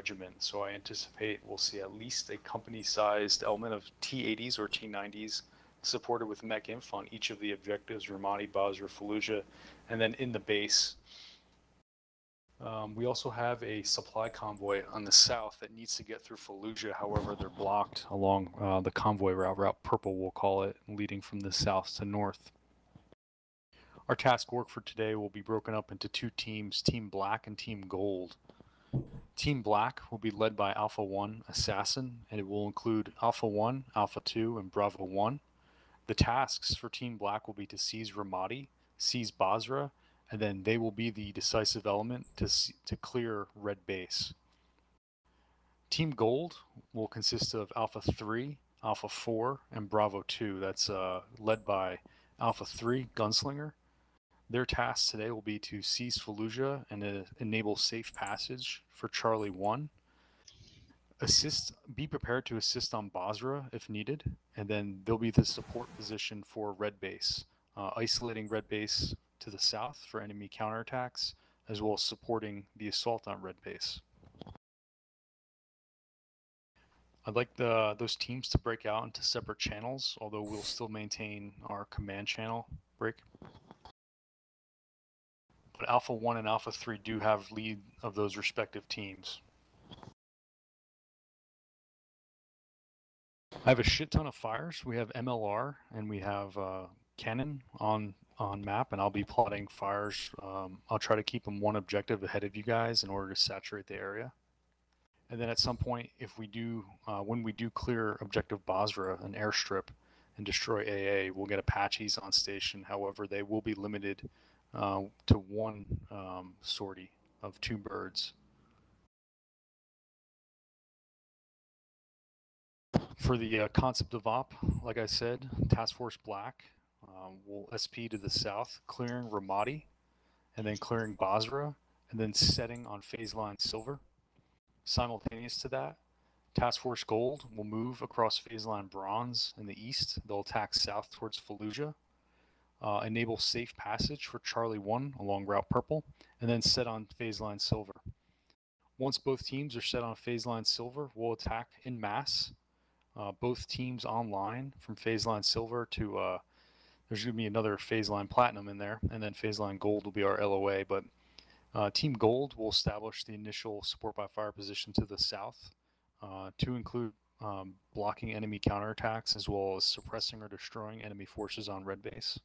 regiment. So I anticipate we'll see at least a company-sized element of T-80s or T-90s supported with mech inf on each of the objectives, Ramadi, Basra, Fallujah, and then in the base. We also have a supply convoy on the south that needs to get through Fallujah. However, they're blocked along the convoy route, Route Purple we'll call it, leading from the south to north. Our task work for today will be broken up into two teams, Team Black and Team Gold. Team Black will be led by Alpha 1 Assassin, and it will include Alpha 1, Alpha 2, and Bravo 1. The tasks for Team Black will be to seize Ramadi, seize Basra, and then they will be the decisive element to clear Red Base. Team Gold will consist of Alpha 3, Alpha 4, and Bravo 2. That's led by Alpha 3 Gunslinger. Their task today will be to seize Fallujah and enable safe passage for Charlie 1. Be prepared to assist on Basra if needed, and then they'll be the support position for Red Base, isolating Red Base to the south for enemy counterattacks, as well as supporting the assault on Red Base. I'd like those teams to break out into separate channels, although we'll still maintain our command channel break. But Alpha 1 and Alpha 3 do have lead of those respective teams. I have a shit ton of fires. We have MLR and we have cannon on map, and I'll be plotting fires. I'll try to keep them one objective ahead of you guys in order to saturate the area. And then at some point, if we do, when we do clear objective Basra, an airstrip, and destroy AA, we'll get Apaches on station. However, they will be limited to one sortie of 2 birds. For the concept of op, like I said, Task Force Black will SP to the south, clearing Ramadi, and then clearing Basra, and then setting on phase line Silver. Simultaneous to that, Task Force Gold will move across phase line Bronze in the east. They'll attack south towards Fallujah, enable safe passage for Charlie 1 along Route Purple, and then set on phase line Silver. Once both teams are set on phase line Silver, we'll attack in mass. Both teams online from phase line Silver to there's going to be another phase line Platinum in there, and then phase line Gold will be our LOA. But Team Gold will establish the initial support by fire position to the south to include blocking enemy counterattacks as well as suppressing or destroying enemy forces on Red Base.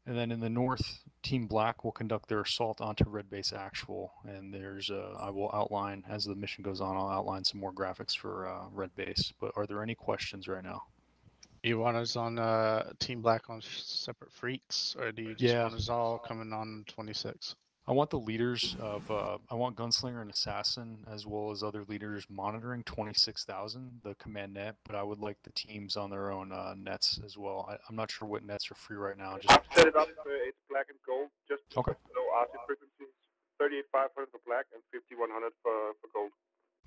And then in the north, Team Black will conduct their assault onto Red Base Actual, and I will outline, as the mission goes on, I'll outline some more graphics for Red Base. But are there any questions right now? You want us on Team Black on separate freaks, or do you just want us all coming on 26? I want the leaders of, I want Gunslinger and Assassin, as well as other leaders monitoring 26,000, the command net, but I would like the teams on their own nets as well. I'm not sure what nets are free right now. I've set it up, it's black and gold, just okay. No RC frequencies, 38,500 for black and 5,100 for gold.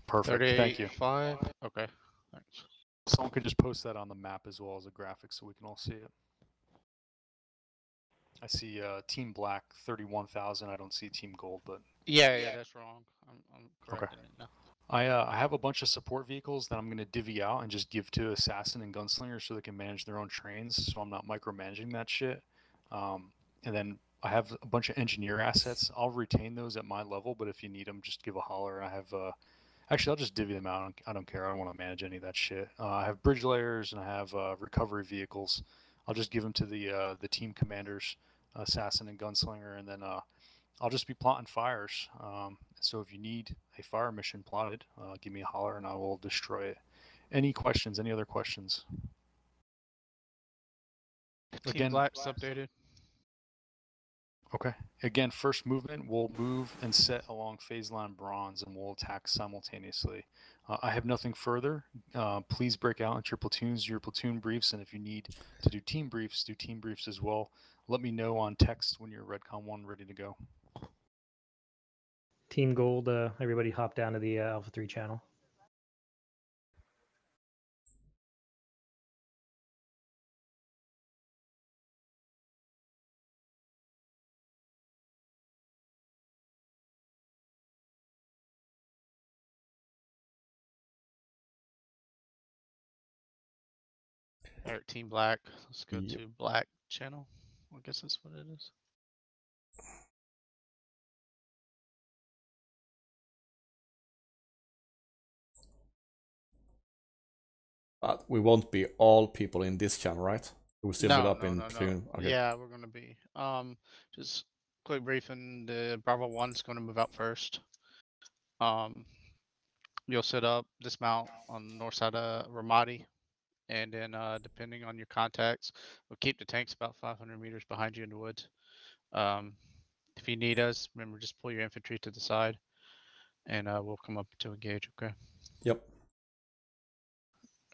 Perfect, thank you. 5, okay, thanks. Someone could just post that on the map as well as a graphic so we can all see it. I see Team Black 31,000. I don't see Team Gold, but yeah, that's wrong. I'm correcting it now. I have a bunch of support vehicles that I'm going to divvy out and just give to Assassin and Gunslinger so they can manage their own trains. So I'm not micromanaging that shit. And then I have a bunch of engineer assets. I'll retain those at my level, but if you need them, just give a holler. I have actually I'll just divvy them out. I don't care. I don't want to manage any of that shit. I have bridge layers and I have recovery vehicles. I'll just give them to the team commanders, Assassin and Gunslinger, and then I'll just be plotting fires. So if you need a fire mission plotted, give me a holler and I will destroy it. Any questions? Any other questions? Team Black's updated. Okay. Again, first movement, we'll move and set along phase line Bronze and we'll attack simultaneously. I have nothing further. Please break out into your platoons, your platoon briefs, and if you need to do team briefs as well. Let me know on text when you're Redcon 1 ready to go. Team Gold, everybody hop down to the Alpha 3 channel. Alright, Team Black. Let's go Yep. to Black channel. I guess that's what it is. But we won't be all people in this channel, right? We'll still build up in platoon. Okay. Yeah, we're gonna be. Just quick briefing. The Bravo 1's gonna move out first. You'll set up, dismount on the north side of Ramadi, and then depending on your contacts, we'll keep the tanks about 500 meters behind you in the woods. If you need us, remember just pull your infantry to the side, and we'll come up to engage. Okay. Yep.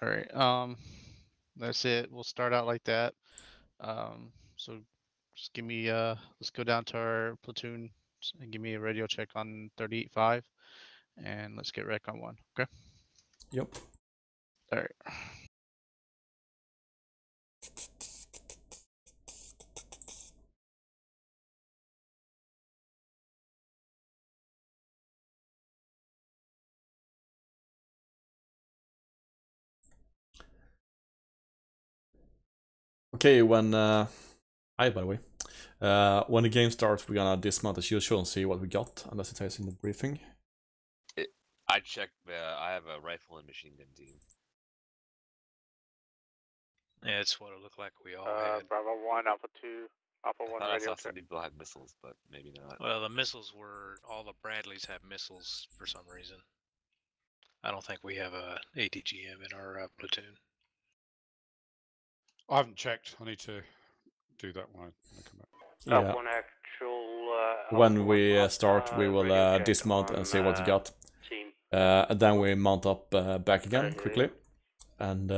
All right. That's it. We'll start out like that. So just give me let's go down to our platoon and give me a radio check on 38.5, and let's get rec on 1. Okay. Yep. All right. Okay, when hi by the way. When the game starts, we're gonna dismount as usual and see what we got, unless it says in the briefing. I checked. I have a rifle and machine gun team. Yeah, it's what it looked like we all had. Bravo 1, Alpha 2, Alpha 1 I radio saw check. some people had missiles, but maybe not. Well, the missiles were all the Bradleys have missiles for some reason. I don't think we have a ATGM in our platoon. I haven't checked. I need to do that when I come back. Yeah. Alpha 1 actual. When we start, we will dismount and see what you got. And then we mount up back again quickly. And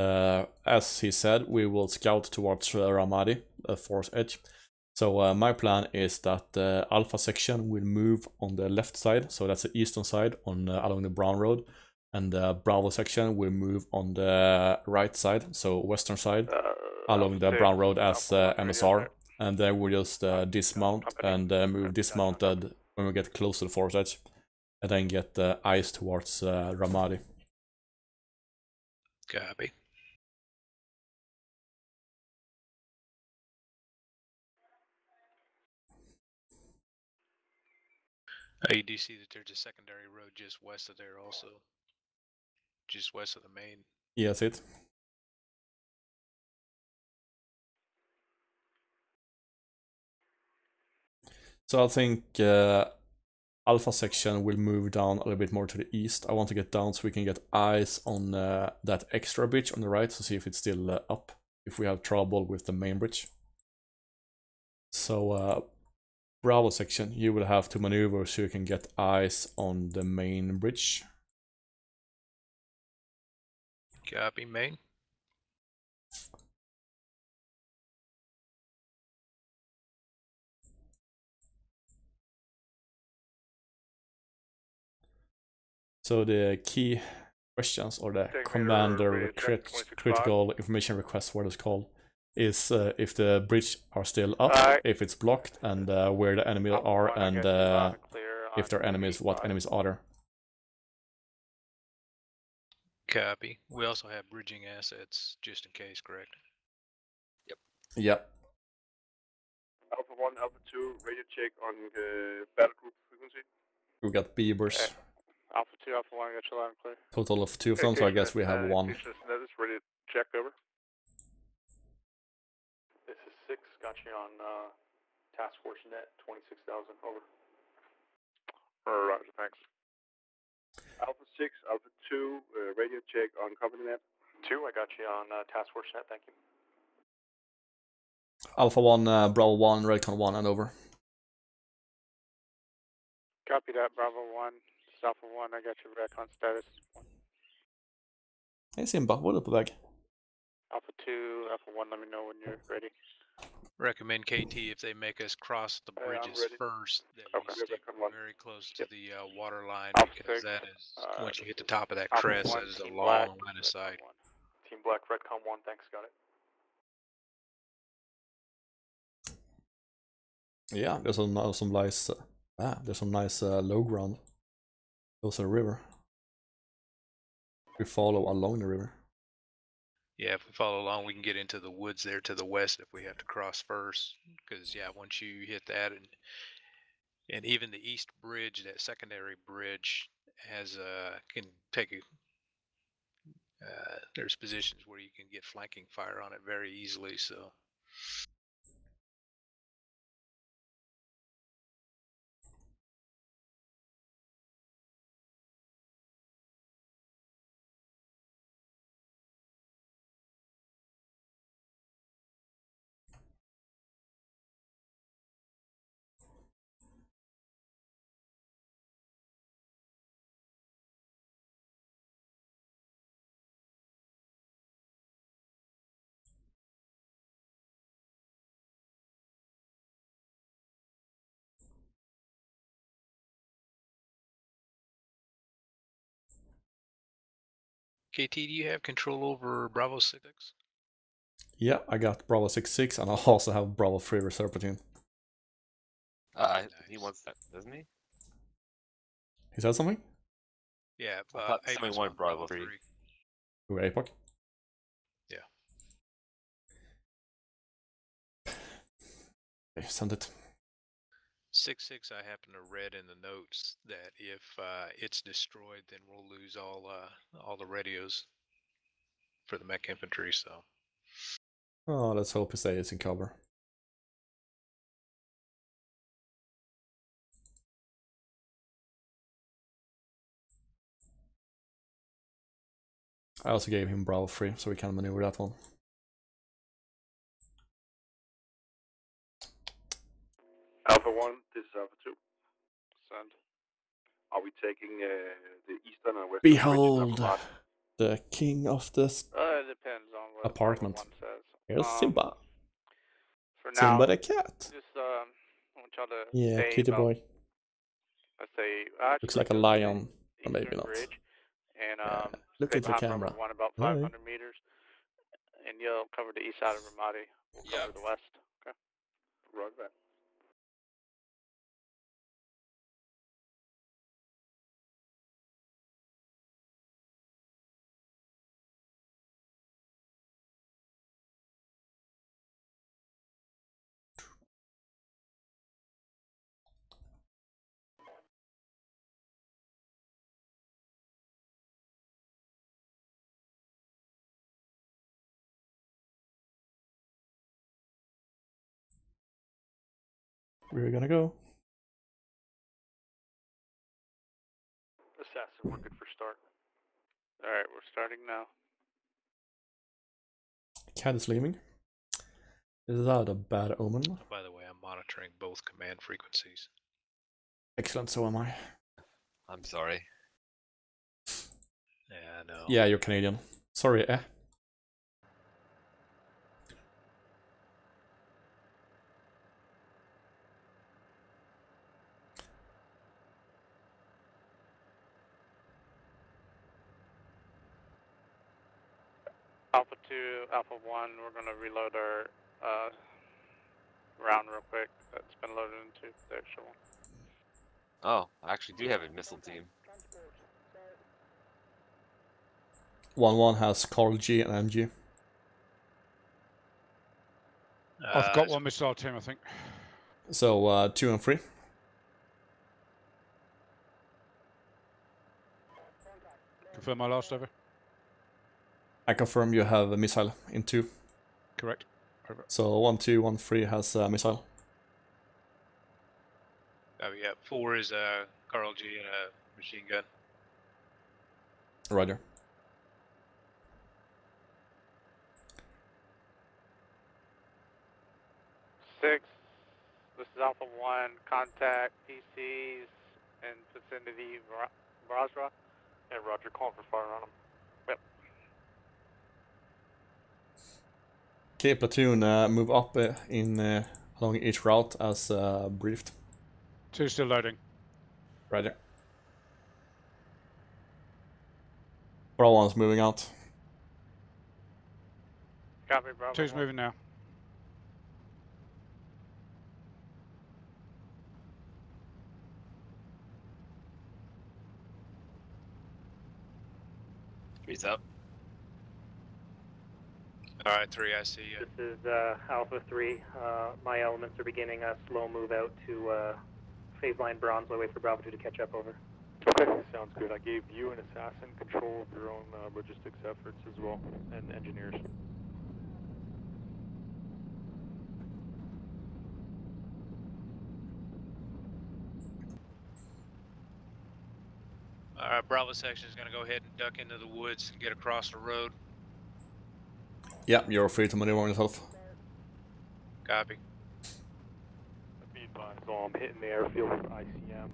as he said, we will scout towards Ramadi, Force Edge. So my plan is that the Alpha section will move on the left side, so that's the eastern side on along the Brown Road, and the Bravo section will move on the right side, so western side, along the Brown Road as MSR, and then we'll just dismount and move dismounted when we get close to the Force Edge, and then get eyes towards Ramadi. Copy. You do see that there's a secondary road just west of there also. Just west of the main. Yeah, that's it. So I think Alpha section will move down a little bit more to the east. I want to get down so we can get eyes on that extra bridge on the right to see if it's still up, if we have trouble with the main bridge. So Bravo section, you will have to maneuver so you can get eyes on the main bridge. Copy, main. So the key questions, or the commander critical information request, what it's called, is if the bridge are still up, if it's blocked, and where the enemies are, and if they're enemies, what enemies are there. Copy. We also have bridging assets just in case, correct? Yep. Yep. Alpha 1, Alpha 2, radio check on battle group frequency. We got beavers. Alpha 2, Alpha 1, I got you loud and clear. Total of 2 of them, so I guess we have 1. This is ready to check over. This is 6, got you on Task Force Net, 26,000, over. Roger, thanks. Alpha 6, Alpha 2, radio check on company net. 2, I got you on Task Force Net, thank you. Alpha 1, Bravo 1, Redcon 1, and over. Copy that, Bravo 1. Alpha 1, I got your recon status. Hej Simba, vad är du på väg? Alpha 2, Alpha 1, let me know when you're ready. Recommend KT if they make us cross the bridges first, that we stick very close to the water line, because that is, once you hit the top of that crest, that is a long line of sight. Team Black, Redcom 1, thanks, got it. Yeah, there's some nice, there's some nice low ground. There's a river. We follow along the river. Yeah, if we follow along, we can get into the woods there to the west if we have to cross first. Because yeah, once you hit that, and even the east bridge, that secondary bridge, has can take a. There's positions where you can get flanking fire on it very easily. So. KT, do you have control over Bravo 6? Yeah, I got Bravo 6-6, and I also have Bravo 3 reserve platoon. Nice. He wants that, doesn't he? He said something? Yeah, I thought APOC's somebody on wanted Bravo 3. Who, APOC? Yeah. Okay, send it. 6-6, I happen to read in the notes that if it's destroyed, then we'll lose all the radios for the mech infantry. So. Oh, let's hope he stays in cover. I also gave him Bravo 3, so we can maneuver that one. Alpha 1, this is Alpha 2. Send. Are we taking the eastern and western Behold, bridges? the king of this It depends on what apartment. one says. Here's Simba. For now, Simba the cat. just I want y'all to Yeah, stay kitty about, boy. let's say, Looks actually like a go to the lion, but maybe eastern not. bridge, and Yeah. Look stay into the behind camera. Bravo 1 about Hi. 500 meters, and you'll cover the east side of Ramadi. We'll cover the west. Okay. Roger that. We're gonna go. Assassin, we're good for start. All right, we're starting now. Cat is leaving. Is that a bad omen? By the way, I'm monitoring both command frequencies. Excellent, so am I. I'm sorry. Yeah, I know. Yeah, you're Canadian. Sorry, eh? Alpha 2, Alpha 1, we're going to reload our round real quick. That's been loaded into the extra one. Oh, I actually do have a missile team. 1-1 has Carl G and MG. I've got one missile team, I think. So 2 and 3. Confirm my last over. I confirm you have a missile in 2. Correct. Over. So 1-2, 1-3 has a missile. Oh yeah, 4 is Carl G and a machine gun. Roger. Six, this is Alpha 1, contact PCs in vicinity Brasra. And Roger, calling for fire on them. Yep. Okay, platoon, move up in along each route as briefed. 2 still loading. Roger. Bravo 1's moving out. Copy, Bravo 2's 1. moving now. He's up. Alright, 3, I see you. This is Alpha 3. My elements are beginning a slow move out to phase line bronze. I wait for Bravo 2 to catch up, over. Okay, sounds good. I gave you and Assassin control of your own logistics efforts as well, and engineers. Alright, Bravo section is going to go ahead and duck into the woods and get across the road. Yeah, you're free to maneuver on yourself. Copy. Be advised, I'm hitting the airfield with ICM,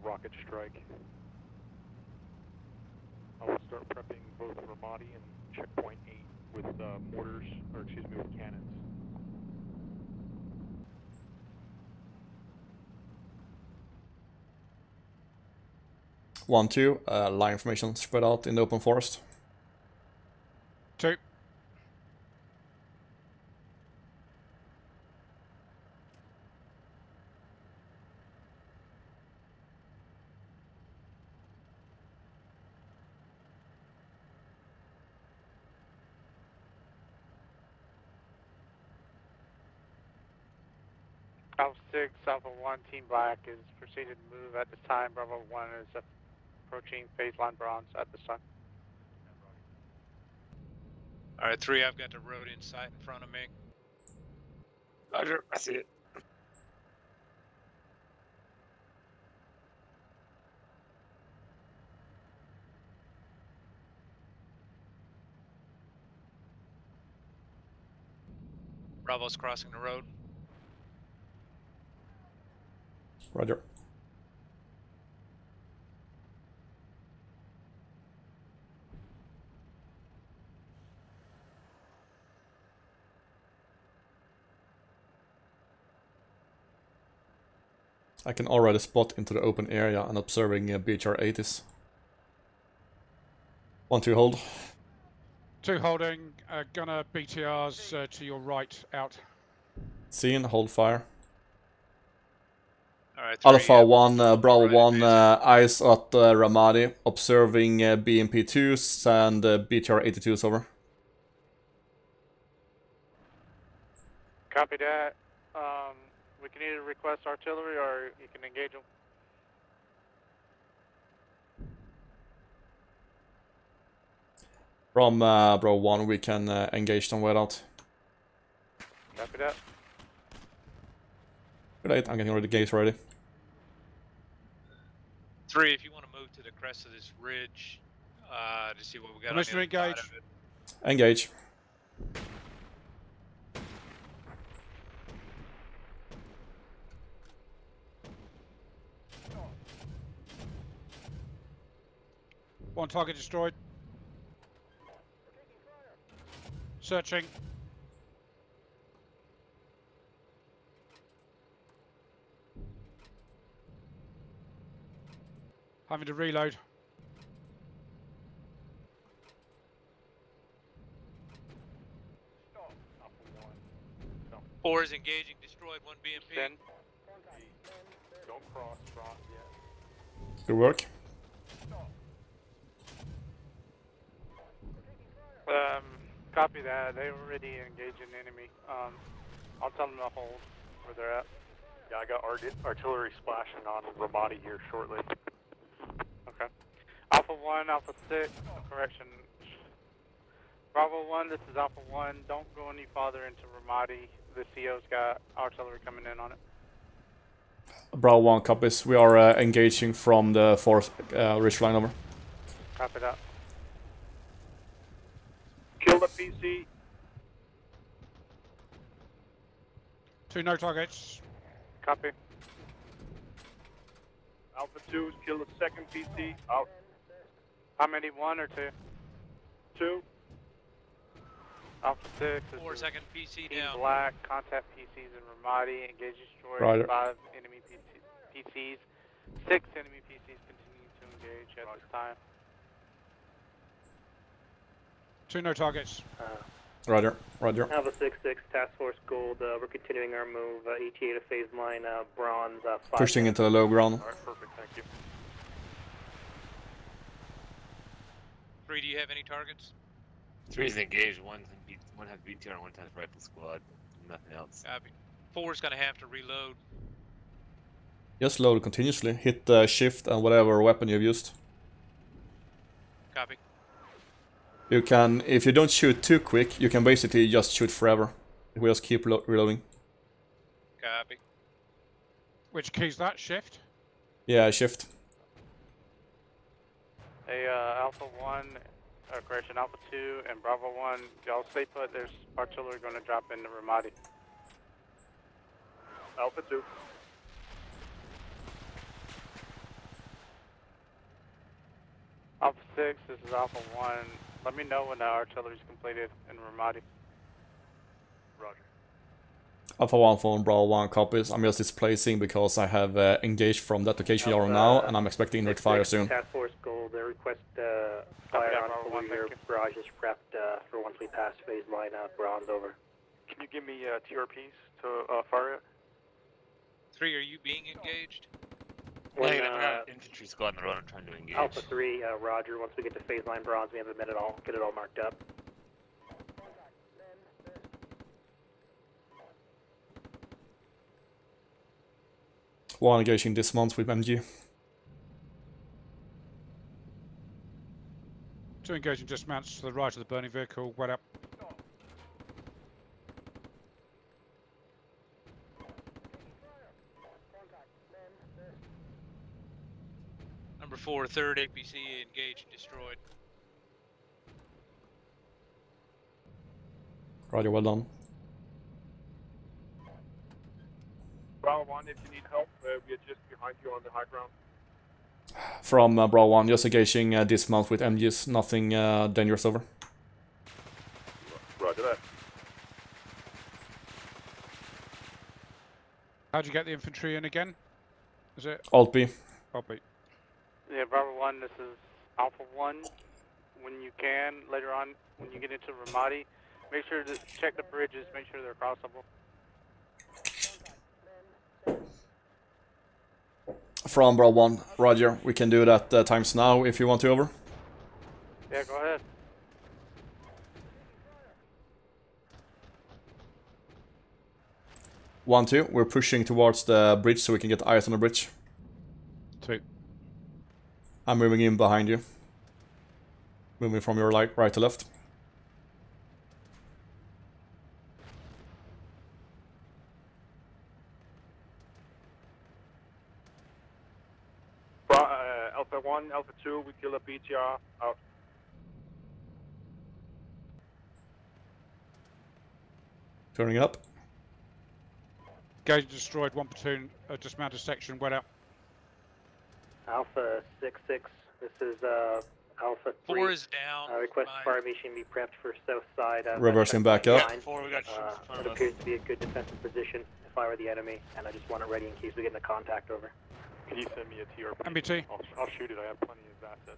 rocket strike. I will start prepping both Ramadi and checkpoint 8 with mortars, or excuse me, with cannons. One, two, line formation spread out in the open forest. 2. Alpha 6, Alpha 1, Team Black is proceeded to move at this time. Bravo 1 is approaching phase line bronze at this time. Alright, 3, I've got the road in sight in front of me. Roger, I see it. Bravo's crossing the road. Roger. I can already spot into the open area and observing BHR-80s. 1, 2, hold. 2 holding, gunner BTRs to your right, out. Seen, hold fire. Alright, 3, Alpha 1, Bravo right, 1, eyes at Ramadi, observing BMP-2s and BTR-82s, over. Copy that. We can either request artillery or you can engage them. From Bravo 1, we can engage them way out. Copy that. Great, I'm getting ready the gates ready. 3, if you want to move to the crest of this ridge to see what we got on the Permission to other side engage. of it. Engage. One target destroyed. Searching. Having to reload. Four is engaging, destroyed 1 BMP. Send. Don't cross bronze yet. Good work. Copy that. They already engaged an enemy. I'll tell them to hold where they're at. Yeah, I got artillery splashing on Ramadi here shortly. Okay. Alpha 1, Alpha 6, correction. Bravo 1, this is Alpha 1. Don't go any farther into Ramadi. The CO's got artillery coming in on it. Bravo 1 copies. We are engaging from the fourth ridge line, over. Copy that. Kill the PC. 2 no targets. Copy. Alpha 2, kill the second PC. Out. How many, 1 or 2? 2. Alpha 6 is 4 second PC Team down. Black, contact PCs in Ramadi, engage destroy Roger. 5 enemy PCs. 6 enemy PCs continue to engage at this time. 2 no targets. Roger, roger. Alpha 6-6, Task Force Gold. We're continuing our move. ETA to phase line, bronze. 5 Pushing into the low ground. Alright, perfect, thank you. 3, do you have any targets? Three's engaged. One has BTR, one has rifle squad. Nothing else. Copy. 4's gonna have to reload. Just load continuously. Hit shift and whatever weapon you've used. Copy. You can, if you don't shoot too quick, you can basically just shoot forever. We just keep reloading. Copy. Which key's that? Shift? Yeah, shift. Hey, Alpha 1, correction, Alpha 2, and Bravo 1, y'all stay put. There's artillery going to drop into Ramadi. Alpha 2. Alpha 6, this is Alpha 1. Let me know when the artillery is completed in Ramadi. Roger. Alpha 1 phone, Bravo 1 copies. I'm just displacing because I have engaged from that location you are now, and I'm expecting indirect fire soon. Task Force Gold, request fire on full here. Barrage is prepped for once we pass phase line out. Bronze over. Can you give me TRPs to fire it? 3, are you being engaged? Negative, I got an infantry squad on the road. I'm trying to engage. Alpha 3, Roger. Once we get to phase line bronze, we have a minute. I'll get it all marked up. One engaging this month with MG. 2 engaging dismounts to the right of the burning vehicle. Wet up. Number 4, 3rd APC engaged, destroyed. Roger, well done. Bravo 1, if you need help, we are just behind you on the high ground. From Bravo 1, just engaging dismount with MGs. Nothing dangerous over. Roger that. How'd you get the infantry in again? Is it? Alt B. Alt B. Yeah, Bravo 1, this is Alpha 1. When you can, later on, when you get into Ramadi, make sure to check the bridges, make sure they're crossable. From Bravo 1, Roger. We can do that times now if you want to, over. Yeah, go ahead. One, 2. We're pushing towards the bridge so we can get eyes on the bridge. 2. I'm moving in behind you. Moving from your right to left. Alpha 1, Alpha 2, we kill a BTR out. Turning up. Engaged destroyed 1 platoon, dismounted section, wet up. Alpha 6-6, this is Alpha 3. 4 is down. Request fire mission be prepped for south side. Reversing back up. 4, we got ships in front It of us. appears to be a good defensive position if I were the enemy, and I just want it ready in case we get into contact over. Can you send me a TRP? MBT. I'll shoot it. I have plenty of assets.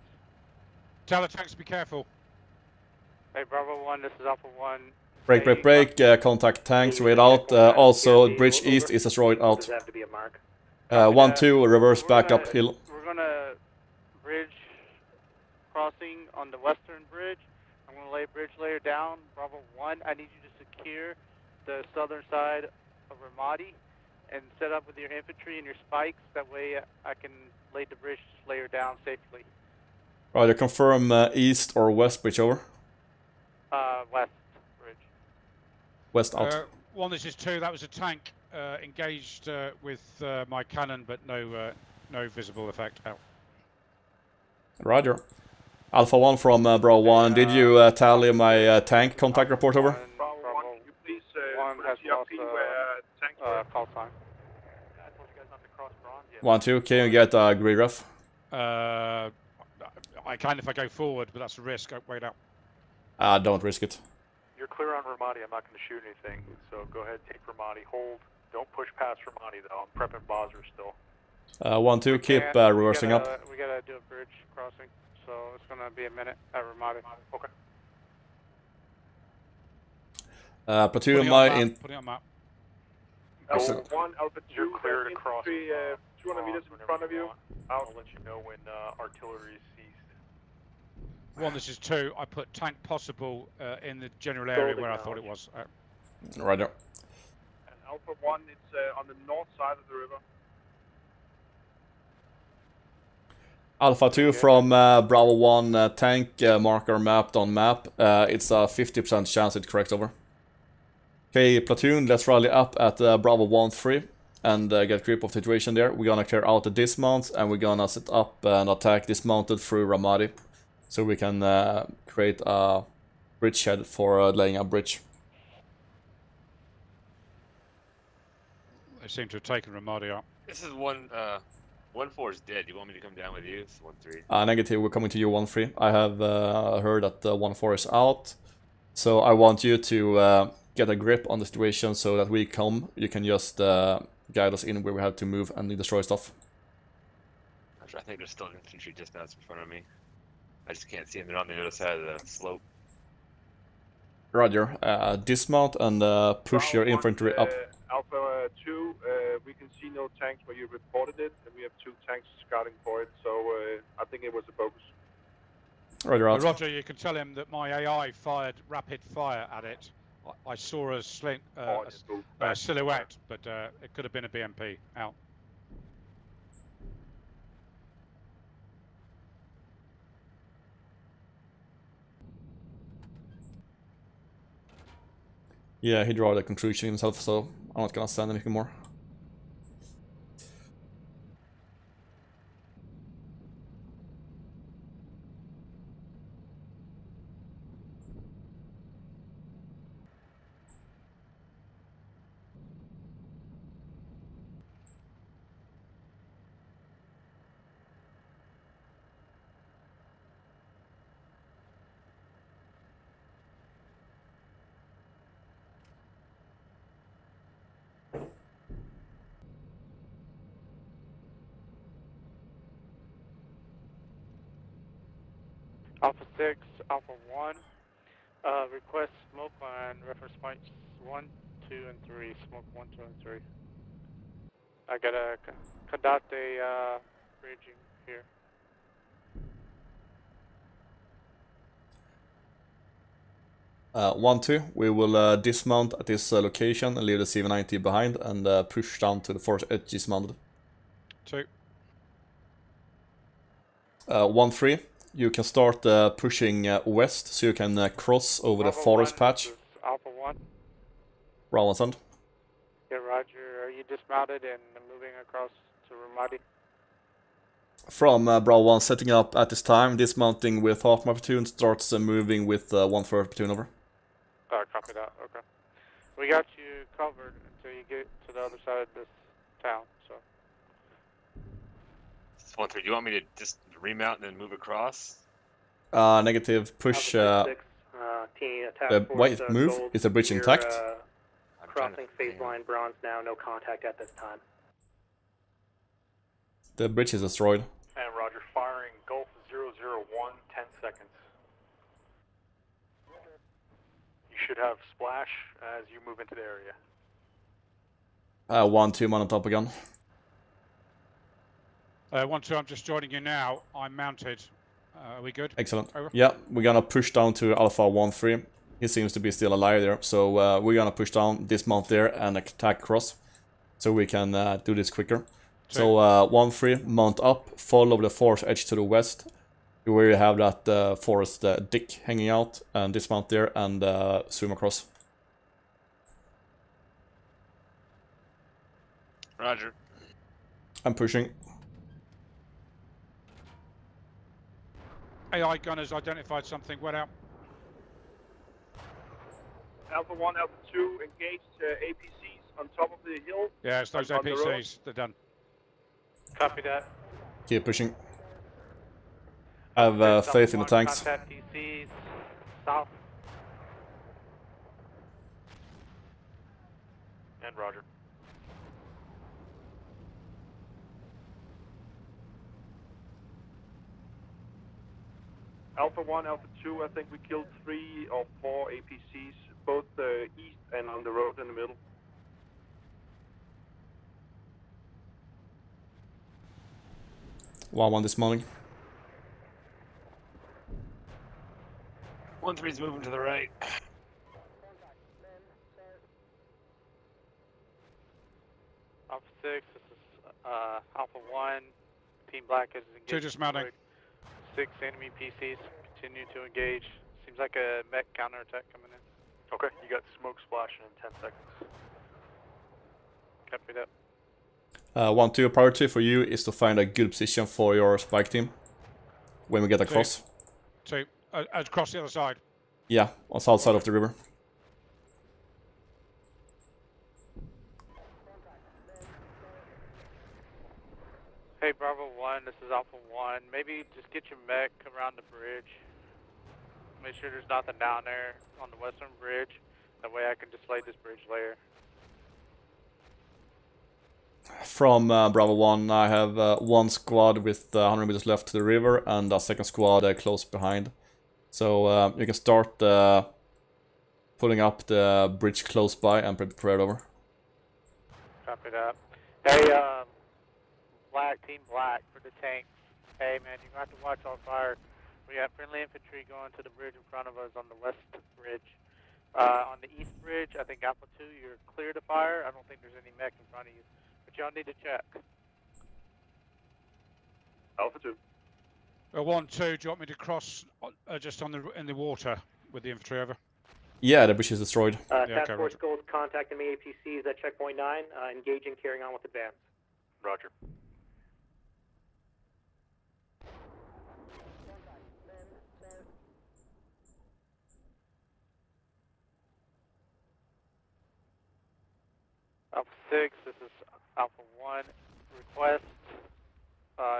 Tell the tanks to be careful. Hey, Bravo 1, this is Alpha 1. Break. Contact tanks, raid out. Also, bridge east is destroyed out. Does have to be a mark? 1, 2, reverse back uphill. We're gonna bridge crossing on the western bridge. I'm gonna lay bridge layer down. Bravo 1, I need you to secure the southern side of Ramadi and set up with your infantry and your spikes. That way I can lay the bridge layer down safely. Roger, confirm east or west bridge, over. West bridge. West out. 1, this is 2. That was a tank engaged with my cannon, but no visible effect out. Roger. Alpha 1 from Bravo 1. Did you tally my tank contact report, over? Bravo 1, can you please One has lost tank call sign. 1, 2, can you get a grid ref? I can if I go forward, but that's a risk. Wait up. Don't risk it. You're clear on Ramadi. I'm not going to shoot anything, so go ahead, take Ramadi. Hold. Don't push past Ramadi, though. I'm prepping Basra still. 1, 2, keep reversing up. We gotta do a bridge crossing, so it's gonna be a minute at Ramadi. Okay. Platoon my in. Putting on map. Alpha 1, Alpha 2, You're clear to cross. infantry, 200 meters in front of you. I'll let you know when artillery is seized. 1, this is 2. I put tank possible in the general area where I thought it was. Roger. And Alpha 1, it's on the north side of the river. Alpha 2 from Bravo 1 tank marker mapped on map. It's a 50% chance it's correct, over. Okay, platoon, let's rally up at Bravo 1-3 and get grip of the situation there. We're gonna clear out the dismounts and we're gonna set up an attack dismounted through Ramadi. So we can create a bridgehead for laying a bridge. They seem to have taken Ramadi up. This is 1-4 is dead. You want me to come down with you? It's 1-3. Negative, we're coming to you 1-3. I have heard that 1-4 is out. So I want you to get a grip on the situation so that we come. You can just guide us in where we have to move and destroy stuff. I think there's still infantry just now in front of me. I just can't see them. They're on the other side of the slope. Roger. Dismount and push your infantry up. Alpha 2, we can see no tanks where you reported it, and we have 2 tanks scouting for it, so I think it was a bogus. Roger, out. Roger, you can tell him that my AI fired rapid fire at it. I saw a silhouette, but it could have been a BMP. Out. Yeah, he drew the conclusion himself, so I'm not gonna send anything more. Alpha 6, Alpha 1, request smoke on reference points 1, 2, and 3. Smoke 1, 2, and 3. I gotta conduct a bridging here. Uh, 1-2, we will dismount at this location and leave the CV-90 behind and push down to the forest edge dismounted. 2. 1-3, you can start pushing west so you can cross over the forest patch. Alpha 1. Bravo, send. Yeah, Roger. Are you dismounted and moving across to Ramadi? From Bravo 1 setting up at this time, dismounting with half my platoon, starts moving with 1/3 platoon, over. Copy that. Okay. We got you covered until you get to the other side of this town, so. It's 1-3. Do you want me to just remount and then move across? Negative, push. Move. Is the bridge intact? Crossing phase line bronze now, no contact at this time. The bridge is destroyed. And Roger, firing Gulf 001, 10 seconds. You should have splash as you move into the area. 1-2, man on top again. 1-2, I'm just joining you now. I'm mounted. Are we good? Excellent. Over. Yeah, we're gonna push down to Alpha 1-3. He seems to be still alive there, so we're gonna push down, dismount there, and attack cross, so we can do this quicker. So 1-3, mount up, follow the forest edge to the west, where you have that forest dick hanging out, and dismount there and swim across. Roger. I'm pushing. AI gunners identified something. Went out. Alpha 1, Alpha 2, engaged APCs on top of the hill. Yeah, it's those APCs. They're done. Copy that. Keep pushing. I have faith in the tanks. Contact DCs south. And Roger. Alpha 1, Alpha 2, I think we killed 3 or 4 APCs, both east and on the road in the middle. Wow, one this morning. 1-3's moving to the right. Alpha 6, this is Alpha 1. Team Black is engaged. 2 dismounting. 6 enemy PCs continue to engage. Seems like a mech counterattack coming in. Okay, you got smoke splashing in 10 seconds. Copy that. 1-2, priority for you is to find a good position for your spike team when we get across. 2. Across the other side. Yeah, on south side of the river. Hey, Bravo 1, this is Alpha 1. Maybe just get your mech around the bridge. Make sure there's nothing down there on the western bridge. That way I can display this bridge layer. From Bravo 1, I have one squad with 100 meters left to the river and a second squad close behind. So you can start pulling up the bridge close by and prepare it over. Copy that. Hey, Team Black for the tanks. Hey man, you're gonna have to watch our fire. We have friendly infantry going to the bridge in front of us on the west bridge. On the east bridge, I think Alpha 2, you're clear to fire. I don't think there's any mech in front of you. But y'all need to check. Alpha 2. 1-2, do you want me to cross just on in the water with the infantry over? Yeah, the bridge is destroyed. Task Force Gold contacting the APCs at checkpoint 9, engaging, carrying on with advance. Roger. Alpha 6, this is Alpha 1. Request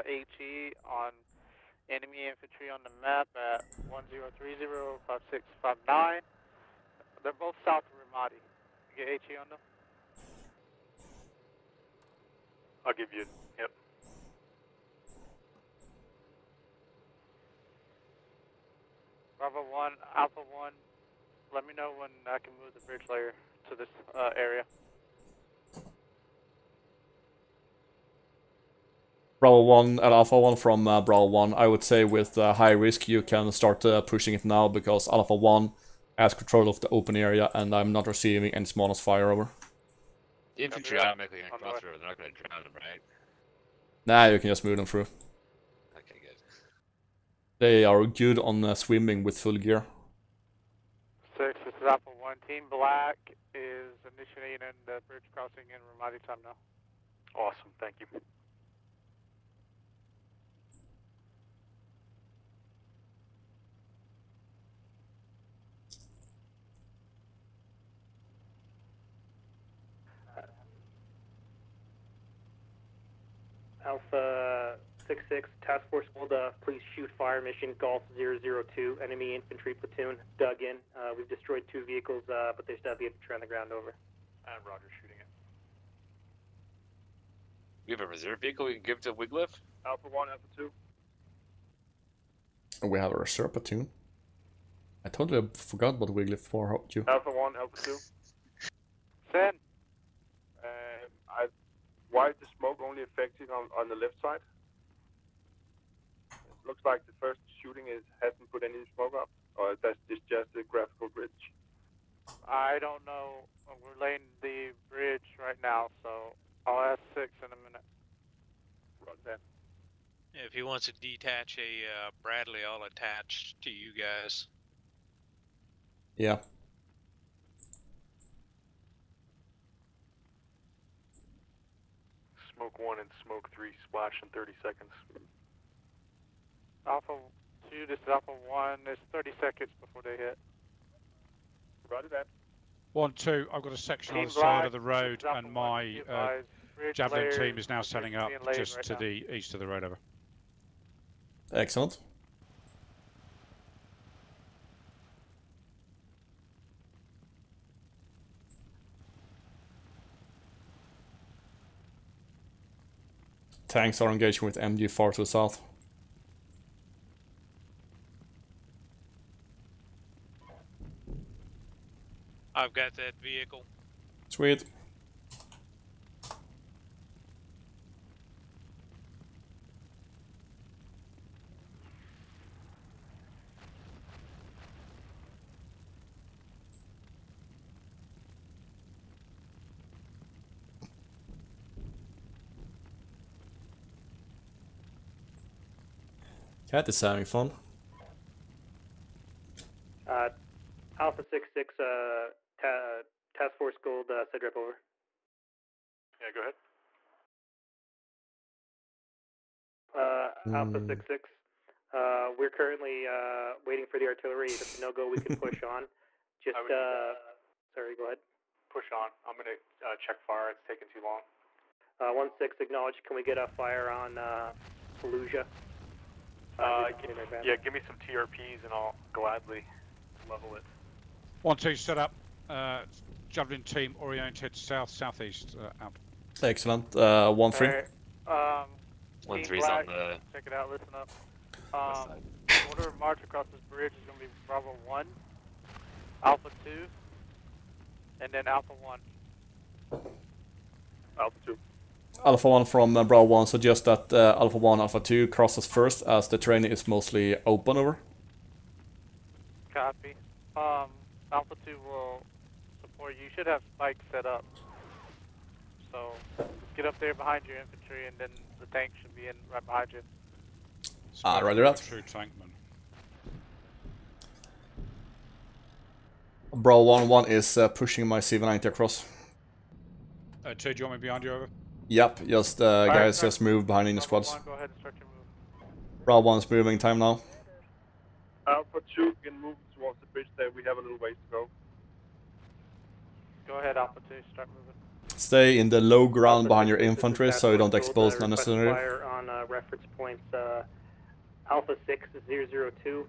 HE on enemy infantry on the map at 1030-5659. They're both south of Ramadi. You get HE on them? I'll give you, yep. Bravo 1, Alpha 1, let me know when I can move the bridge layer to this area. Bravo 1 and Alpha 1 from Bravo 1. I would say with high risk you can start pushing it now because Alpha 1 has control of the open area and I'm not receiving any smallest fire over. The infantry automatically gonna come through, they're not gonna drown them, right? Nah, you can just move them through. Okay, good. They are good on swimming with full gear. 6, this is Alpha 1. Team Black is initiating the bridge crossing in Ramadi time now. Awesome, thank you. Alpha 6-6, Task Force Gold, please shoot fire mission Golf 002, enemy infantry platoon dug in. We've destroyed 2 vehicles, but they still have the infantry on the ground over. And Roger shooting it. We have a reserve vehicle we can give to Wiglif? Alpha 1, Alpha 2. We have a reserve platoon. I totally forgot about Wiggly for you. Alpha 1, Alpha 2. Send. Why is the smoke only affecting on the left side? It looks like the first shooting hasn't put any smoke up, or that's just a graphical bridge. I don't know. We're laying the bridge right now, so I'll ask 6 in a minute. Right then. If he wants to detach a Bradley, I'll attach to you guys. Yeah. Smoke 1 and Smoke 3 splash in 30 seconds. Alpha 2, this is Alpha 1. There's 30 seconds before they hit. Roger that. 1-2, I've got a section Team on the Black, side of the road this is and Alpha 1, my be advised, bridge javelin layers team is now are setting up being laid just right to now. the east of the road over. Excellent. Tanks are engaging with MG far to the south. I've got that vehicle. Sweet. Cat is having fun. Alpha 6-6, Task Force Gold, side rep over. Yeah, go ahead. Alpha 6-6, we're currently waiting for the artillery. If it's no-go, we can push on. Just, sorry, go ahead. Push on. I'm going to check fire. It's taking too long. 1-6, acknowledge. Can we get a fire on Fallujah? Yeah, give me some TRPs and I'll gladly level it. 1-2 set up. Javelin team oriented southeast. Out. Excellent. 1-3. 1-3's on the. Check it out. Listen up. Order of march across this bridge is going to be Bravo 1, Alpha 2, and then Alpha 1. Alpha 2. Alpha 1 from Bravo 1 suggests that Alpha 1, Alpha 2 crosses first as the terrain is mostly open over. Copy. Alpha 2 will support you. You should have spikes set up. So get up there behind your infantry and then the tank should be in right behind you. Roger that. True tankman. Bravo 1-1 is pushing my CV-90 across. 2, do you want me behind you over? Yep, just guys, just move behind in the squads. Bravo 1 is moving time now. Alpha 2 can move towards the bridge there. We have a little ways to go. Go ahead, Alpha 2, start moving. Stay in the low ground behind your infantry so you don't expose unnecessarily. Fire on reference points Alpha 6-002,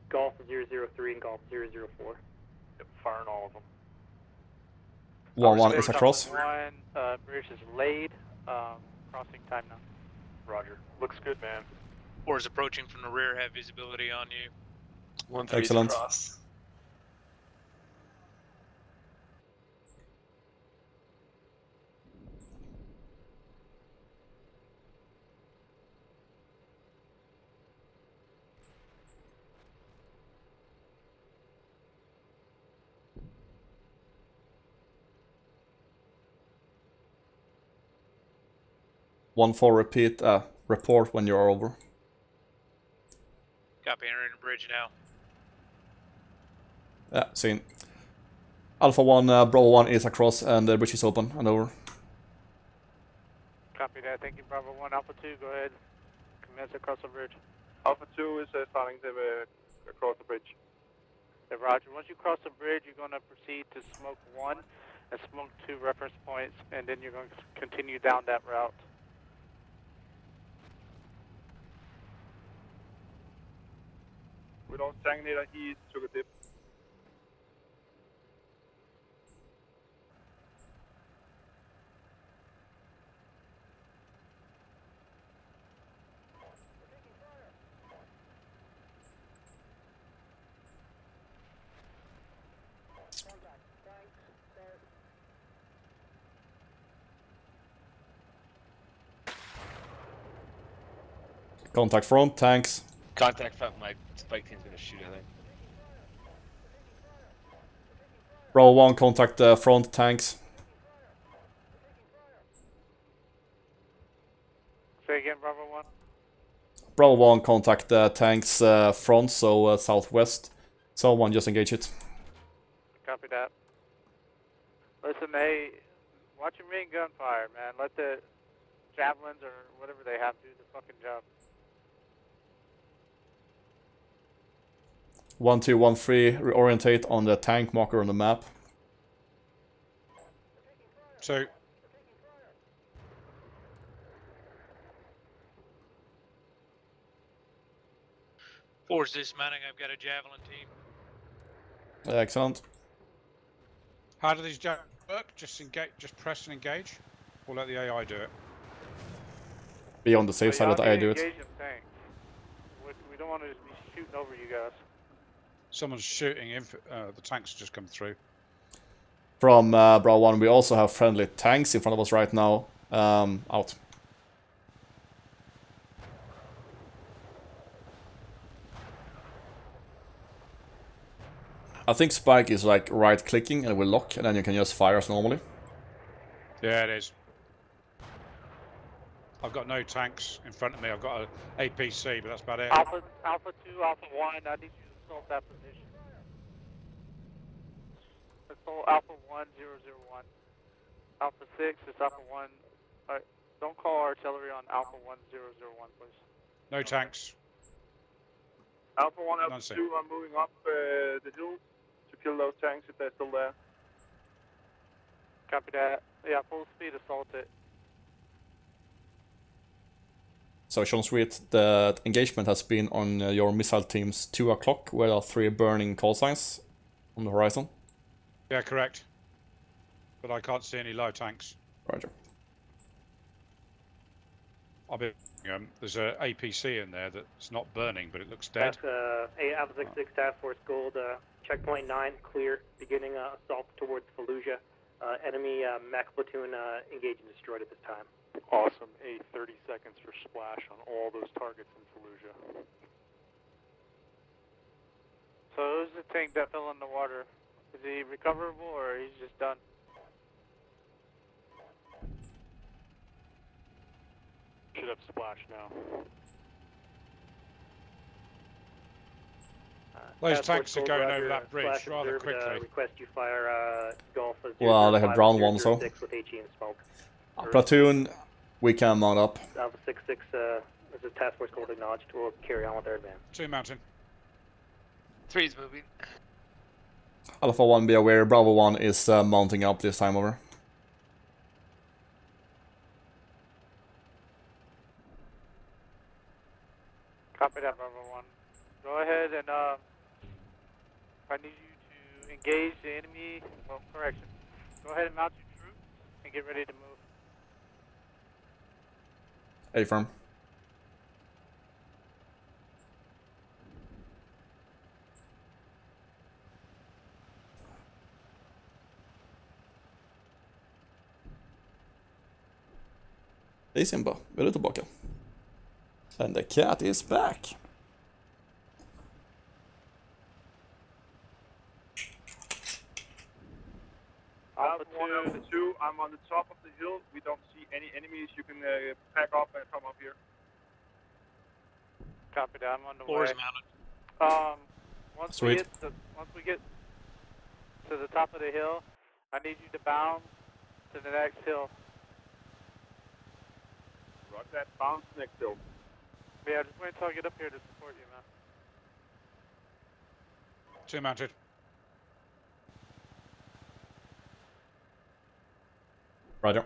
Golf 003, and Golf 004. Yep, firing all of them. 1-1 is across. Bridge is laid. Crossing time now. Roger. Looks good, man. 4 is approaching from the rear. Have visibility on you. 1-3's Excellent. across. Repeat, report when you're over. Copy, entering the bridge now. Yeah, seen. Alpha 1, Bravo 1 is across and the bridge is open and over. Copy that. Thank you, Bravo 1. Alpha 2, go ahead. Commence across the bridge. Alpha 2 is starting to across the bridge. Yeah, Roger. Once you cross the bridge, you're going to proceed to smoke 1 and smoke 2 reference points, and then you're going to continue down that route. We lost Stagnator, he took a dip. Contact front, tanks. Contact front, my spike team's gonna shoot, I think. Bravo 1, contact front, tanks. Say again, Bravo 1. Bravo 1, contact tanks front, so southwest. Someone just engage it. Copy that. Listen, hey, watch your main gunfire, man. Let the javelins or whatever they have do the fucking job. 1-2-1-3, reorientate on the tank marker on the map. 2. Four's dismounting. I've got a javelin team. Excellent. How do these javelins work? Just engage, just press and engage, or let the AI do it. Be on the safe side, let the AI do it. We don't want to just be shooting over you guys. Someone's shooting. The tanks just come through. From Bravo 1, we also have friendly tanks in front of us right now. Out. I think Spike is like right-clicking and it will lock, and then you can just fire as normally. Yeah, it is. I've got no tanks in front of me. I've got a APC, but that's about it. Alpha 2, Alpha 1, I need you to assault that position. Assault Alpha 1001. Alpha 6 is Alpha 1. Alright, don't call artillery on Alpha 1001, please. No tanks. Alpha 1, Alpha None seen. 2 are moving up the hill to kill those tanks if they're still there. Copy that. Yeah, full speed assault it. So Sean Sweet, the engagement has been on your missile team's 2 o'clock, where there are 3 burning call signs on the horizon. Yeah, correct. But I can't see any live tanks. Roger. I'll be. There's a APC in there that's not burning, but it looks dead. Alpha 66 Task Force Gold, checkpoint 9 clear, beginning assault towards Fallujah. Enemy mech platoon engaged and destroyed at this time. Awesome. 30 seconds for splash on all those targets in Fallujah. So who's the tank that fell in the water? Is he recoverable or he's just done? Should have splash now. Those tanks are going over that bridge rather observed, quickly. Request you fire Golf Well, they have ground one, so. with HE and smoke. Platoon, we can mount up. Alpha 66, this is Task Force Gold acknowledged. We'll carry on with our advance. 2 mountain. 3's moving. Alpha 1, be aware, Bravo 1 is mounting up this time over. Copy that, Bravo 1. Go ahead and I need you to engage the enemy. Well, correction. Go ahead and mount your troops and get ready to move. A-firm. Hej Simba, är du tillbaka? And the cat is back. Alpha 1, Alpha 2, I'm on the top of the hill. We don't see any enemies. You can pack up and come up here. Copy that. I'm on the Fours way. mounted. Once Sweet. we get to the top of the hill, I need you to bound to the next hill. Rock that, bounce next hill. Yeah, just wait until I get up here to support you, man. 2 mounted. Roger.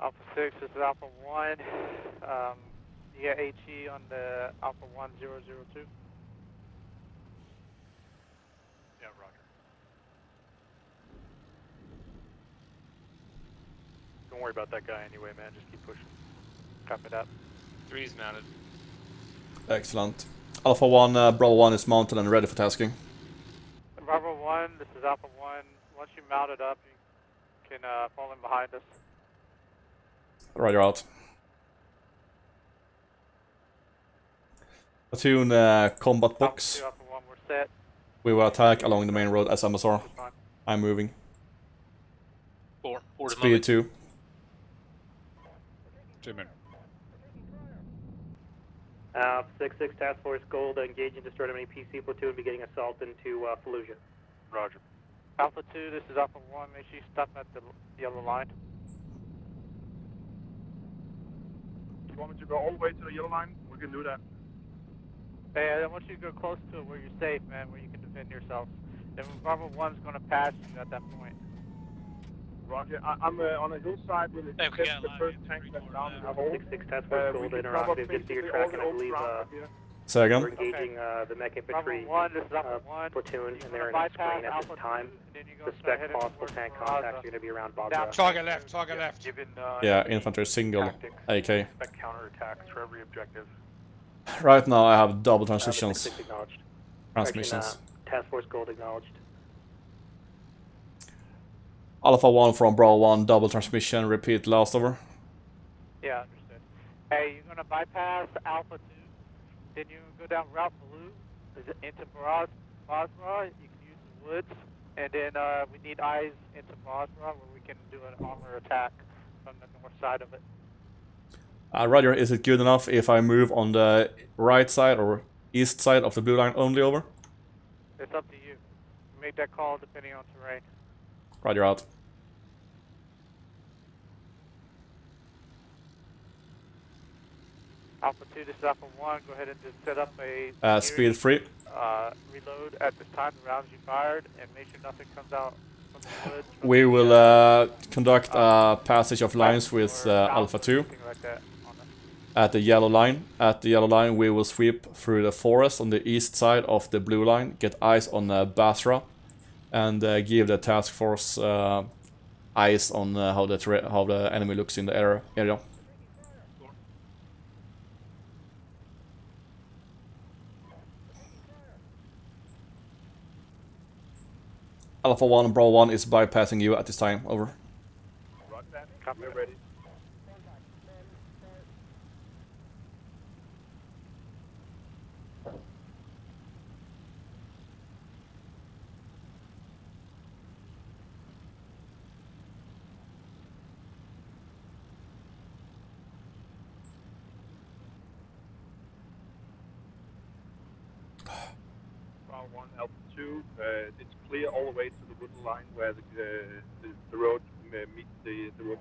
Alpha 6, this is Alpha 1. You got HE on the Alpha 1002. Yeah, roger. Don't worry about that guy anyway, man. Just keep pushing. Copy that. 3's mounted. Excellent. Alpha 1, Bravo 1 is mounted and ready for tasking. Bravo 1, this is Alpha 1. Once you mount it up, you can fall in behind us. Roger out. Platoon, combat box. Alpha 2, Alpha 1, we're set. We will attack along the main road as MSR. I'm moving. 4 Speed 2. 2 minutes. 66 Task Force Gold, engage and destroy enemy PC platoon, beginning assault into Fallujah. Roger. Alpha 2, this is Alpha 1. Make sure you stop at the yellow line. You want me to go all the way to the yellow line? We can do that. Hey, I want you to go close to it where you're safe, man, where you can defend yourself. Then Bravo 1's going to pass you at that point. Roger. I'm on a hillside with Hey, we got the line first in tank the that's down in the Alpha hole. 66 Task Force Gold, interactive, get to your track, and I believe Say again. we're engaging the mech infantry Bravo 1, this is Alpha 1. platoon, You're and they're in gonna a screen bypass at this Alpha time. 2, and then you're gonna start Suspect heading possible towards tank Baza. contacts are going to be around Down. Basra. Target left, target left. Given, Yeah, infantry single tactics, AK. expect counterattacks for every objective. Right now I have double transitions. 66 acknowledged. Transmissions. Task Force Gold acknowledged. Alpha 1 from Bravo 1, double transmission, repeat last over. Yeah, understood. Hey, you're going to bypass Alpha 2, then you go down Route Blue into Basra. You can woods, and then we need eyes into Basra where we can do an armor attack from the north side of it. Roger, is it good enough if I move on the right side or east side of the blue line only, over? It's up to you. Make that call depending on terrain. Roger out. Alpha 2, this is Alpha 1. Go ahead and just set up a Speed 3. Reload at this time, the rounds you fired, and make sure nothing comes out from the woods. We will conduct a passage of lines with Alpha 2 at the yellow line. At the yellow line, we will sweep through the forest on the east side of the blue line, get eyes on Basra, and give the task force eyes on how the enemy looks in the area. Alpha 1 and Bravo 1 is bypassing you at this time, over. Roger that. Copy, we're ready. Bravo 1, Alpha 2, it's clear all the way to the wooden line where the road meets the road.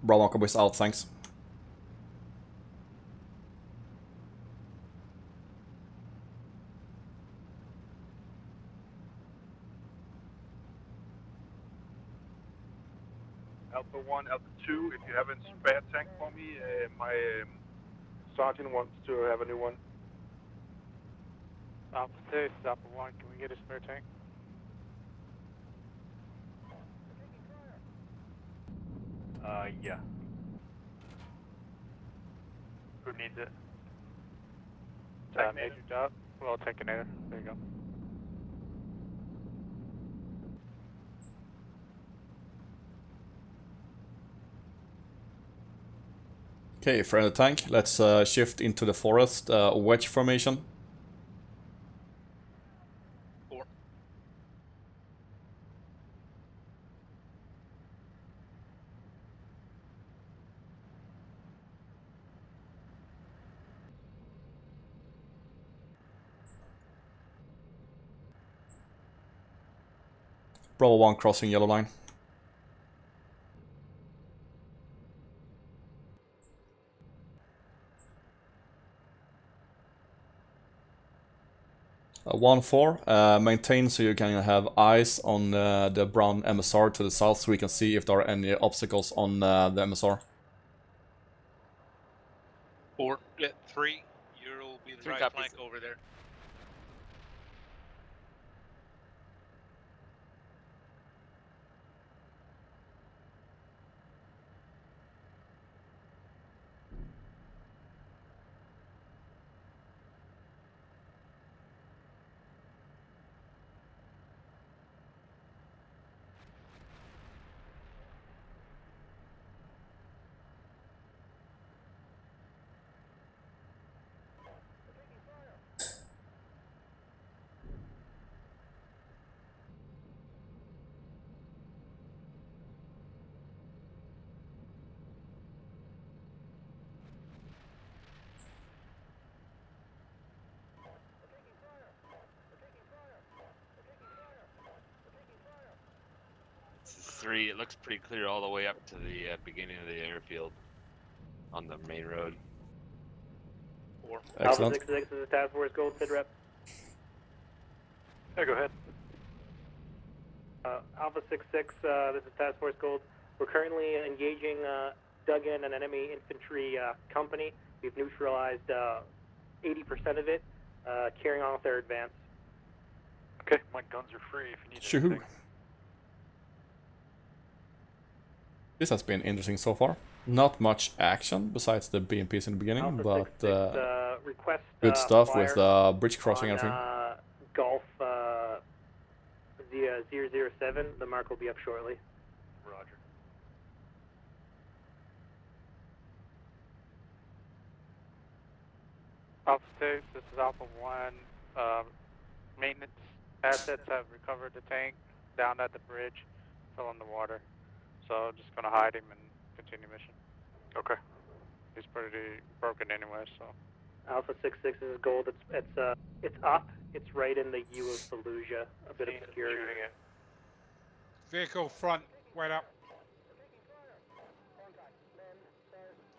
Bravo 1 copies out, thanks. Alpha 1, Alpha 2, if you have a spare tank for me, my sergeant wants to have a new one. Alpha 6, Alpha 1, can we get a spare tank? Yeah. Who needs it? Major Job. Well, Tankinator. There you go. Okay, friendly tank, let's shift into the forest wedge formation. Bravo 1 crossing yellow line. Uh, 1-4, maintain so you can have eyes on the brown MSR to the south so we can see if there are any obstacles on the MSR. 4, yeah, 3, you'll be the right flank over there. This is 3. It looks pretty clear all the way up to the beginning of the airfield on the main road. 4. Excellent. Alpha 6 is a task force gold, sit rep. Yeah, go ahead. Alpha 6, this is task force gold. We're currently engaging dug in an enemy infantry company. We've neutralized 80% of it, carrying on with their advance. Okay, my guns are free if you need Shoo-hoo. anything. This has been interesting so far. Not much action besides the BMPs in the beginning, Alpha but 6, request, good stuff fire with bridge crossing and everything. Golf via 007. The mark will be up shortly. Roger. Alpha 6, this is Alpha 1. Maintenance assets have recovered the tank down at the bridge, fell in the water. So just gonna hide him and continue mission. Okay. He's pretty broken anyway, so. Alpha 66 is gold. It's up. It's right in the U of Fallujah. A bit obscured. Shooting it. Vehicle front, wait up.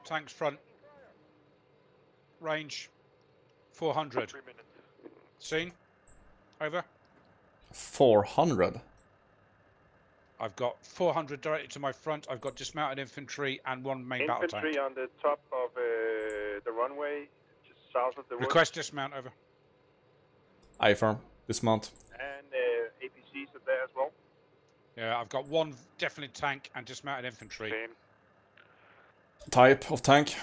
Tanks front. Range 400. 3 minutes. Scene. Over. 400. I've got 400 directly to my front. I've got dismounted infantry and one main battle tank. Infantry on the top of the runway, just south of the woods. Request dismount, over. Aye, firm. Dismount. And APCs are there as well. Yeah, I've got one definitely tank and dismounted infantry. Seen. Type of tank.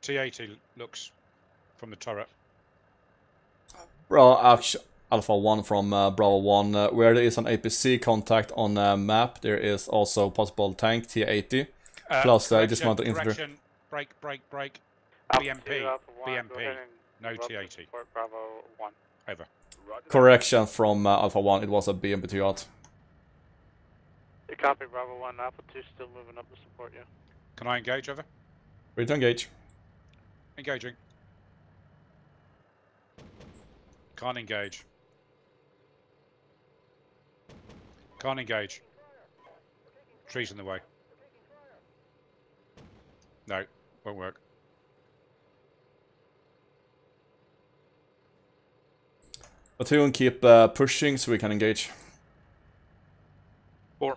T80 looks from the turret. Well, actually, Alpha 1 from Bravo 1. Where there is an APC contact on map, there is also possible tank T80. Plus dismounted infantry. Break. Alpha BMP. 2, Alpha 1, go BMP. ahead and No go up to T80. support Bravo 1. Over. Correction from Alpha 1, it was a BMP yacht. You copy Bravo 1, Alpha 2 still moving up to support you. Can I engage, over? Ready to engage. Engaging. Can't engage. Can't engage. Trees in the way. No, won't work. Platoon, keep pushing so we can engage. 4.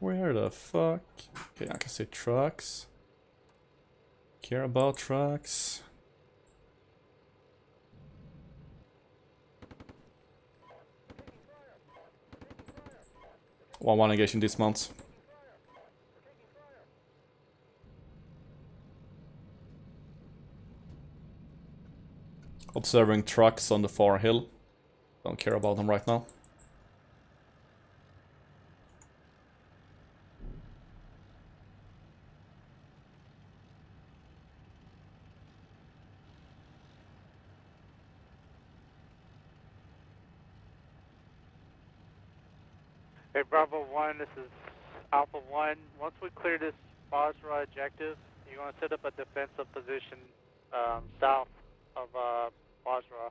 Where the fuck? Okay, I can see trucks. Care about trucks. One engaging dismounts. Observing trucks on the far hill. Don't care about them right now. Hey, Bravo 1, this is Alpha 1. Once we clear this Basra objective, you're going to set up a defensive position south of Basra.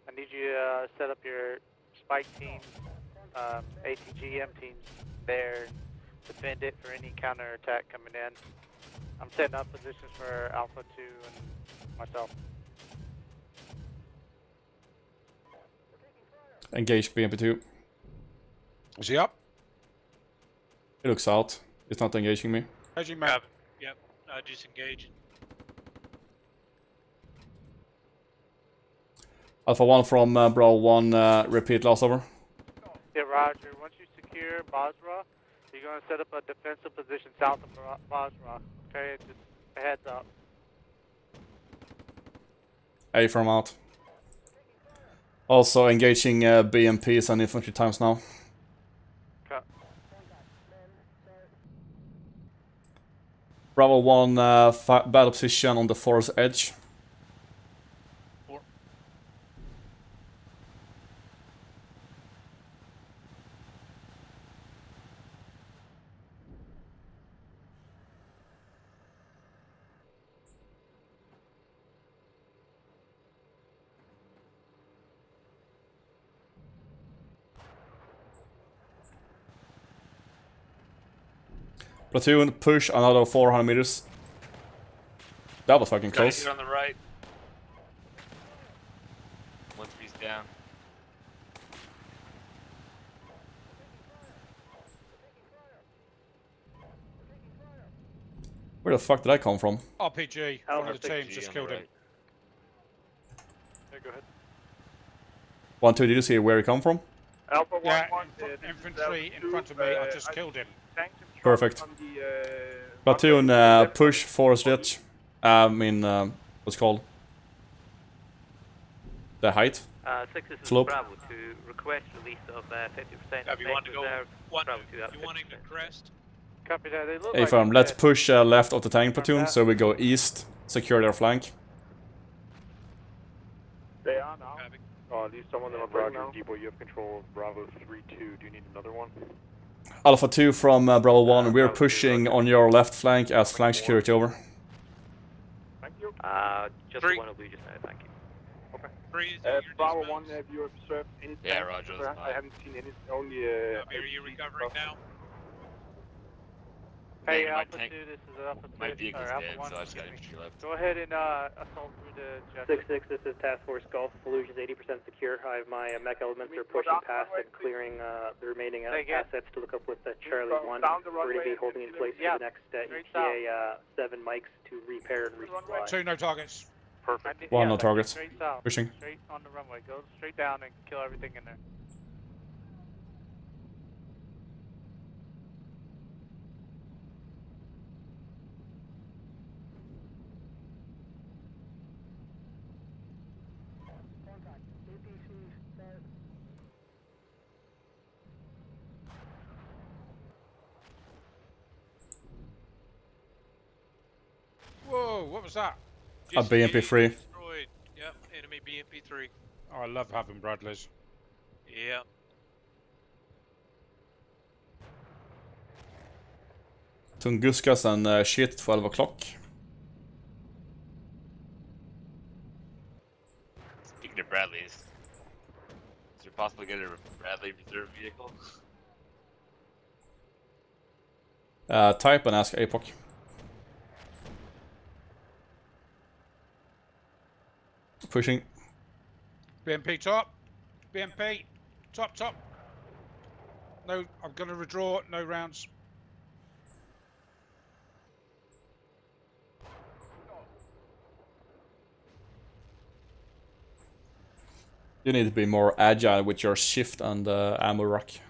I need you to set up your spike teams, ATGM teams there, defend it for any counterattack coming in. I'm setting up positions for Alpha 2 and myself. Engage BMP2. Is he up? He looks out. He's not engaging me. Engaging map. Yep. Disengage. Alpha 1 from Bravo 1, repeat last over. Yeah, Roger. Once you secure Basra, you're going to set up a defensive position south of Basra. Okay, just a heads up. A from out. Also engaging BMPs and infantry times now. Cut. Bravo 1, battle position on the forest edge. 4. Platoon, push another 400 meters. That was fucking Got a close. hit on the right. 1-3's down. Where the fuck did I come from? RPG. One of the teams just killed him. Yeah, go ahead. 1-2, did you see where he come from? Alpha 1, Yeah, 1, infantry in front of me. I just killed him. Perfect. On the, Platoon, push forest ditch. I mean, what's it called? The height? 6, this is Slope. Bravo to request release of 50%. If you want to go, you wanting to crest? Copy that. They look Hey like firm, let's push left of the tank platoon, so we go east, secure their flank. They are now. Or at least some of them are breaking now. Depot, you have control of Bravo 3-2. Do you need another one? Alpha 2 from Bravo 1, we're pushing on your left flank as flank security over. Thank you. Just the one will be just now, thank you. Okay. Freeze, Bravo 1, have you observed any Yeah, tanks? Roger. I haven't seen any, only... Are you recovering now? Hey, Yeah, Alpha 2, this is Alpha 2. My vehicle's Alpha dead, 1. so I just got infantry left. Go ahead and assault through the jet. 6-6, this is Task Force Golf. Fallujah's 80% secure. I have my mech elements are pushing past and clearing the remaining assets to look up with Charlie 1. We're going to be holding in place for the next ETA 7 mics to repair and resupply. 2 no targets. Perfect. 1 no targets. Straight south. Pushing. Straight on the runway. Go straight down and kill everything in there. Whoa, what was that? A BMP-3. Destroyed. Yep, enemy BMP-3. Oh, I love having Bradleys. Yep. Tunguskas and shit, 12 o'clock. Speaking of Bradleys, is it possible to get a Bradley reserve vehicle? Type and ask APOC. Pushing. BMP top. BMP. Top. No, I'm going to withdraw. No rounds. You need to be more agile with your shift and ammo rack.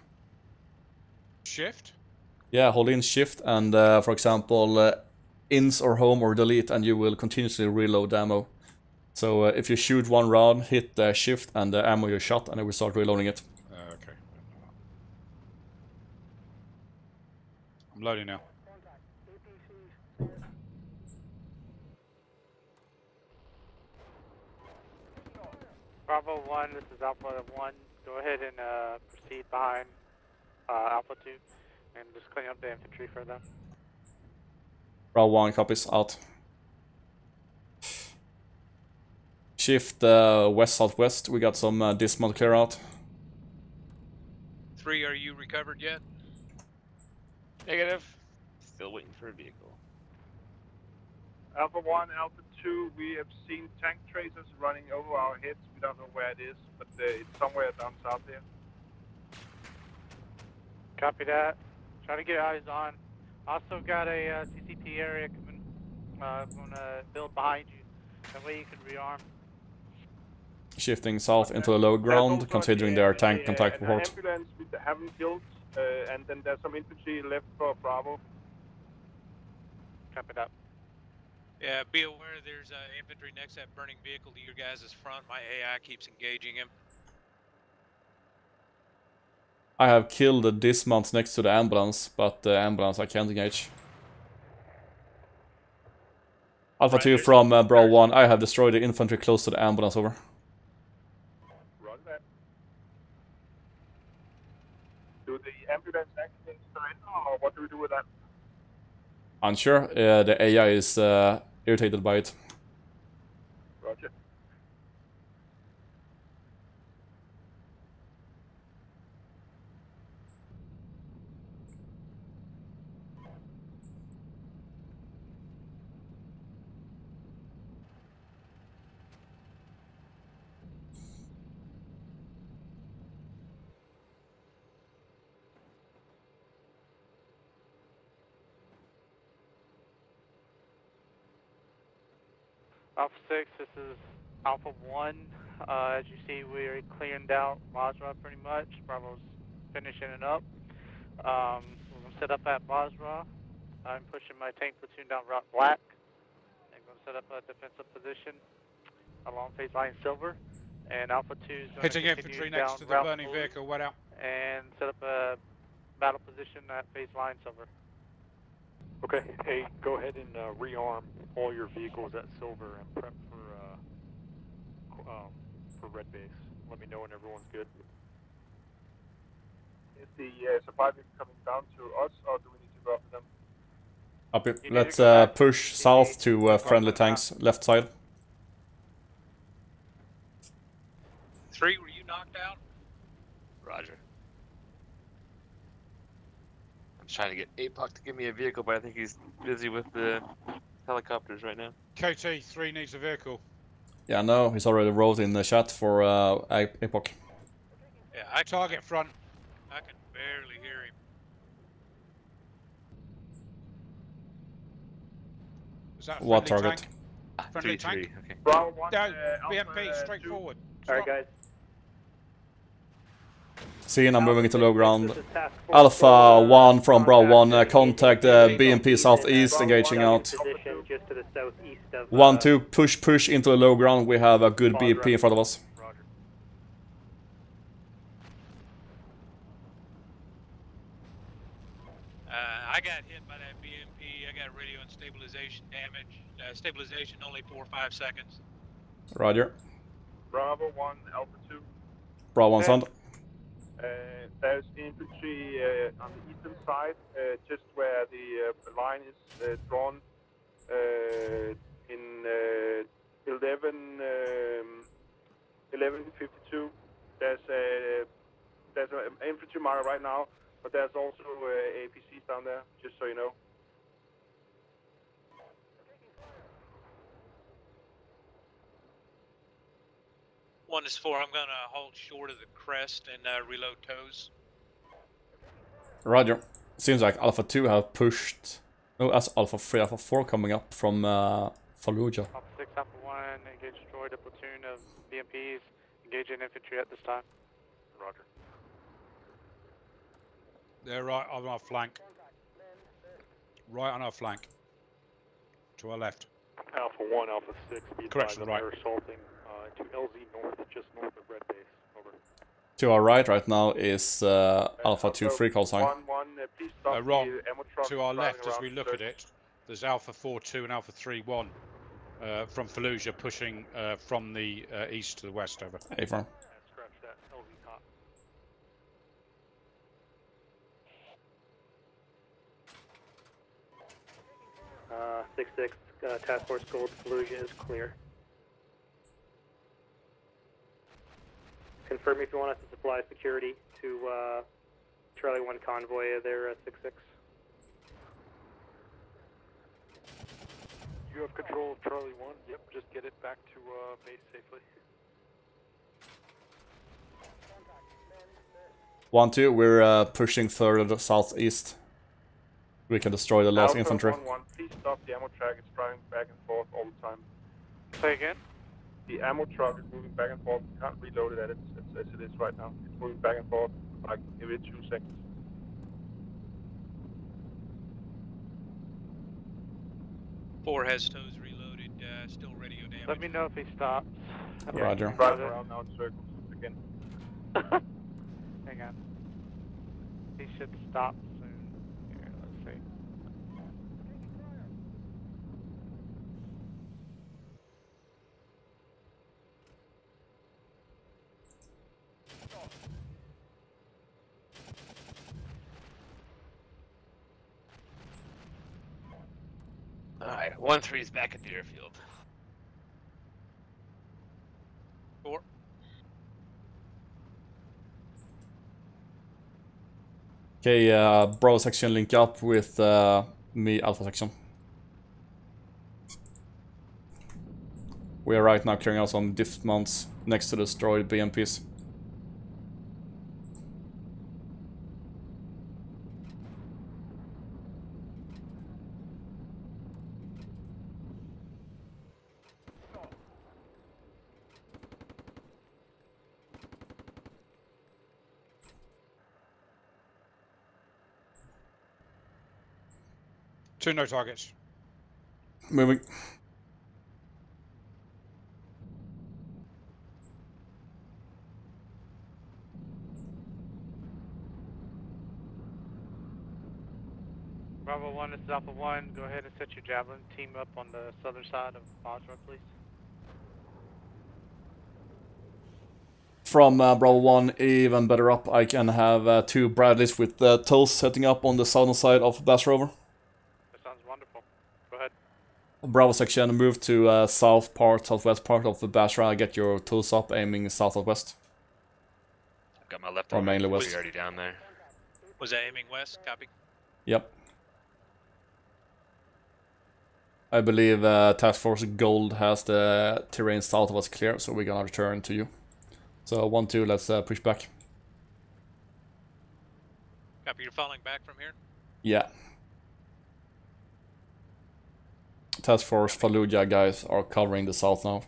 Shift? Yeah, hold in shift and, for example, ins or home or delete, and you will continuously reload ammo. So if you shoot one round, hit the shift and the ammo you shot, and it will start reloading it. Okay. I'm loading now. Bravo 1, this is Alpha 1. Go ahead and proceed behind Alpha 2 and just clean up the infantry for them. Bravo 1 copies, out. Shift west-southwest, we got some dismount clear out. 3, are you recovered yet? Negative. Still waiting for a vehicle. Alpha 1, Alpha 2, we have seen tank tracers running over our heads. We don't know where it is, but it's somewhere down south here. Copy that. Try to get eyes on. Also got a CCT area coming. Gonna build behind you. That way you can rearm. Shifting south into the low ground, considering their tank contact report. Ambulance we haven't killed, and then there's some infantry left for Bravo. Copy that. Yeah, be aware there's infantry next to that burning vehicle to your guys' front. My AI keeps engaging him. I have killed the dismounts next to the ambulance, but the ambulance I can't engage. Alpha 2 from Bravo 1, I have destroyed the infantry close to the ambulance, over. Run that. Do the ambulance accidents surrender, or what do we do with that? Unsure, the AI is irritated by it. Roger. Alpha 6, this is Alpha 1. As you see, we're clearing out Basra pretty much. Bravo's finishing it up. We're going to set up at Basra. I'm pushing my tank platoon down Route Black. I'm going to set up a defensive position along phase line Silver. And Alpha 2 is going Hitting to continue infantry down next to the Route burning Blue vehicle, wet out. and set up a battle position at phase line Silver. Okay, hey, go ahead and rearm all your vehicles at Silver and prep for Red Base. Let me know when everyone's good. Is the supply vehicle coming down to us, or do we need to go after them? Up here. Let's push south to friendly tanks, left side. 3, were you knocked out? Roger. I'm trying to get APOC to give me a vehicle, but I think he's busy with the helicopters right now. KT, 3 needs a vehicle. Yeah, no, he's already wrote in the chat for APOC. Yeah, I Target front. I can barely hear him. Is that a What friendly target? tank? Friendly tank? Okay. Bravo 1, Down, BMP, straight forward. Alright, guys. See, I'm moving into low ground. Alpha 1 from Bravo 1, contact BMP southeast, engaging out. 1-2, push into the low ground. We have a good BMP in front of us. I got hit by that BMP. I got radio and stabilization damage. Stabilization only 4 or 5 seconds. Roger. Bravo 1, Alpha 2. Bravo 1 sound. There's infantry on the eastern side, just where the line is drawn in 1152. There's an infantry marker right now, but there's also APCs down there, just so you know. One is 4. I'm gonna hold short of the crest and reload toes. Roger. Seems like Alpha 2 have pushed. No, that's Alpha 3, Alpha 4 coming up from Fallujah. Alpha 6, Alpha 1, engage destroyed a platoon of BMPs. Engage in infantry at this time. Roger. They're right on our flank. Right on our flank. To our left. Alpha 1, Alpha 6, be Correction, advised right. they're assaulting into LZ north, just north of Red Base. Over. To our right now is Alpha 2 free call sign. Please stop wrong. the ammo truck To our driving left, as around we the look at it, there's Alpha 4-2 and Alpha 3-1 from Fallujah pushing from the east to the west over. A-firm. Scratch that, LZ top. 6-6, Task Force Gold, Fallujah is clear. Confirm if you want us to supply security to Charlie 1 convoy there at 6-6. You have control of Charlie 1. Yep, just get it back to base safely. 1-2, we're pushing further southeast. We can destroy the last infantry. 1-1, please stop the ammo truck. It's driving back and forth all the time. Say again? The ammo truck is moving back and forth. You can't reload it as it is right now. It's moving back and forth like every 2 seconds. Four has toes reloaded, still radio damage. Let me know if he stops. Roger. Driving around now in circles again. Hang on. He should stop soon. Here, let's see. Alright, 1-3 is back at the airfield. 4. Okay, Bravo section link up with me, Alpha section. We are right now clearing out some diff mounts next to the destroyed BMPs. 2 no targets. Moving. Bravo 1, this is Alpha 1. Go ahead and set your javelin team up on the southern side of Basra, please. From Bravo 1, even better up, I can have 2 Bradleys with Tulls setting up on the southern side of Bass Rover. That sounds wonderful. Go ahead. Bravo section, move to southwest part of the Basra, get your Tulls up, aiming south of west. I've got my left or mainly west. already down there. Was that aiming west? Copy. Yep. I believe Task Force Gold has the terrain south of us clear, so we're gonna return to you. So 1-2, let's push back. Copy, you're falling back from here? Yeah. Task Force Fallujah guys are covering the south now.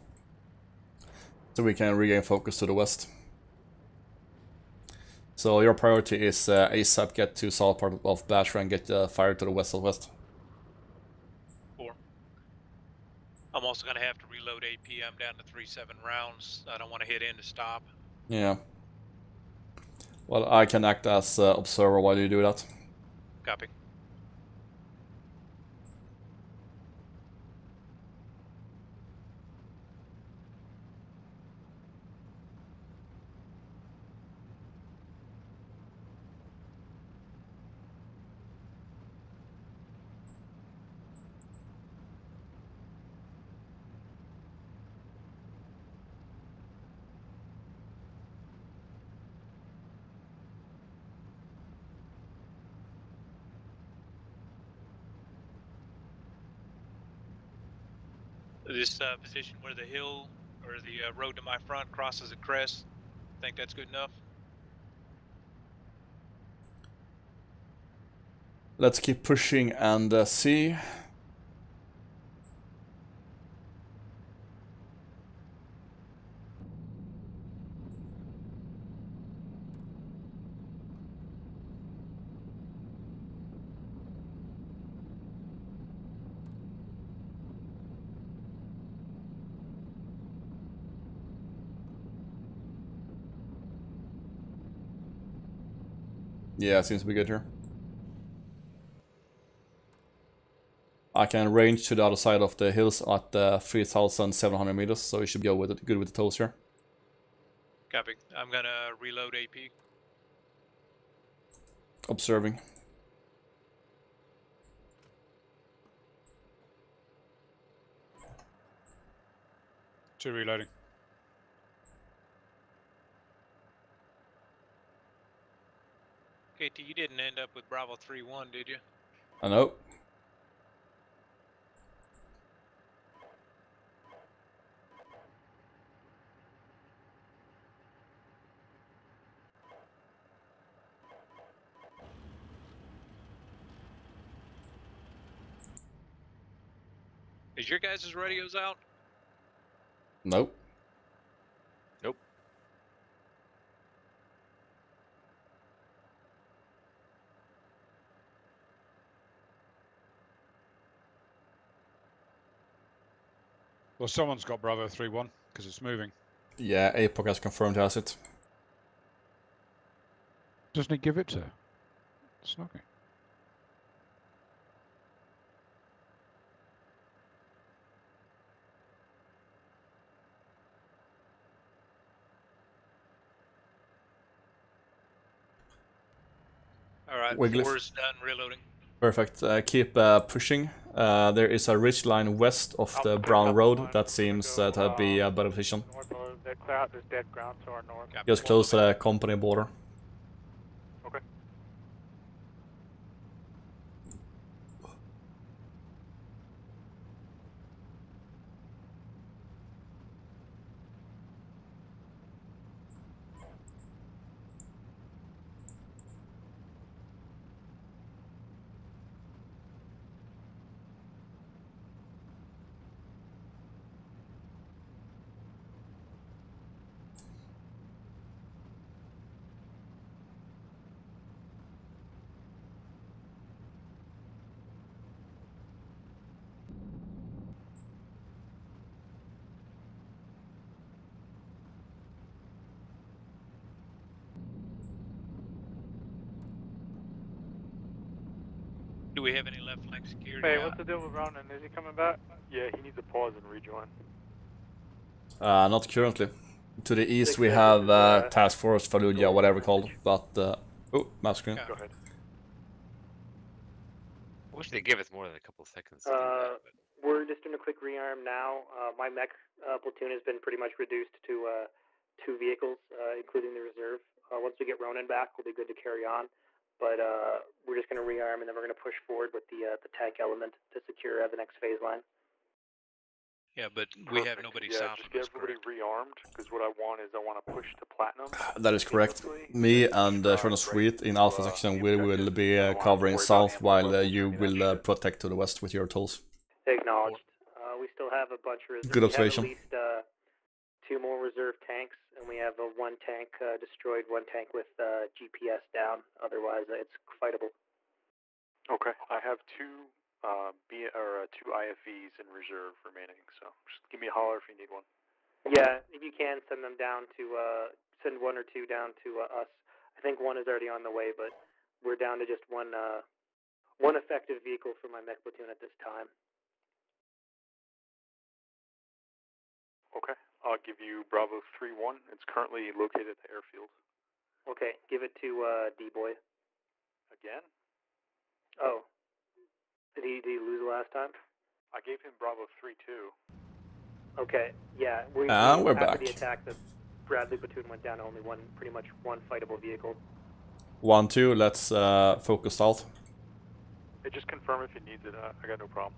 So we can regain focus to the west. So your priority is ASAP get to south part of Basra and get fire to the west southwest. 4. I'm also going to have to reload AP. I'm down to 3-7 rounds. I don't want to hit in to stop. Yeah. Well, I can act as observer while you do that. Copy. This position where the hill or the road to my front crosses a crest, think that's good enough? Let's keep pushing and see. Yeah, seems to be good here. I can range to the other side of the hills at 3,700 meters, so you should go with it, good with the toes here. Copy. I'm gonna reload AP. Observing. Two reloading. KT, you didn't end up with Bravo 3-1, did you? I know. Is your guys' radios out? Nope. Nope. Well, someone's got Bravo 3-1 because it's moving. Yeah, APOC has confirmed has it. Doesn't he give it to Snuggy? Alright, Wiggly. 4 is done reloading. Perfect. Keep pushing. There is a ridge line west of the Brown Road that seems to be a better position. North of that cloud, there's dead ground to our north. Just close to the company border. Okay. Do we have any left flank security? Hey, what's the deal with Ronan? Is he coming back? Yeah, he needs a pause and rejoin. Not currently. To the east we have Task Force Fallujah, whatever called, but oh, map screen. Go ahead. I wish they'd give us more than a couple seconds to do that. But... We're just doing a quick rearm now. My mech platoon has been pretty much reduced to 2 vehicles, including the reserve. Once we get Ronan back, we'll be good to carry on. But we're just going to rearm, and then we're going to push forward with the tank element to secure the next phase line. Yeah, but we have nobody south just of us, get everybody correct? rearmed, because what I want is I want to push to platinum. That is correct. Me and Short and Sweet in Alpha section we will be covering south, while you will protect to the west with your tools. Acknowledged. We still have a bunch of reserve. Good observation. We have at least 2 more reserve tanks, and we have 1 tank destroyed, 1 tank with GPS down. Otherwise, it's fightable. Okay, I have 2 IFVs in reserve remaining, so just give me a holler if you need one. Yeah, if you can, send them down to, send 1 or 2 down to us. I think 1 is already on the way, but we're down to just one effective vehicle for my mech platoon at this time. Okay, I'll give you Bravo 3-1. It's currently located at the airfield. Okay, give it to D-Boy. Again? Oh. Did he lose last time? I gave him Bravo 3-2. Okay, yeah. We're after back. The attack, the Bradley platoon went down to only pretty much one fightable vehicle. 1-2, let's focus south. Hey, just confirm if he needs it. I got no problem.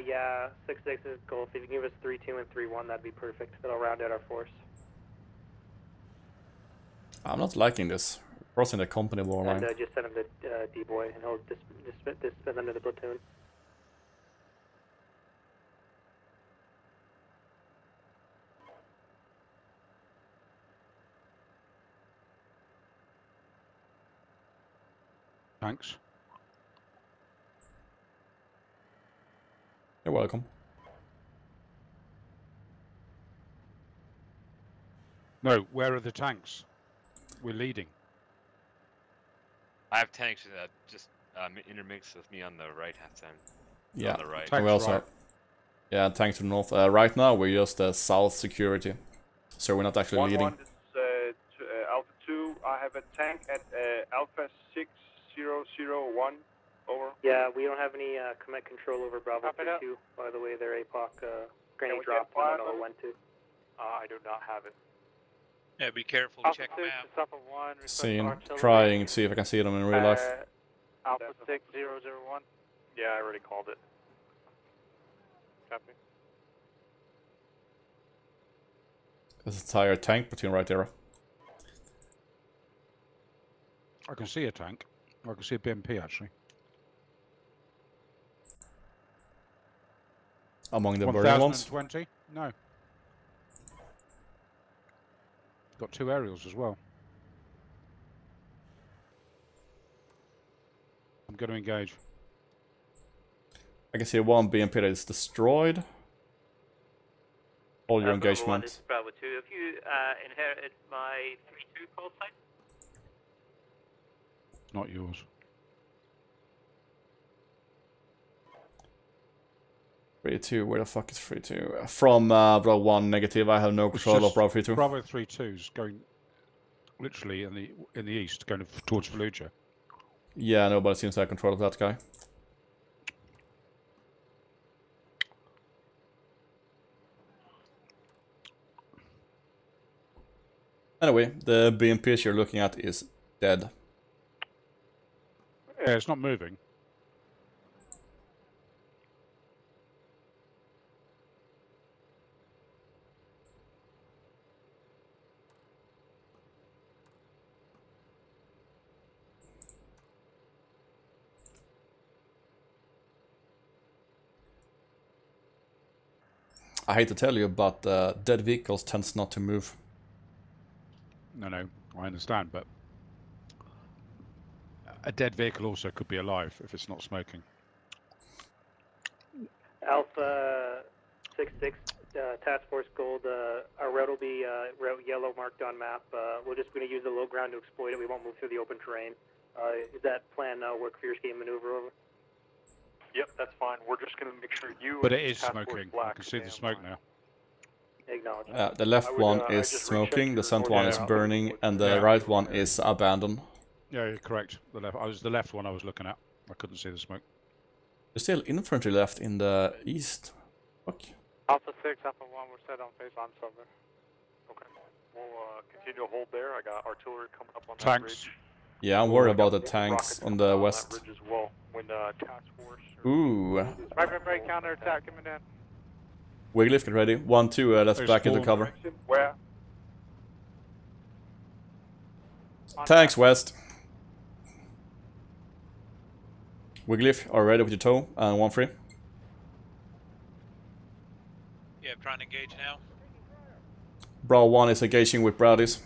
Yeah, 6-6 is goal. If you can give us 3-2 and 3-1, that'd be perfect. That'll round out our force. I'm not liking this. Crossing the company war line. And just send him to D-Boy, and he'll disband under the platoon. Thanks. You're welcome. No, where are the tanks? We're leading. I have tanks just intermixed with me on the right hand side. Yeah, on the right. we also have, yeah, tanks to the north. Right now we're just south security, so we're not actually leading. 1-1, this is Alpha 2. I have a tank at Alpha 6001. Over. Yeah, we don't have any command control over Bravo 2. By the way, their APOC grenade drop. I don't know when to. I do not have it. Yeah, be careful. Alpha Check 6, map. Alpha 1, Seeing, trying to see if I can see them in real life. Alpha 6001. Yeah, I already called it. Copy. There's a entire tank platoon right there. I can see a tank. I can see a BMP actually. Among the burning ones? 1020? No. Got 2 aerials as well. I'm going to engage. I can see 1 BMP that is destroyed. All your engagement. This is Bravo 2. Have you inherited my 3-2 call sign? Not yours. Free 2, where the fuck is free 2? From Bravo 1 negative, I have no control of Bravo 3-2. Bravo 3-2's going literally in the east, going towards Fallujah. Yeah, nobody seems to have control of that guy. Anyway, the BMP you're looking at is dead. Yeah, it's not moving. I hate to tell you, but dead vehicles tends not to move. No, I understand, but a dead vehicle also could be alive if it's not smoking. Alpha 6-6, Task Force Gold. Our route will be route yellow marked on map. We're just going to use the low ground to exploit it. We won't move through the open terrain. Is that plan work for your scheme maneuver over? Yep, that's fine. We're just going to make sure you. But and it is Task Force smoking. Black I can see the smoke now. Acknowledge. The left one is smoking, the center one is burning, and the right one is abandoned. Yeah, you're correct. The left. I was the left one I was looking at. I couldn't see the smoke. There's still infantry left in the east. Fuck. Alpha 6, Alpha 1, we're set on face on silver. Okay. We'll continue to hold there. I got artillery coming up on that Tanks. ridge. Yeah, I'm worried about the tanks on the west. That ridge as well. When Task Force. Ooh. Right, counterattack coming in. Wigglyf, get ready. 1, 2, let's back into cover. Where? Tanks west. Wigglyf, are ready with your tow, and 1 free. Yeah, I'm trying to engage now. Bravo 1 is engaging with Browdies.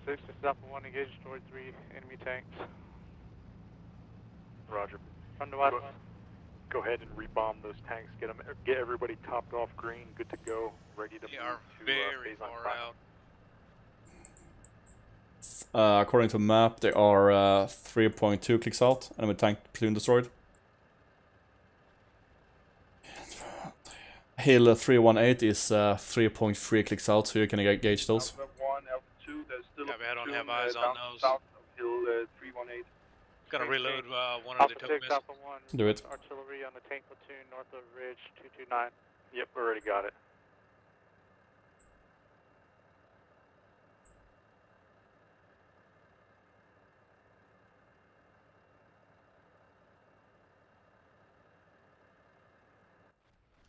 This is Alpha 1, engage, destroy 3 enemy tanks. Roger. From the west. Go ahead and rebomb those tanks. Get everybody topped off green, good to go, ready to move to very phase on far fire. out. According to map, they are 3.2 clicks out. Enemy tank platoon destroyed. Hill 318 is 3.3 clicks out, so you can gauge those. Alpha 1, Alpha 2, there's still Yeah, I don't platoon, have eyes on down those. south of Hill 318. Gonna reload one of Alpha the 6, token Alpha 1. Do it. Artillery on the tank platoon north of Ridge 229. Yep, already got it.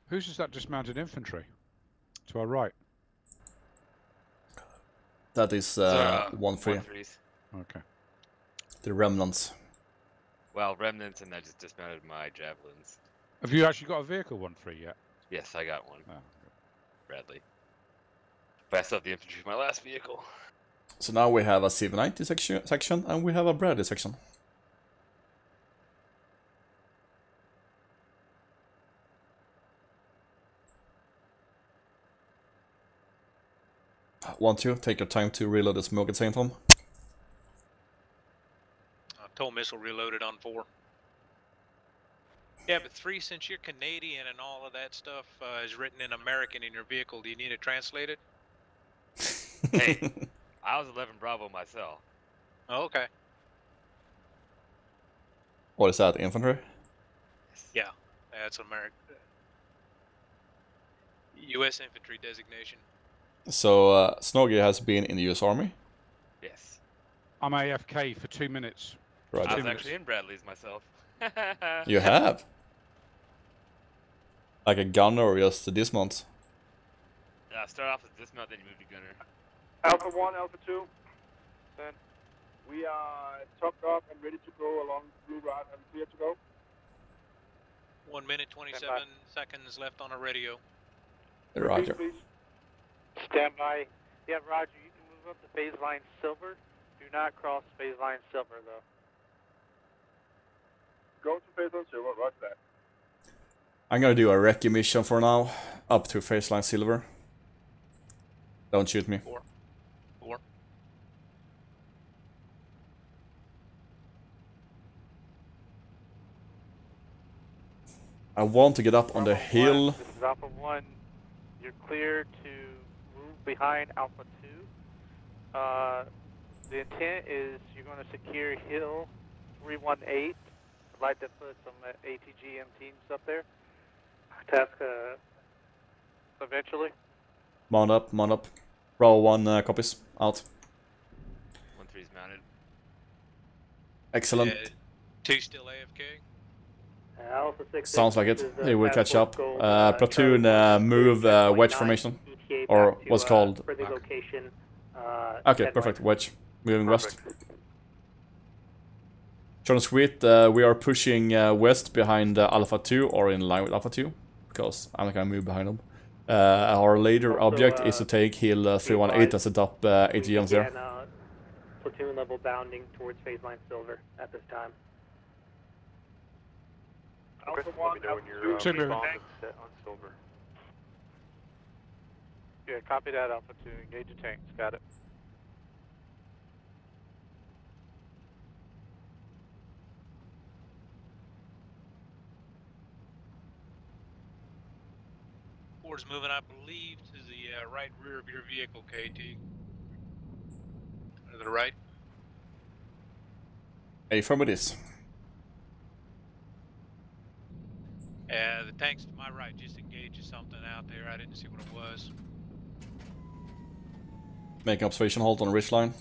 Whose is that dismounted infantry? To our right. That is 1 free. 1-3s. Okay. The remnants. Well, remnants, and I just dismounted my javelins. Have you actually got a vehicle 1-3 yet? Yes, I got one. Oh. Bradley. But I still have the infantry for my last vehicle. So now we have a CV90 section and we have a Bradley section. Want to take your time to reload the smoke at the same time. tow missile reloaded on 4. Yeah, but 3, since you're Canadian and all of that stuff is written in American in your vehicle, do you need to translate it? Hey, I was 11 Bravo myself. Oh, okay. What is that, infantry? Yeah, that's American. U.S. infantry designation. So, Snoggy has been in the US Army? Yes. I'm AFK for 2 minutes. Right. I was actually in Bradley's myself. You have? Like a gunner or just a dismount? Start off with dismount, then you move to gunner. Alpha 1, Alpha 2. Then we are topped up and ready to go along the blue route. Are we clear to go? 1 minute, 27 seconds left on a radio. Roger. Please. Stand by. Yeah, Roger, you can move up to phase line silver. Do not cross phase line silver, though. Go to phase line silver, roger that. I'm gonna do a recce mission for now, up to phase line silver. Don't shoot me. 4. I want to get up on the hill. This is Alpha 1. You're clear to move behind Alpha 2. The intent is you're going to secure Hill 318. I'd like to put some ATGM teams up there. Task, eventually. Mount up, mount up. Bravo 1 copies. Out. 1-3's mounted. Excellent. 2 still AFK. Alpha 6. Sounds like it. They will catch up. Gold, Platoon, move wedge formation. Or what's called. For the location. Okay, perfect. Wedge. Moving west. John Sweet, we are pushing west behind Alpha 2 or in line with Alpha 2. Because I'm not gonna move behind them. Our later Also, object is to take Hill 318 as a top AGMs there. Again, platoon level bounding towards phase line silver at this time. Okay, let me know when your response is set on silver. Yeah, copy that, Alpha 2. Engage the tanks. Got it. Forward's moving, I believe, to the right rear of your vehicle, KT. To the right. Affirmative. The tank's to my right. Just engaged something out there. I didn't see what it was. Make an observation halt on the ridge line.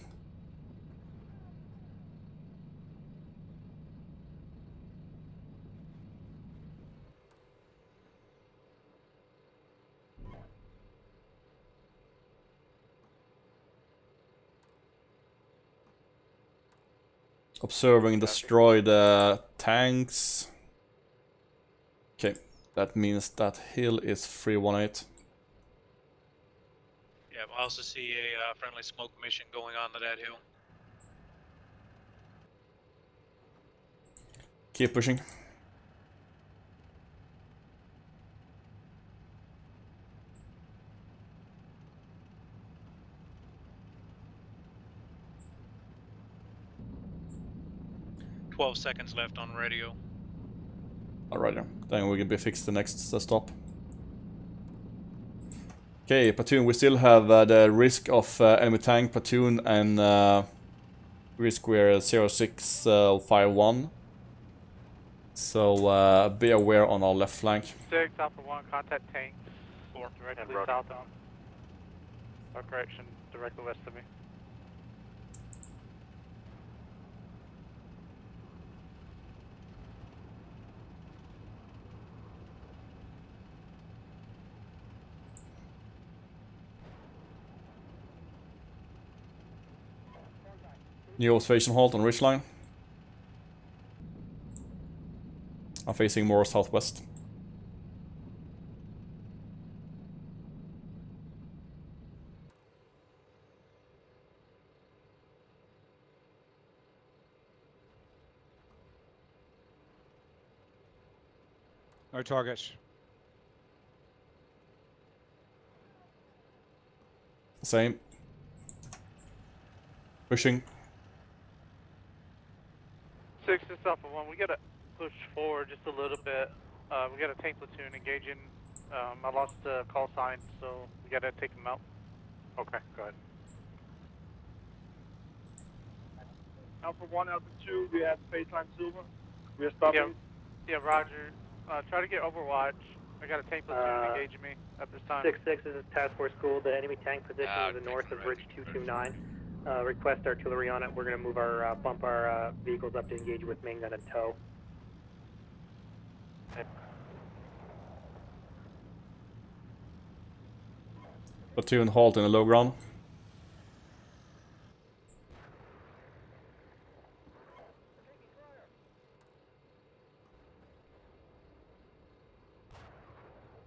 Observing destroyed tanks. Okay, that means that hill is 318. Yeah, I also see a friendly smoke mission going on to that hill. Keep pushing. Seconds left on radio. Alright, then we can be fixed the next stop. Okay, platoon, we still have the risk of enemy tank, platoon, and risk we're 0651. So be aware on our left flank. 6, Alpha 1, contact tanks. 4. Directly south on. Or correction, directly west of me. New observation halt on ridgeline. I'm facing more southwest. No targets. Same. Pushing. 6 is Alpha 1. We gotta push forward just a little bit. We got a tank platoon engaging. I lost the call sign, so we gotta take them out. Okay, go ahead. Alpha 1, Alpha 2, we have baseline silver. We are stopping. Yeah, Roger. Try to get Overwatch. I got a tank platoon engaging me at this time. 6-6, this is Task Force Gold. The enemy tank position is the north of Bridge 229. Request artillery on it. We're going to move our, bump our vehicles up to engage with main gun and tow. Platoon halt in the low ground.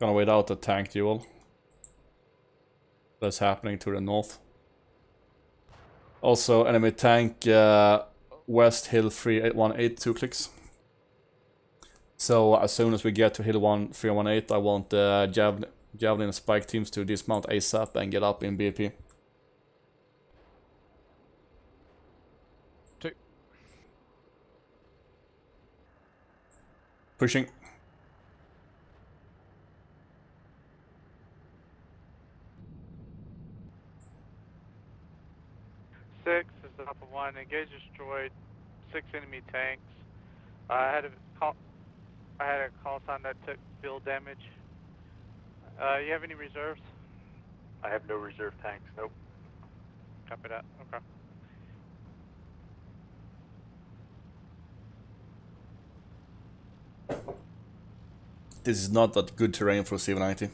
Gonna wait out the tank duel that's happening to the north. Also, enemy tank west hill 318, 2 clicks. So as soon as we get to hill 318, I want the javelin and spike teams to dismount ASAP and get up in BP. Pushing. 6 is Alpha 1. Engage destroyed 6 enemy tanks. I had a call sign that took field damage. You have any reserves? I have no reserve tanks, nope. Copy that, okay. This is not that good terrain for C-90. It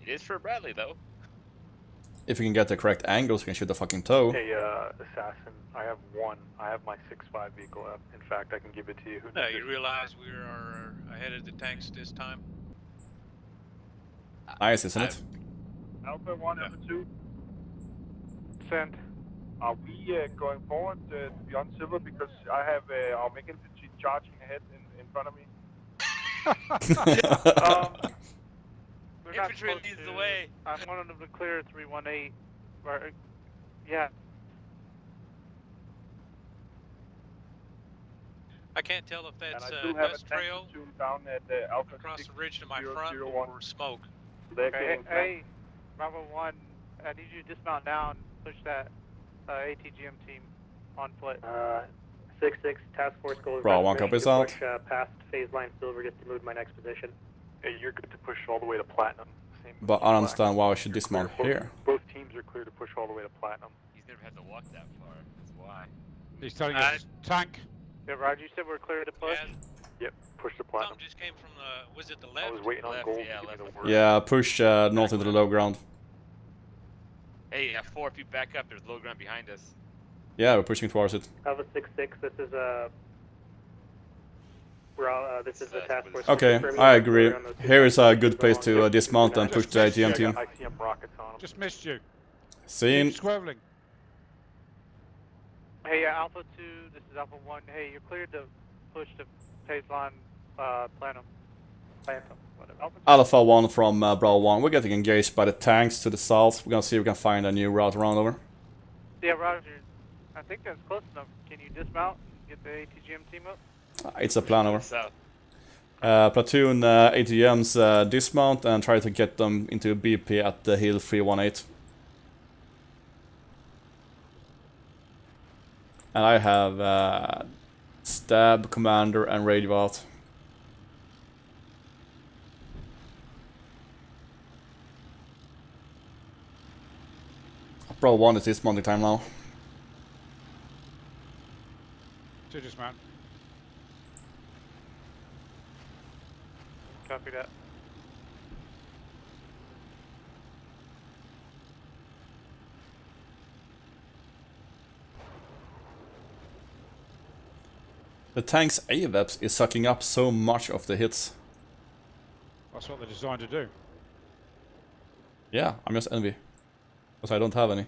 is for Bradley, though. If you can get the correct angles, you can shoot the fucking toe. Hey, Assassin, I have one. I have my 6.5 vehicle up. In fact, I can give it to you. No, you realize we are ahead of the tanks this time? Nice, isn't it? Alpha 1, Alpha 2. Send. Are we going forward to beyond Silver because I have our mech infantry charging ahead in front of me? Infantry leads the way. I wanted them to clear 318. Yeah. I can't tell if that's and I do have dust a tank trail platoon down at Alpha across 6, the ridge to my 0, front 0, or smoke. They're Okay, getting hey, Bravo 1, I need you to dismount now and push that ATGM team on foot. 6-6 Task Force Gold. Bro, one copies out. Push past phase line Silver just to move my next position. Hey, you're good to push all the way to Platinum. Same But I don't understand why I should dismount here. Both teams are clear to push all the way to Platinum. He's never had to walk that far. That's why. He's telling us tank. Yeah, Roger, you said we're clear to push? Yep, push to Platinum. Something just came from the, was it the left? I was waiting on Left, gold yeah, to give me left. the word. Yeah, push north into the low ground. Hey, F4, if you back up, there's low ground behind us. Yeah, we're pushing towards it. Alpha 6-6, this is this is the task force. Okay, I agree. Here is a good place to dismount and push the ATM team. ICM rockets on them. Just missed you. Seen. Keep swerving. Hey, Alpha 2, this is Alpha 1. Hey, you're cleared to push to phase line Platinum. Alpha 1 from Bravo 1. We're getting engaged by the tanks to the south. We're gonna see if we can find a new route around over. Yeah, Roger. I think that's close enough. Can you dismount and get the ATGM team up? It's a plan over. Platoon ATGMs dismount and try to get them into BP at the hill 318. And I have stab, commander and radio out. Pro 1 is dismounting time now. To dismount. Copy that. The tank's AVAPs is sucking up so much of the hits. That's what they're designed to do. Yeah, I'm just envy. Because I don't have any.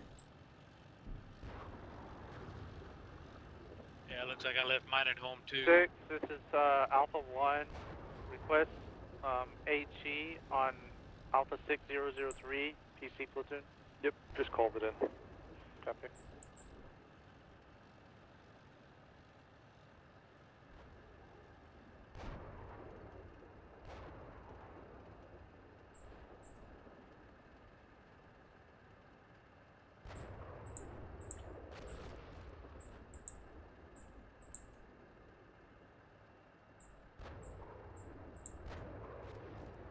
Yeah, looks like I left mine at home too. 6, this is Alpha 1. Request HE on Alpha 6003 PC platoon. Yep, just called it in. Copy.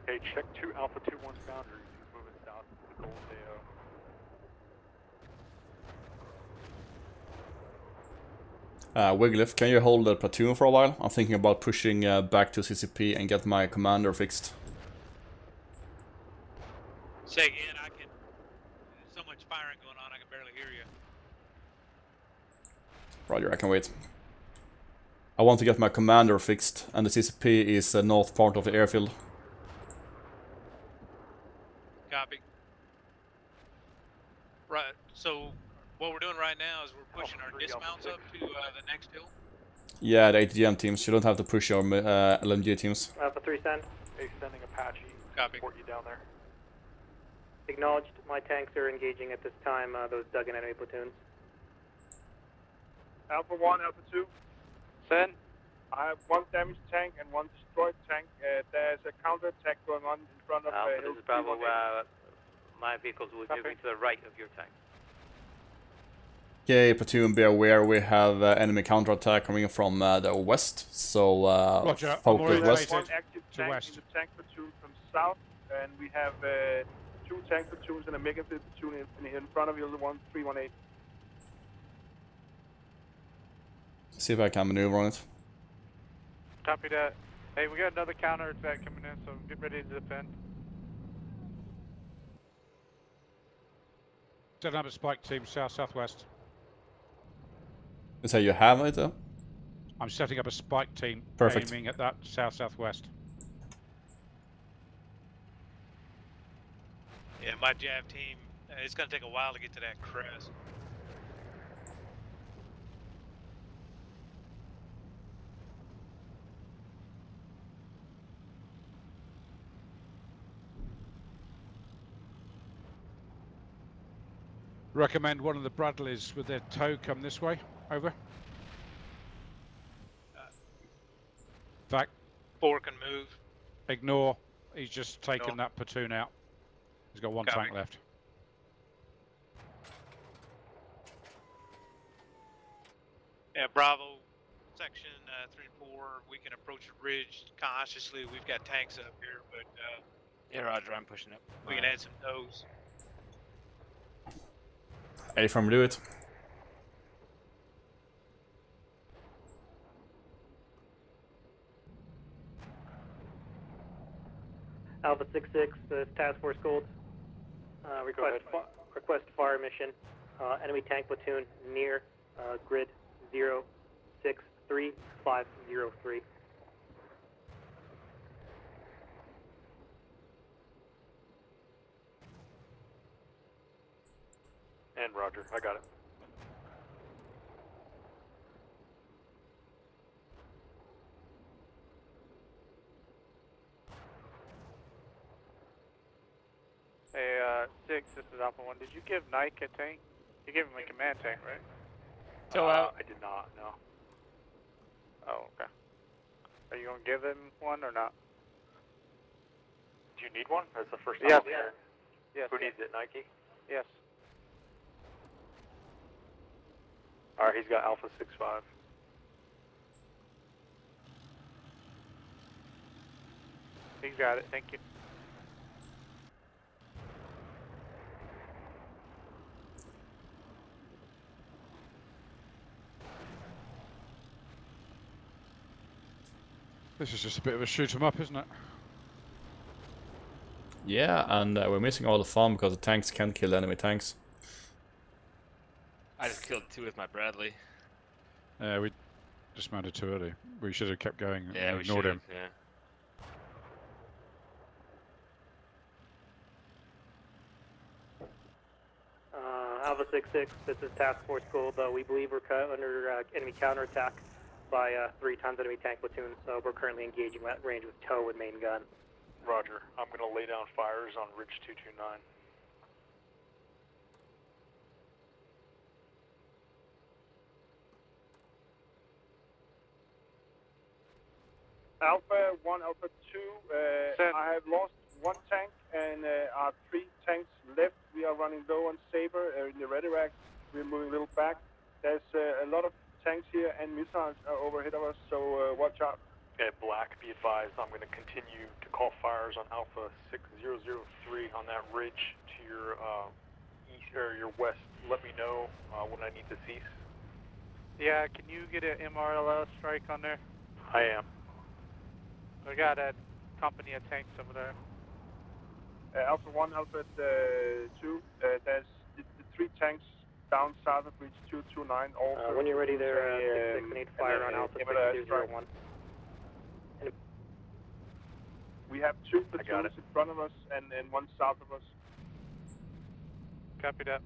Hey, check 2 Alpha 2-1's boundary. He's moving south to the gold AO. Wigglyf, can you hold the platoon for a while? I'm thinking about pushing back to CCP and get my commander fixed. Say again, there's so much firing going on, I can barely hear you. Roger, I can wait. I want to get my commander fixed, and the CCP is the north part of the airfield. Copy. Right, so what we're doing right now is we're pushing our dismounts up to the next hill. Yeah, the ATGM teams. You don't have to push your LMG teams. Alpha 3 send. Hey, sending Apache. Copy. Support you down there. Acknowledged. My tanks are engaging at this time, those dug-in enemy platoons. Alpha 1, Alpha 2. Send. I have 1 damaged tank and 1 destroyed tank. There's a counterattack going on in front of Alpha, this is Bravo. My vehicles will be to the right of your tank. Okay, platoon, be aware we have enemy counterattack coming from the west, so Roger, focus west. 1 active to tank west. in the tank platoon from south, and we have 2 tank platoons and a mega platoon in front of you, the 318. See if I can maneuver on it. Copy that. Hey, we got another counterattack coming in, so get ready to defend. Setting up a spike team south-southwest. You say you have it though? I'm setting up a spike team Perfect. aiming at that south-southwest. Yeah, my Jav team, it's going to take a while to get to that crest. Recommend one of the Bradleys with their tow come this way. Over. Fact. 4 can move. Ignore. He's just taken that platoon out. He's got 1 tank left. Yeah, Bravo, section 3 and 4, we can approach the ridge cautiously. We've got tanks up here, but yeah, Roger, I'm pushing up. We can add some tows. A from do it. Alpha 6-6, Task Force Gold. Request fire mission. Enemy tank platoon near grid 063503. And Roger, I got it. Hey, 6, this is Alpha 1. Did you give Nike a tank? You gave him a command tank, right? I did not, no. Oh, okay. Are you going to give him one or not? Do you need one? That's the first time Yes. I'm here. Yes. Who needs it, Nike? Yes. Alright, he's got Alpha 6-5. He's got it, thank you. This is just a bit of a shoot 'em up, isn't it? Yeah, and we're missing all the fun because the tanks can't kill enemy tanks. I just killed 2 with my Bradley. We dismounted too early. We should have kept going Yeah, and we ignored him. Yeah. Alpha 6-6, this is Task Force Gold. We believe we're under enemy counterattack by 3 tons enemy tank platoon, so we're currently engaging that range with tow with main gun. Roger, I'm going to lay down fires on Ridge 229. Alpha 1, Alpha 2, I have lost 1 tank and our 3 tanks left. We are running low on Saber in the redirect. We're moving a little back. There's a lot of tanks here and missiles overhead of us, so watch out. Okay, Black, be advised, I'm going to continue to call fires on Alpha 6003 on that ridge to your east or your west. Let me know when I need to cease. Yeah, can you get an MRLS strike on there? I am. We got a company of tanks over there. Alpha 1, Alpha 2, there's the 3 tanks down south of Bridge 229. Also, when you're ready there, 6-6, we need fire on Alpha 6201. We have 2 platoons in front of us and 1 south of us. Copy that.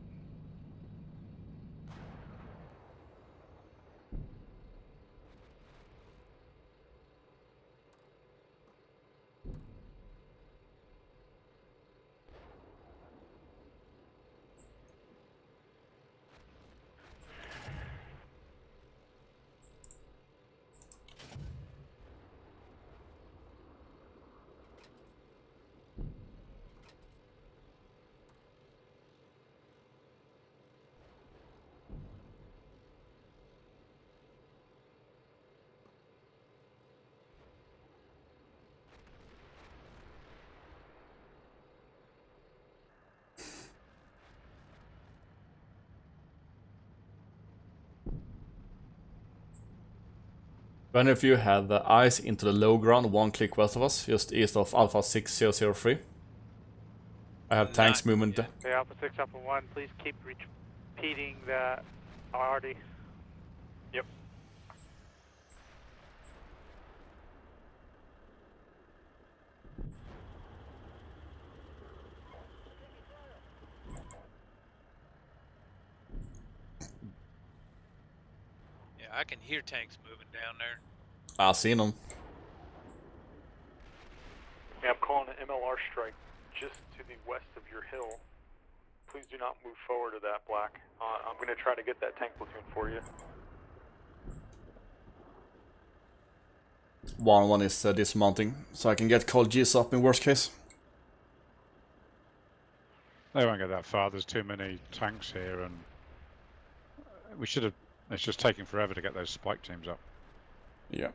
When if you have the eyes into the low ground, 1 click west of us, just east of Alpha 6003. I have tanks movement. Okay, Alpha 6, Alpha 1, please keep repeating that already. Yep. I can hear tanks moving down there. I seen them. Yeah, I'm calling an MLR strike just to the west of your hill. Please do not move forward to that, Black. I'm going to try to get that tank platoon for you. 1-1 is dismounting, so I can get cold G's up in worst case. They won't get that far. There's too many tanks here, and we should have. It's just taking forever to get those spike teams up. Yeah.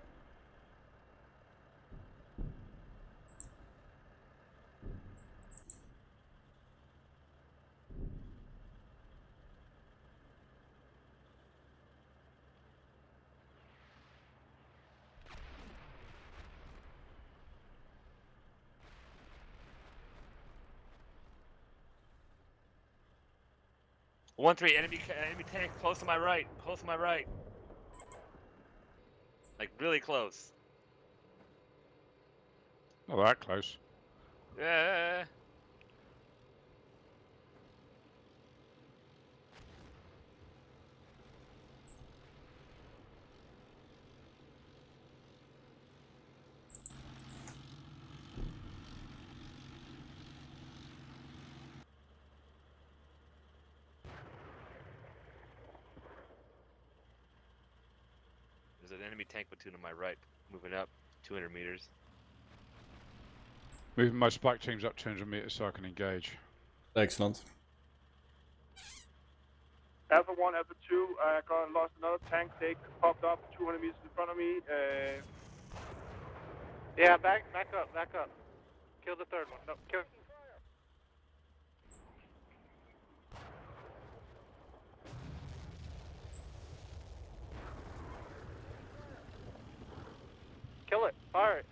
One three enemy tank close to my right. Close to my right. Like really close. Not that close. Yeah. There's an enemy tank platoon to my right, moving up 200 meters. Moving my spike teams up 200 meters so I can engage. Excellent. Alpha 1, Alpha 2, I lost another tank. They popped up 200 meters in front of me. Yeah, back up. Kill the third one. No, kill. Kill it. Fire it.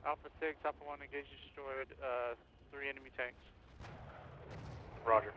Alpha 6, Alpha 1 engaged, destroyed 3 enemy tanks. Roger.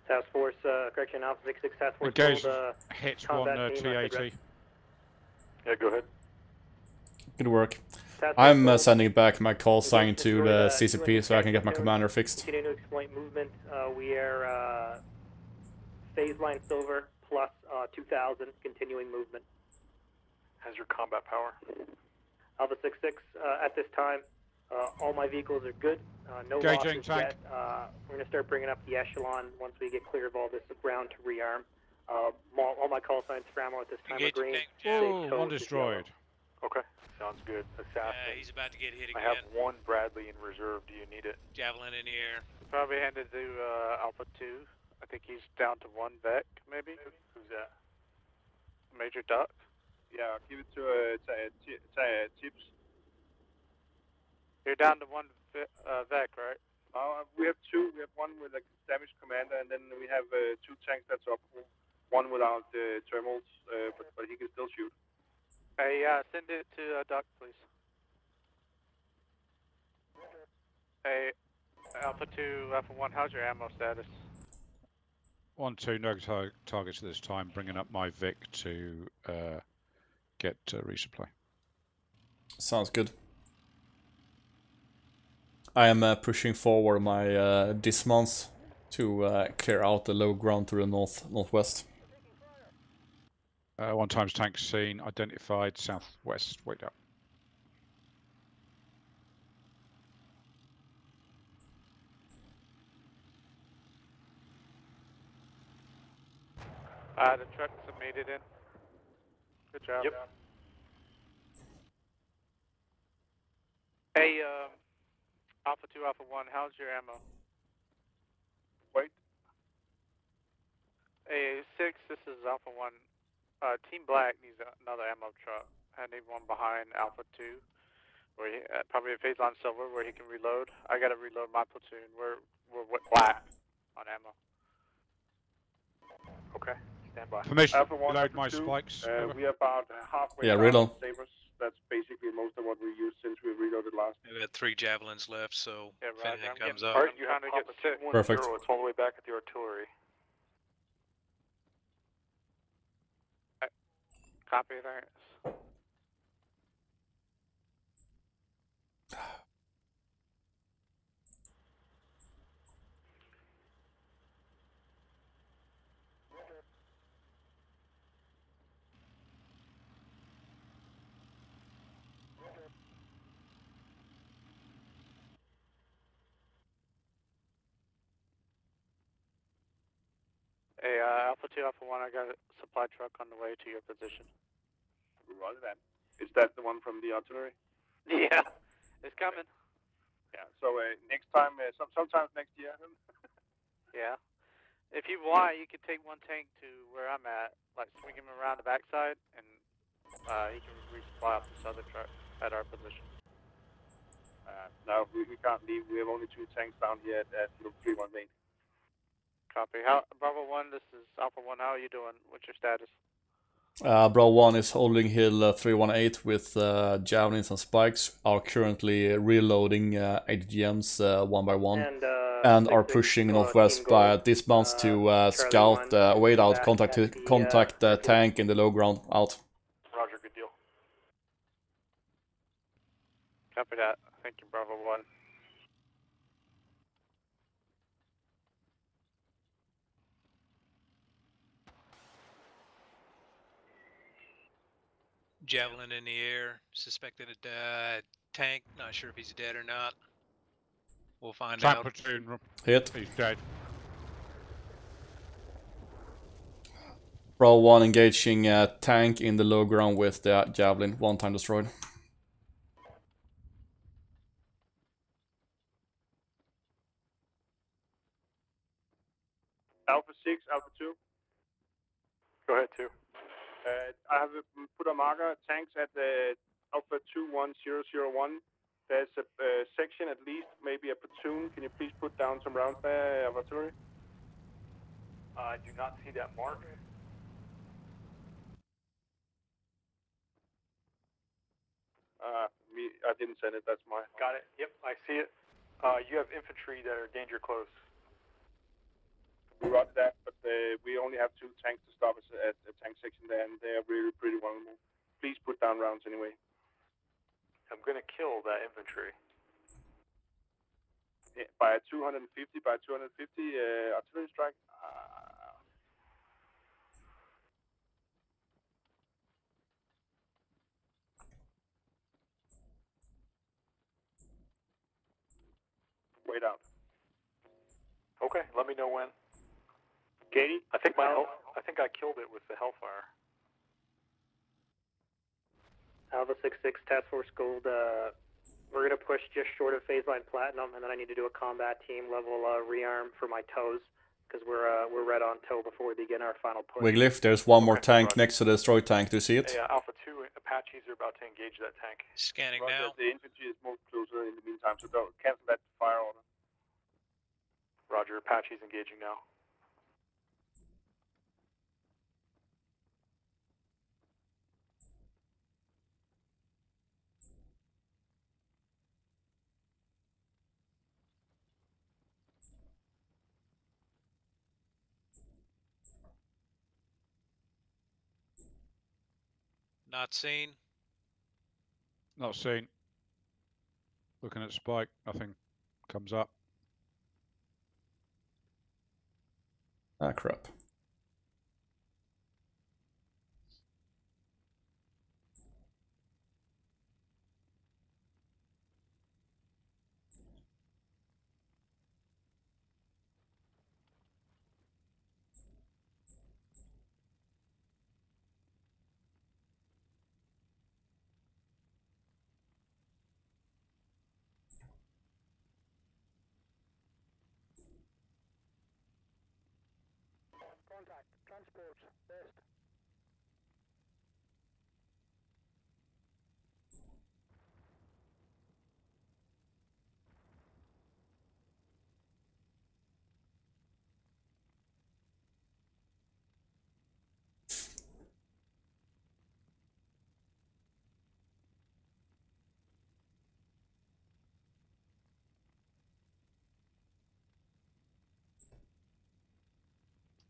Task Force, correction, Alpha 6 Task Force. Engage. Gold, Hit combat one team, T-80. Yeah, go ahead. Good work. Task Force I'm Gold, sending back my call sign to destroyed, the 2 CCP enemy so I can get my tanks, commander fixed. Continue to exploit movement. We are phase line silver plus 2,000, continuing movement. How's your combat power? Alpha 6-6, at this time, all my vehicles are good. No Engaging losses tank. yet. We're going to start bringing up the echelon once we get clear of all this ground to rearm. All my call signs for ammo at this time are green. Oh, one destroyed. Okay, sounds good. Assassin. Yeah, he's about to get hit I again. have 1 Bradley in reserve. Do you need it? Javelin in the air. Probably handed to Alpha 2. I think he's down to 1 Vec, maybe. Who's that? Major Duck. Yeah, give it to Tips. You're down to 1 Vec, right? We have 2. We have 1 with a damaged commander, and then we have 2 tanks that's up. 1 without thermals, but he can still shoot. Hey, send it to Duck, please. Hey, Alpha 2, Alpha 1, how's your ammo status? 1-2, no targets this time. Bringing up my Vic to get resupply. Sounds good. I am pushing forward my dismounts to clear out the low ground to the northwest. 1 times tank seen, identified, southwest, wait up. The trucks have made it in. Good job. Yep. Hey, Alpha 2, Alpha 1, how's your ammo? Wait. Hey, 6, this is Alpha 1. Team Black needs another ammo truck. I need one behind Alpha 2, where he, probably a phase line silver, where he can reload. I gotta reload my platoon. We're black on ammo. Okay, stand by. Permission Alpha to 1, reload Alpha my 2. spikes. We are about halfway Yeah, down reload. Sabres. That's basically most of what we used since we reloaded last. We've got 3 javelins left, so Yeah, if Roger, anything I'm comes getting up. hurt. You have trying to get Papa sick. 210. Perfect. It's all the way back at the artillery. Copy, thanks. Hey, Alpha 2, Alpha 1, I got a supply truck on the way to your position. Roger that. Is that the one from the artillery? Yeah, it's coming. Yeah. So next time, sometimes next year. Yeah. If you want, you could take one tank to where I'm at, like swing him around the backside, and he can resupply off this other truck at our position. No, we can't leave. We have only 2 tanks down here at 3-1 main. Copy. Bravo 1, this is Alpha 1. How are you doing? What's your status? Bravo 1 is holding hill 318 with javelins and spikes, are currently reloading AGMs one by one, and are pushing northwest by dismounts to scout, wait out, contact the tank in the low ground, out. Roger, good deal. Copy that. Thank you, Bravo 1. Javelin in the air. Suspected tank. Not sure if he's dead or not. We'll find Tank out. platoon. Hit. He's dead. Bravo 1 engaging tank in the low ground with the javelin, 1 time destroyed. Alpha 6, Alpha 2. Go ahead, 2. I have put a marker tanks at Alpha 21001. There's a section at least, maybe a platoon. Can you please put down some rounds there of artillery? I do not see that mark. I didn't send it. That's my. Got it. Yep, I see it. You have infantry that are danger close. We roger that, but we only have 2 tanks to stop us at the tank section there, and they are really pretty vulnerable. Please put down rounds anyway. I'm going to kill that infantry. Yeah, by 250, artillery strike. Wait out. Okay, let me know when. Katie? I think I killed it with the Hellfire. Alpha 6-6, Task Force Gold. We're going to push just short of phase line platinum, and then I need to do a combat team level rearm for my toes, because we're red on toe before we begin our final push. Wigglyf, there's one more tank next to the destroyed tank. Do you see it? Hey, Alpha 2, Apaches are about to engage that tank. Scanning Roger, now. the infantry is moved closer in the meantime, so don't cancel that fire order. Roger, Apache's engaging now. Not seen. Not seen. Looking at spike, nothing comes up. Ah, crap.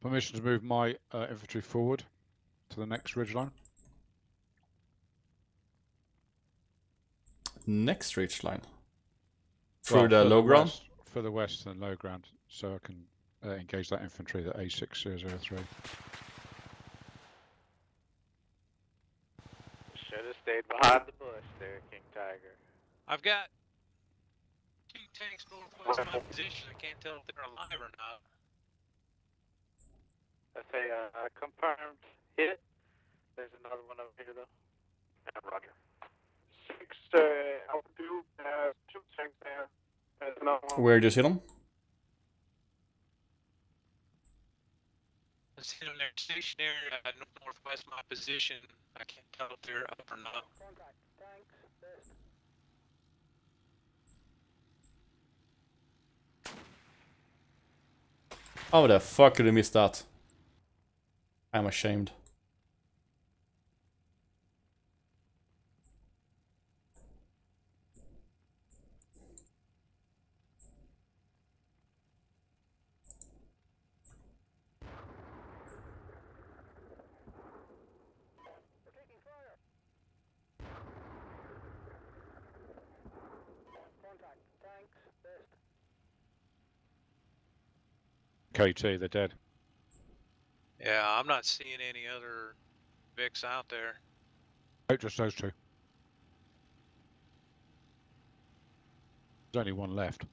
Permission to move my infantry forward to the next ridgeline. Next ridgeline? Through the low ground? Further west than low ground, so I can engage that infantry, the A6003. Should have stayed behind the bush there, King Tiger. I've got 2 tanks northwest of my position. I can't tell if they're alive or not. That's a confirmed hit. There's another one over here, though. Yeah, roger. 6 altitude, 2 tanks there. There's another one. Where did you see them? I see them there stationary northwest of my position. I can't tell if they're up or not. How the fuck did I miss that? I'm ashamed. KT, they're dead. Yeah, I'm not seeing any other Vics out there. Oh, just those 2. There's only one left,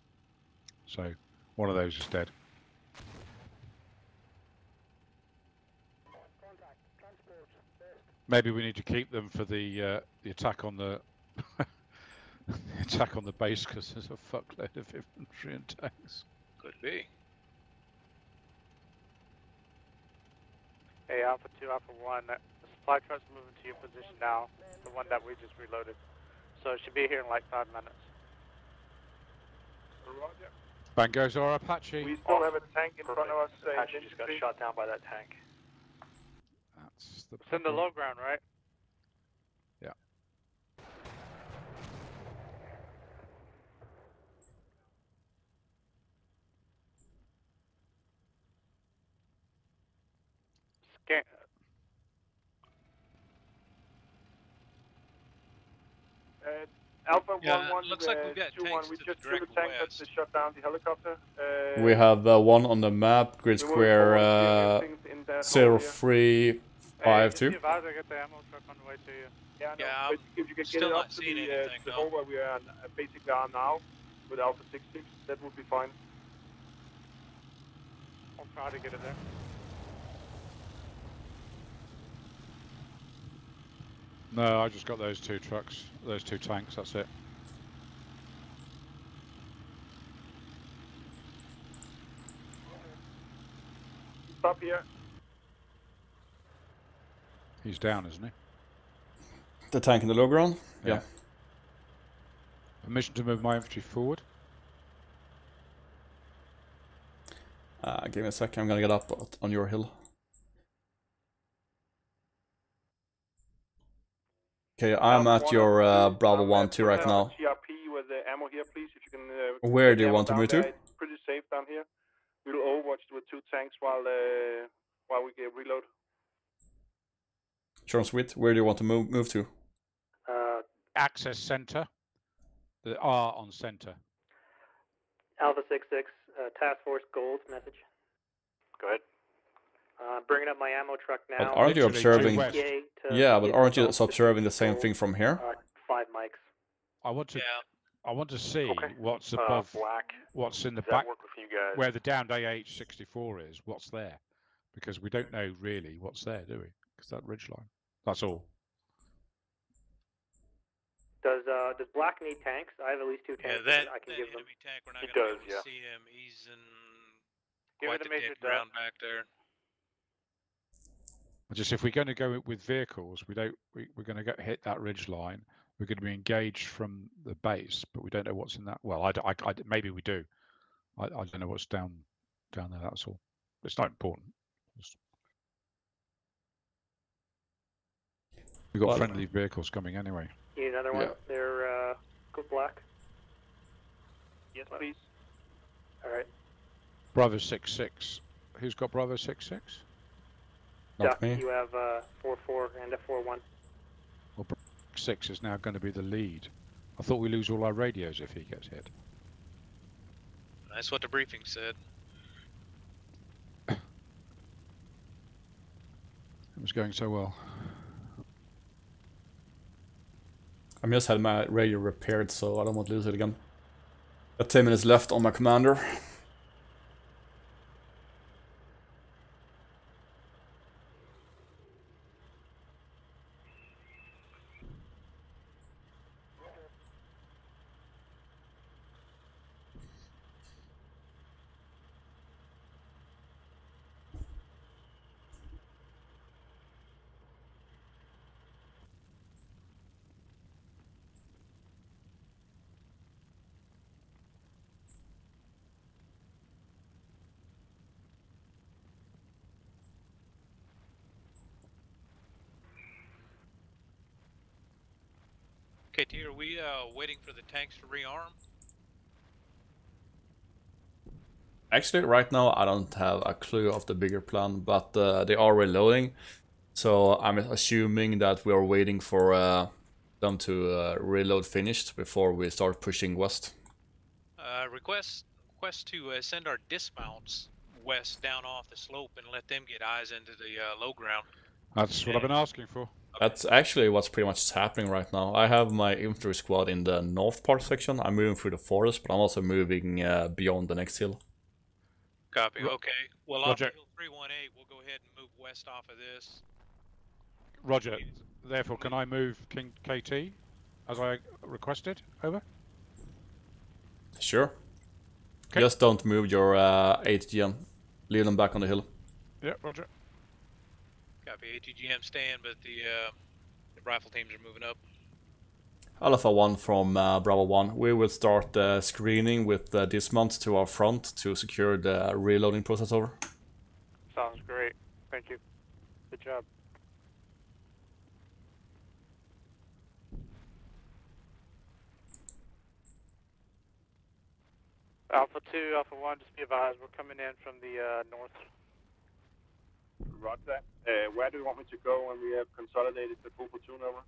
so one of those is dead. Maybe we need to keep them for the attack on the the attack on the base, because there's a fuckload of infantry and tanks. Could be. Hey, Alpha 2, Alpha 1, the supply truck's moving to your position now, the one that we just reloaded. So it should be here in like 5 minutes. Roger. Bang goes our Apache. We still have a tank in front of us. Apache just got shot down by that tank. That's the It's in the low ground, right? Yeah. Scan. Alpha Yeah, 1-1, looks like we've got 2-1. tanks We to just the killed a direct tank west. that shot down the helicopter. We have one on the map, grid we will square forward the things in that hole here. 0352. Hey, advise I get the ammo truck on the way to you. Yeah, no, Yeah, but if you can get still it not up to seeing the anything, hole though. where we are basically are now with Alpha 66, that would be fine. I'll try to get it there. No, I just got those 2 trucks, those 2 tanks, that's it. Stop here. He's down, isn't he? The tank in the low ground? Yeah. Permission to move my infantry forward. Give me a second, I'm gonna get up on your hill. Okay, I'm at your Bravo 1-2 right now. GRP with the ammo here, please. If you can. Where get do you the want to ammo move down to? there. It's pretty safe down here. We'll overwatch with 2 tanks while we get reload. Sure and sweet. Where do you want to move to? Access center. The R on center. Alpha 66, Task Force Gold message. Go ahead. Bringing up my ammo truck now. But aren't you observing? west. Yeah, but aren't you observing the same thing from here? 5 mics. I want to. Yeah. I want to see Okay. what's above, Black. what's in the Does back, that work with you guys? where the downed AH-64 is. What's there? Because we don't know really what's there, do we? Because that ridgeline. That's all. Does Black need tanks? I have at least 2 tanks. Yeah, that I can give them. enemy tank, we're not He going to does, be able yeah. to see him. He's in Give quite it the a major dick dot. ground back there. Just if we're going to go with vehicles, we're going to hit that ridge line. We're going to be engaged from the base, but we don't know what's in that. Well, maybe we do. I don't know what's down there. That's all. It's not important. We've got friendly vehicles coming anyway. You need another one? Yeah. They're good Black. Yes, please. All right. Bravo 66. Who's got Bravo 6-6? Not me. You have 4-4 and a 4-1. Well, Bravo 6 is now going to be the lead. I thought we lose all our radios if he gets hit. That's what the briefing said. It was going so well. I just had my radio repaired, so I don't want to lose it again. Got 10 minutes left on my commander. KT, are we waiting for the tanks to rearm? Actually, right now I don't have a clue of the bigger plan, but they are reloading. So I'm assuming that we are waiting for them to reload finished before we start pushing west. Request to send our dismounts west down off the slope and let them get eyes into the low ground. That's what I've been asking for. That's actually what's pretty much happening right now. I have my infantry squad in the north part section. I'm moving through the forest, but I'm also moving beyond the next hill. Copy. Okay. Well, off Roger. Hill 318, we'll go ahead and move west off of this. Roger. Therefore, can I move King KT as I requested? Over. Sure. Okay. Just don't move your 8GM. Leave them back on the hill. Yeah, Roger. Copy. ATGM staying, but the rifle teams are moving up. Alpha 1 from Bravo 1. We will start screening with dismounts to our front to secure the reloading process over. Sounds great. Thank you. Good job. Alpha 2, Alpha 1, just be advised, we're coming in from the north. Roger that. Where do you want me to go when we have consolidated the full platoon over?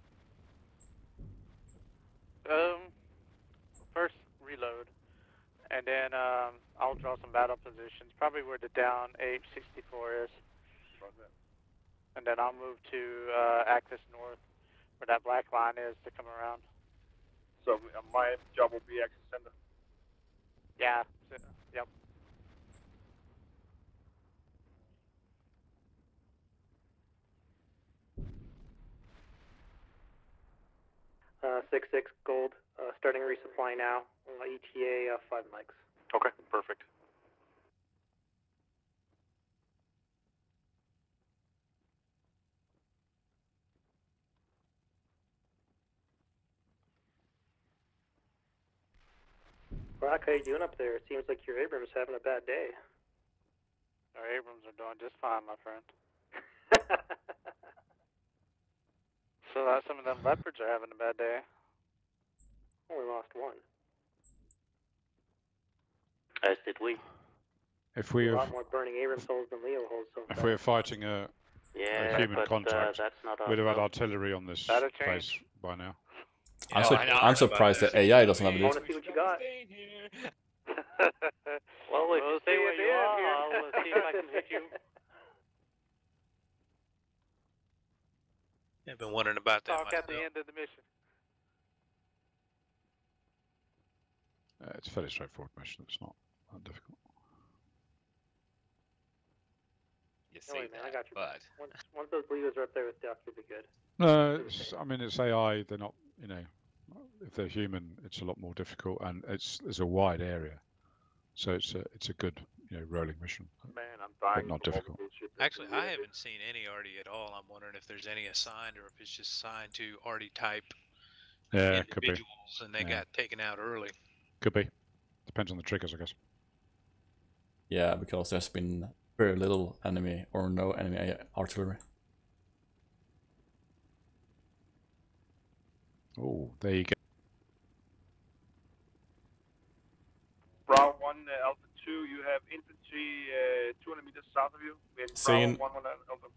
First reload, and then I'll draw some battle positions, probably where the down H-64 is. Roger. And then I'll move to Axis North, where that black line is, to come around. So my job will be Axis Center? Yeah, yep. Uh, 6-6 gold, starting resupply now. ETA 5 mics. Okay, perfect. Brock, how you doing up there? It seems like your Abrams having a bad day. Our Abrams are doing just fine, my friend. So some of them Leopards are having a bad day. Only lost one. As did we. If we A lot have, more burning Abrams holes than Leo holes so far. if we're fighting a human contact, that's not we'd have had artillery on this That'll place change. by now. I'm surprised that AI doesn't have I it. want to see what you got. Well, if We'll you stay see where at you the end are, here. I'll see if I can hit you. I've been wondering about that Talk myself. at the end of the mission. It's a fairly straightforward mission. It's not that difficult. You No say worries, man, I that, got you. but Once those Leos are up there with Duck, you'll be good. No, I mean, it's AI. They're not, if they're human, it's a lot more difficult, and it's a wide area, so it's a good, rolling mission. Man, I'm dying. But not difficult. Actually, I haven't seen any Artie at all. I'm wondering if there's any assigned or if it's just assigned to Artie type Yeah, could be. individuals and they got taken out early. Could be. Depends on the triggers, I guess. Yeah, because there's been very little enemy or no enemy artillery. Oh, there you go. Bravo 1, Alpha 2, you have infantry 200 meters south of you. We have Seen. Bravo 119 Alpha.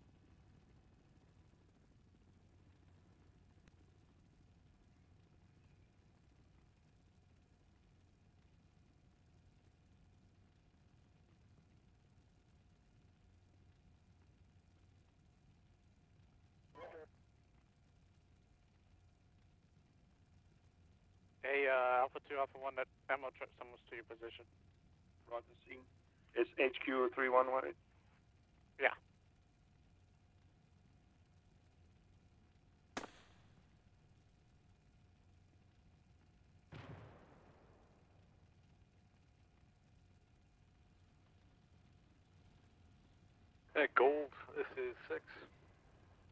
Hey, Alpha 2, Alpha 1, that ammo truck's almost to your position. Roger, seen. It's HQ 3118. Yeah. Hey, Gold, this is 6.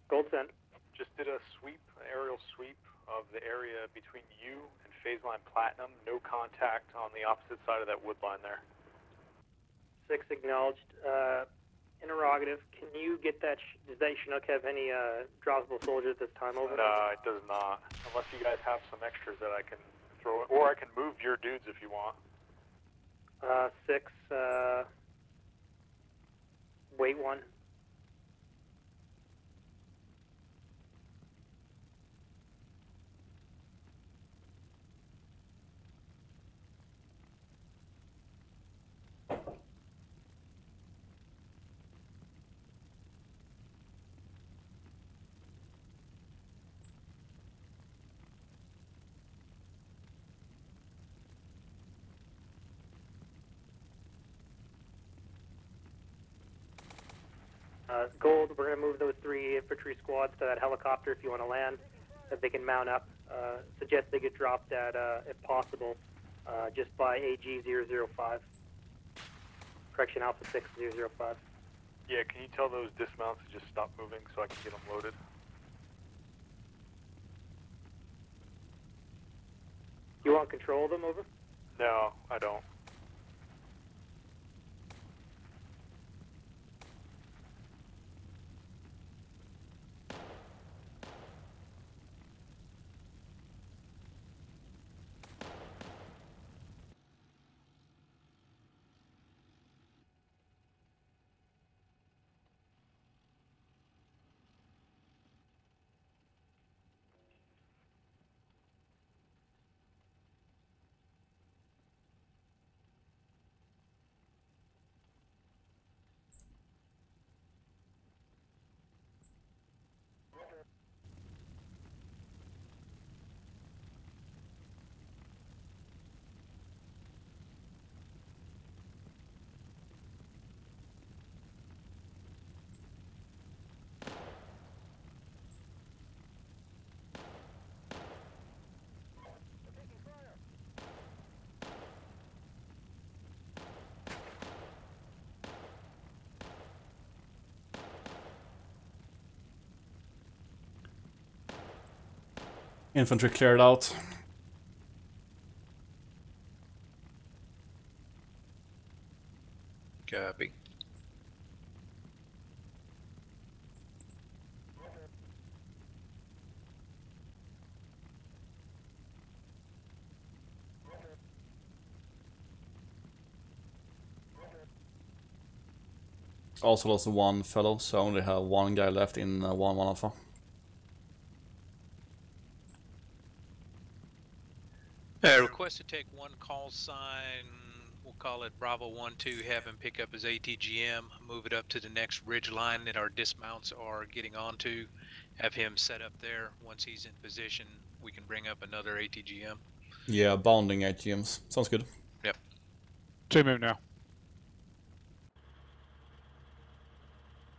Gold send. Just did a sweep, an aerial sweep of the area between you and phase line Platinum. No contact on the opposite side of that wood line there. 6 acknowledged. Interrogative. Can you get that? Does that Chinook have any droppable soldiers this time? Over. No, it does not. Unless you guys have some extras that I can throw, or I can move your dudes if you want. 6. Wait 1. Gold, we're going to move those 3 infantry squads to that helicopter if you want to land, that they can mount up. Suggest they get dropped at, if possible, just by AG-005. Correction, Alpha 6005. Yeah, can you tell those dismounts to just stop moving so I can get them loaded? You want control of them, over? No, I don't. Infantry cleared out. Copy. Also lost 1 fellow, so I only have 1 guy left in 1 Alpha. Request to take 1 call sign. We'll call it Bravo 1-2. Have him pick up his ATGM, move it up to the next ridge line that our dismounts are getting onto. Have him set up there. Once he's in position, we can bring up another ATGM. Yeah, bounding ATGMs. Sounds good. Yep. 2 move now.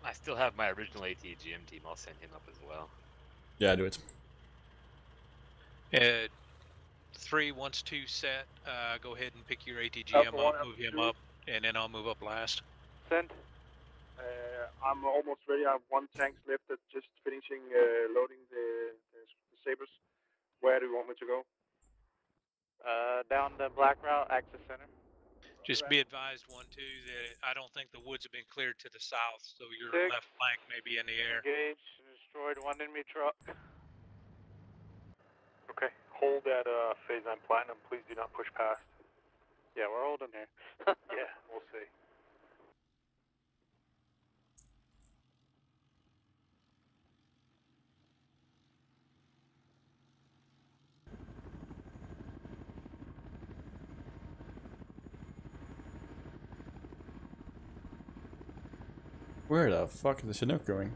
I still have my original ATGM team. I'll send him up as well. Yeah, do it. 3, once 2 set, go ahead and pick your ATGM up, move him up, and then I'll move up last. Send. I'm almost ready. I have 1 tank left that's just finishing loading the sabers. Where do you want me to go? Down the black route, access center. Just be advised, 1-2, that I don't think the woods have been cleared to the south, so your 6, left flank may be in the air. Engaged, destroyed 1 enemy truck. Okay, hold at phase 9 Platinum. Please do not push past. Yeah, we're holding here. Yeah, we'll see. Where the fuck is the Chinook going?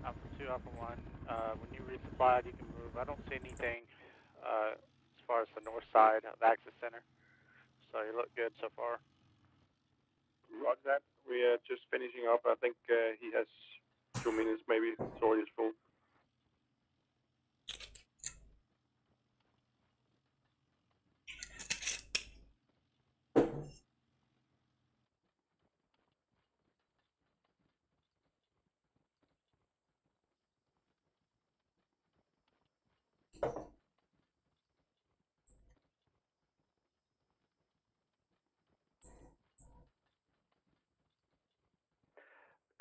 Alpha 2, Alpha 1. When you resupplied, you can move. I don't see anything as far as the north side of Axis Center. So you look good so far. Roger that. We are just finishing up. I think he has 2 minutes maybe. It's all useful.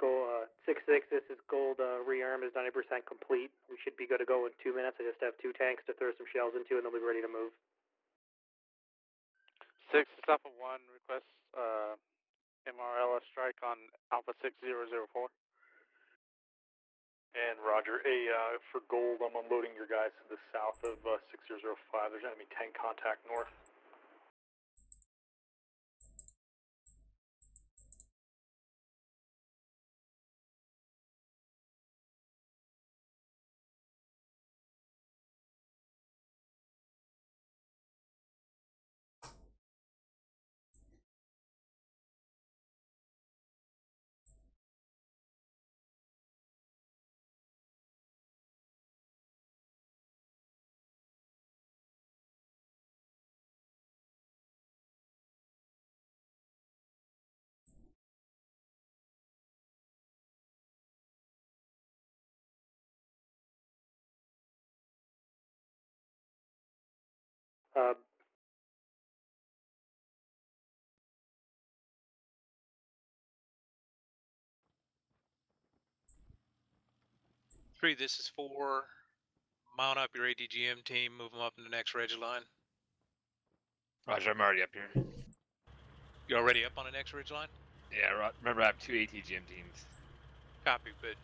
Goal 6-6, this is Gold. Rearm is 90% complete. We should be good to go in 2 minutes. I just have 2 tanks to throw some shells into, and they'll be ready to move. 6 is Alpha 1. Request MRLS strike on Alpha 6004. And Roger, for Gold, I'm unloading your guys to the south of 6005. There's enemy tank contact north. Uh, Three, this is 4. Mount up your ADGM team, move them up in the next reg line. Roger, I'm already up here. You already up on the next ridge line? Yeah, remember I have 2 ATGM teams. Copy, good.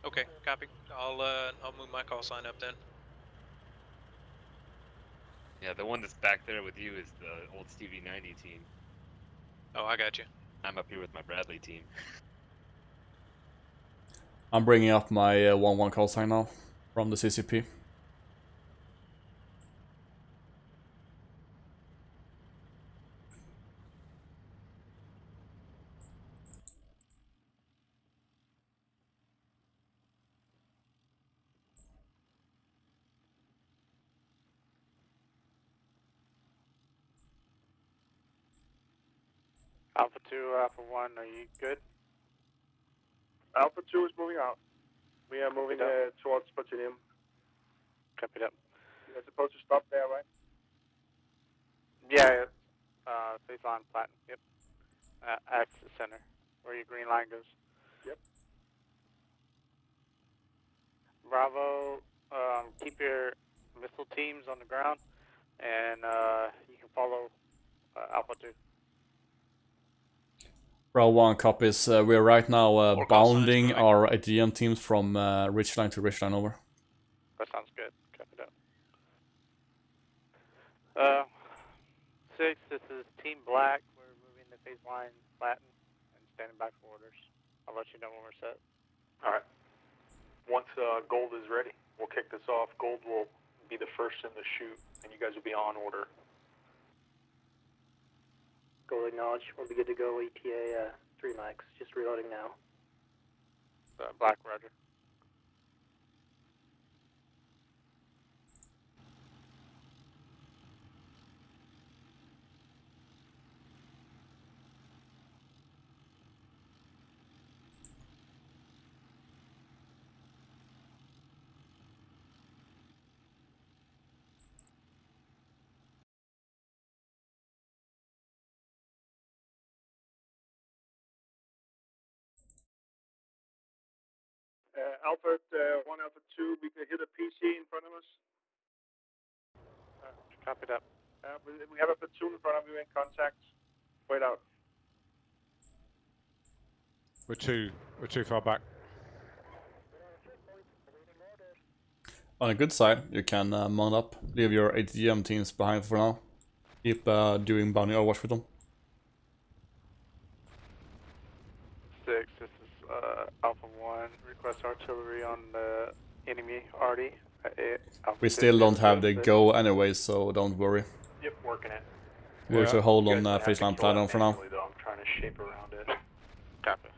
Okay, copy. I'll move my call sign up then. Yeah, the one that's back there with you is the old Stevie 90 team. Oh, I got you. I'm up here with my Bradley team. I'm bringing up my 1-1 call sign now from the CCP. Alpha 2, Alpha 1, are you good? Alpha 2 is moving out. We are moving towards Platinum. Copy that. You're supposed to stop there, right? Yeah, phase line Platinum, yep. Axis Center, where your green line goes. Yep. Bravo, keep your missile teams on the ground, and you can follow Alpha 2. Bravo 1 copies. We are right now bounding our ADGM teams from ridgeline to ridgeline, over. That sounds good. Copy that. 6, this is Team Black. We're moving the phase line Latin and standing by for orders. I'll let you know when we're set. All right. Once Gold is ready, we'll kick this off. Gold will be the first in the chute, and you guys will be on order. Gold acknowledge. We'll be good to go. ETA 3 mics. Just reloading now. Black, Roger. Alpha 1, Alpha 2, we can hit a PC in front of us. Copy that. We have a platoon in front of you in contact. Wait out. We're too far back. On a good side, you can mount up. Leave your ATGM teams behind for now. Keep doing bounty overwatch with them. 6, this is Alpha 1. Request artillery on the enemy arty. We still don't have the go anyway, so don't worry. Yep, working it. We're to hold on Have Faceline control Platinum for now. manually, though. I'm trying to shape around it. Copy.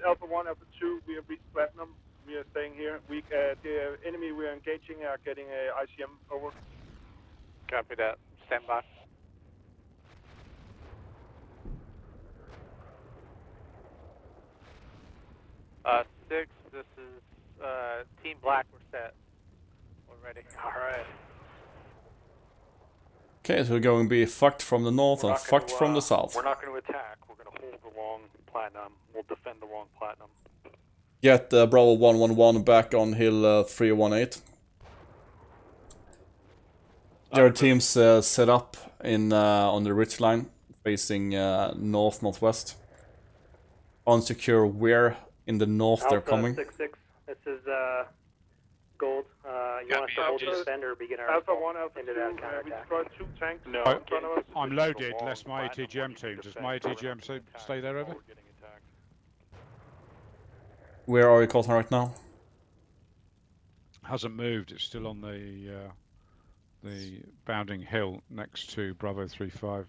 Alpha 1, Alpha 2, we have reached Platinum. We are staying here. The enemy we are engaging are getting a ICM over. Copy that. Stand by. Uh, 6, this is Team Black, we're set. We're ready. Alright. Okay, so we're going to be fucked from the north and fucked from the south. We're not going to attack. We're going to hold along Platinum. We'll defend along Platinum. Get Bravo 111 back on Hill 318. There are teams set up in on the ridge line, facing north-northwest. Unsecure where in the north they're coming. 6-6, this is Gold. You want us to hold the defend or begin our Alpha 1, Alpha into 2, that we counterattack? destroyed 2 tanks. No, in front of us. I'm loaded, less my ATGM team. Does my ATGM stay there, over? Where are you caught right now? Hasn't moved. It's still on the bounding hill next to Bravo 35.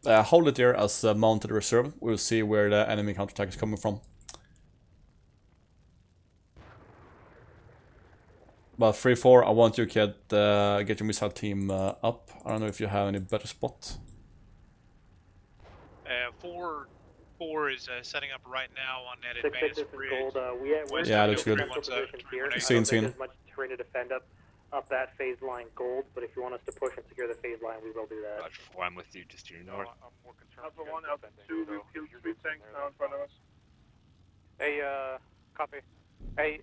Hold it there as mounted reserve. We'll see where the enemy counterattack is coming from. But 3-4, I want you to get your missile team up. I don't know if you have any better spot. 4 is setting up right now on that 6-6, advanced this is bridge. Gold. We're Yeah, looks good. here. Seen. There's much terrain to defend up that phase line Gold, but if you want us to push and secure the phase line, we will do that. Roger 4, I'm with you, just to your north. I'm more concerned. Alpha 1, Alpha 2, we've killed 3 tanks now in front of us. Hey, copy. Hey,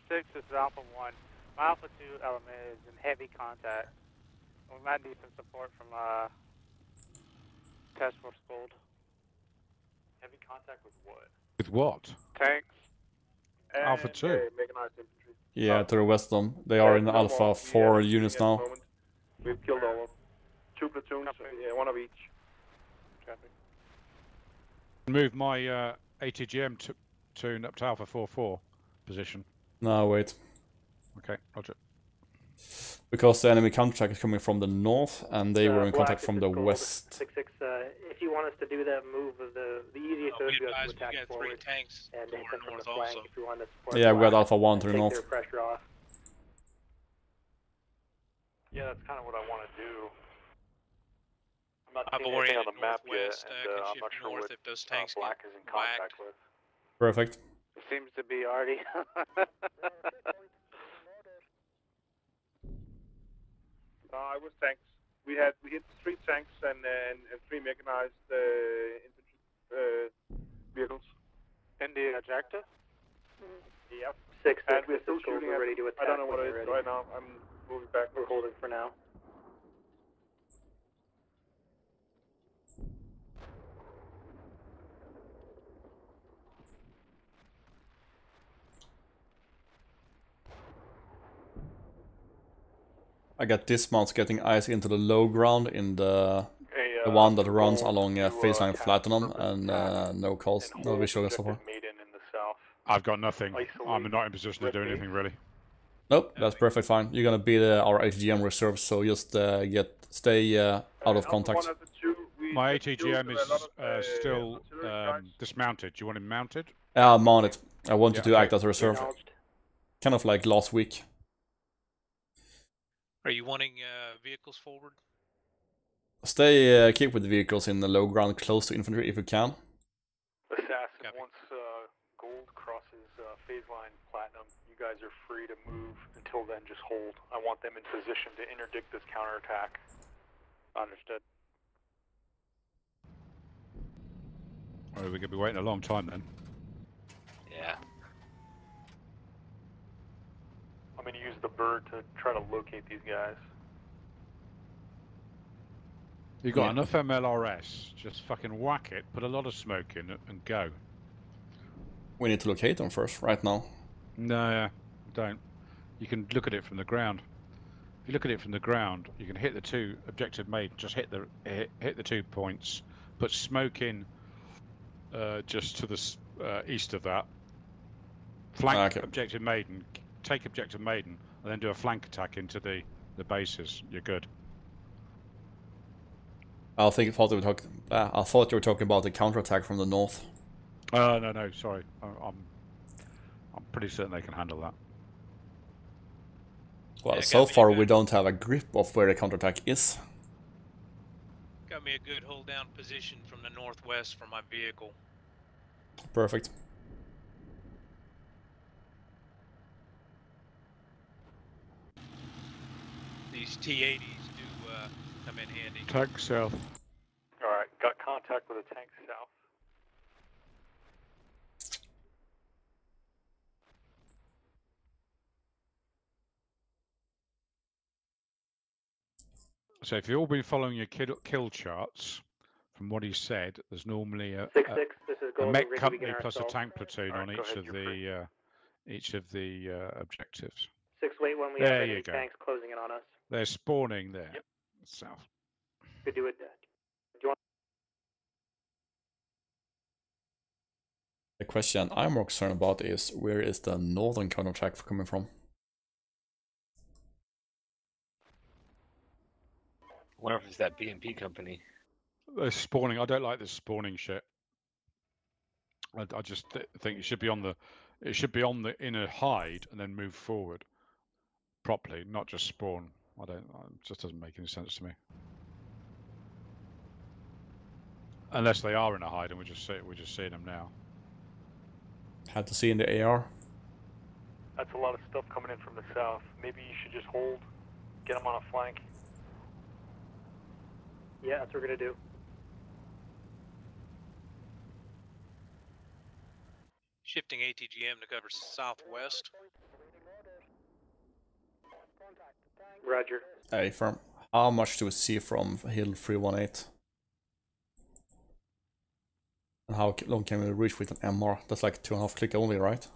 6, this is Alpha 1. My Alpha 2 element is in heavy contact. We might need some support from Task Force Gold. Heavy contact with what? With what? Tanks. Alpha 2. Mechanized infantry. Yeah, to the west of them. They are in Alpha 4 units now. We've killed all of them. 2 platoons, yeah, 1 of each. Copy. Move my ATGM tune up to Alpha 4-4 position. No, wait. Okay, roger. Because the enemy counterattack is coming from the north, and they were in Black, contact from the west. 6-6, if you want us to do that move, the easiest We is to advise we attack got 3 forward tanks and to hit our them from north the flank also. if you want to support Yeah, we got Black Alpha 1 to and the take north. their pressure off. Yeah, that's kind of what I want to do. I'm not I've seeing anything on oriented the map yet, northwest, and can I'm shift not sure north what if those tanks Black get is in contact with. Perfect. It seems to be already. I was tanks. We hit 3 tanks and 3 mechanized infantry vehicles. In the objective? Yep. 6-6, And we're this still is Gold. shooting We're at ready to attack. I don't know what when it you're is ready. right now. I'm moving back. We're holding for now. I got dismounts getting ice into the low ground in the one that runs along Faceline Platinum, and no calls, no visual so far. I've got nothing. I'm not in position to do anything really. Nope, that's perfect fine. You're gonna beat our ATGM reserve, so just stay out of contact. My ATGM is still dismounted. Do you want him mounted? Mount it. I want you to okay. act as a reserve. Kind of like last week. Are you wanting vehicles forward? Stay, keep with the vehicles in the low ground close to infantry if you can. Assassin, once Gold crosses phase line Platinum, you guys are free to move. Until then, just hold. I want them in position to interdict this counterattack. Understood. Oh, we're going to be waiting a long time then. Yeah. I'm going to use the bird to try to locate these guys. You got enough MLRS, just fucking whack it, put a lot of smoke in it, and go. We need to locate them first, right now. No, don't. You can look at it from the ground. If you look at it from the ground, you can hit the two objective made. Just hit the 2 points. Put smoke in just to the east of that. Flank objective maiden. Take objective maiden, and then do a flank attack into the bases. You're good. I thought you were talking about the counterattack from the north. No, sorry. I'm pretty certain they can handle that. Well, yeah, so far we don't have a grip of where the counterattack is. Got me a good hold down position from the northwest for my vehicle. Perfect. These T-80s do come in handy. Tank south. Alright, got contact with a tank south. So if you've all been following your kill charts, from what he said, there's normally a mech company plus a tank platoon on each of the objectives. 6-8 when we have enemy tanks closing in on us. They're spawning there. Yep. South. Could do it. Do you want? The question I'm more concerned about is where is the northern counterattack coming from? I wonder if it's that BMP company. They're spawning. I don't like this spawning shit. I just think it should be on the inner hide and then move forward properly, not just spawn. It just doesn't make any sense to me. Unless they are in a hide and we're just seeing them now. Had to see in the AR. That's a lot of stuff coming in from the south. Maybe you should just hold, get them on a flank. Yeah, that's what we're gonna do. Shifting ATGM to cover southwest. Roger. Hey, firm. How much do we see from Hill 318? And how long can we reach with an MR? That's like 2.5 click only, right?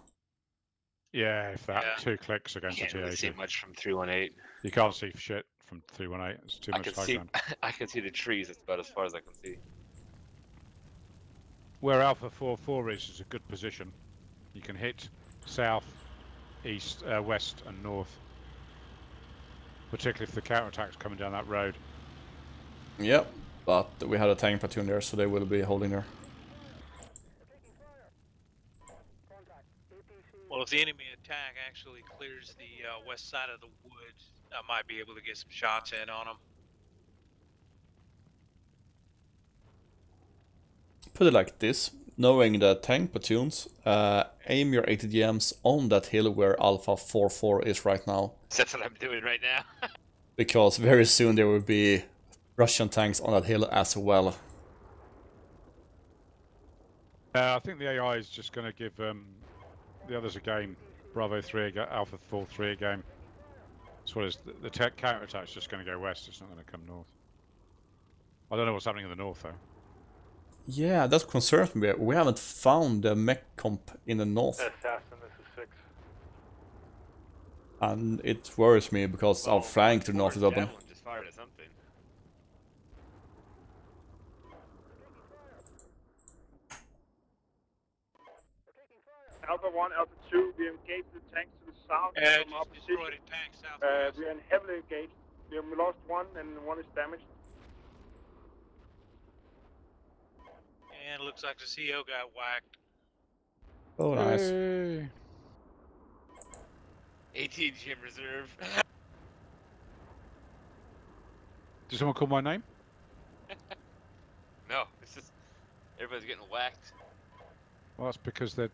Yeah, if that. Yeah. 2 clicks against Can't the T80. Really see much from 318. You can't see shit from 318. It's too much high ground. I can see the trees. That's about as far as I can see. Where Alpha 44 is a good position. You can hit south, east, west, and north. Particularly if the counterattack's coming down that road. Yep, but we had a tank platoon there, so they will be holding there. Well, if the enemy attack actually clears the west side of the woods, I might be able to get some shots in on them. Put it like this, knowing the tank platoons, aim your ATGMs on that hill where Alpha 44 is right now. That's what I'm doing right now. Because very soon there will be Russian tanks on that hill as well. I think the AI is just going to give the others a game. Bravo 3, Alpha 4-3 a game. That's what it is. The counterattack is just going to go west, it's not going to come north. I don't know what's happening in the north though. Yeah, that concerns me. We haven't found the mech comp in the north. Assassin, this is 6. And it worries me because our flank to the north is open. Just fired at something. Alpha 1, Alpha 2, we engaged the tanks to the south from our position. We are heavily engaged. We have lost one and one is damaged. And it looks like the CO got whacked. Oh, nice. Hey. ATGM reserve. Did someone call my name? No, it's just everybody's getting whacked. Well, that's because they're...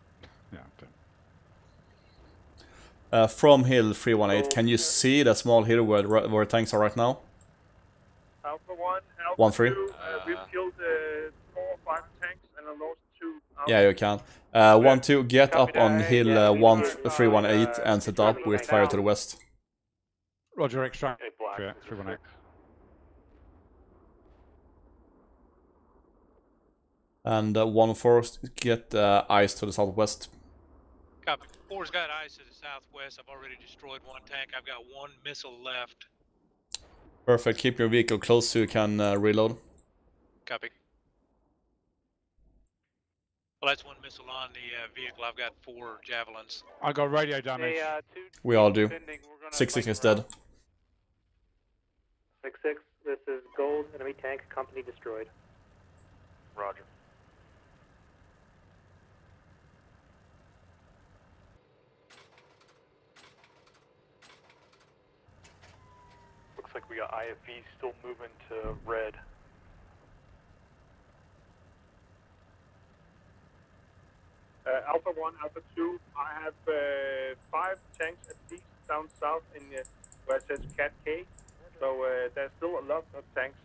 Yeah, from Hill 318, can you see the small hill where tanks are right now? Alpha 1, Alpha 1-3. 2, we've killed 4 or 5 tanks and I lost 2 Yeah, you can. 1-2, get up on hill 318 and set up with fire to the west. Roger, extract. Yeah, 318. And 1-4, get ice to the southwest. Copy. 4's got ice to the southwest. I've already destroyed one tank. I've got one missile left. Perfect. Keep your vehicle close so you can reload. Copy. Well, that's one missile on the vehicle. I've got 4 javelins. I got radio damage. We all do. 6-6 is dead. 6-6, this is Gold, enemy tank, company destroyed. Roger. Looks like we got IFV still moving to red. Alpha 1, Alpha 2, I have 5 tanks at least down south in where it says Cat K. So there's still a lot of tanks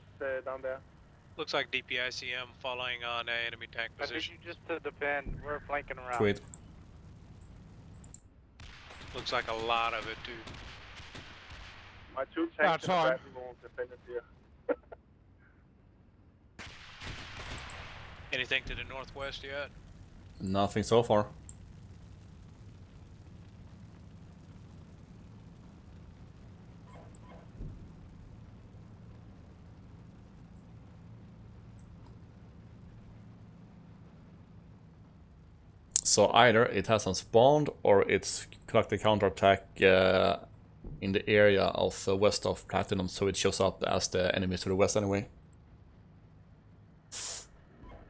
down there. Looks like DPICM following on enemy tank position. I need you just to defend. We're flanking around. Sweet. Looks like a lot of it, dude. My 2 tanks in the back will defend it here. Anything to the northwest yet? Nothing so far. So either it hasn't spawned or it's conducted counterattack in the area of west of Platinum, so it shows up as the enemies to the west anyway.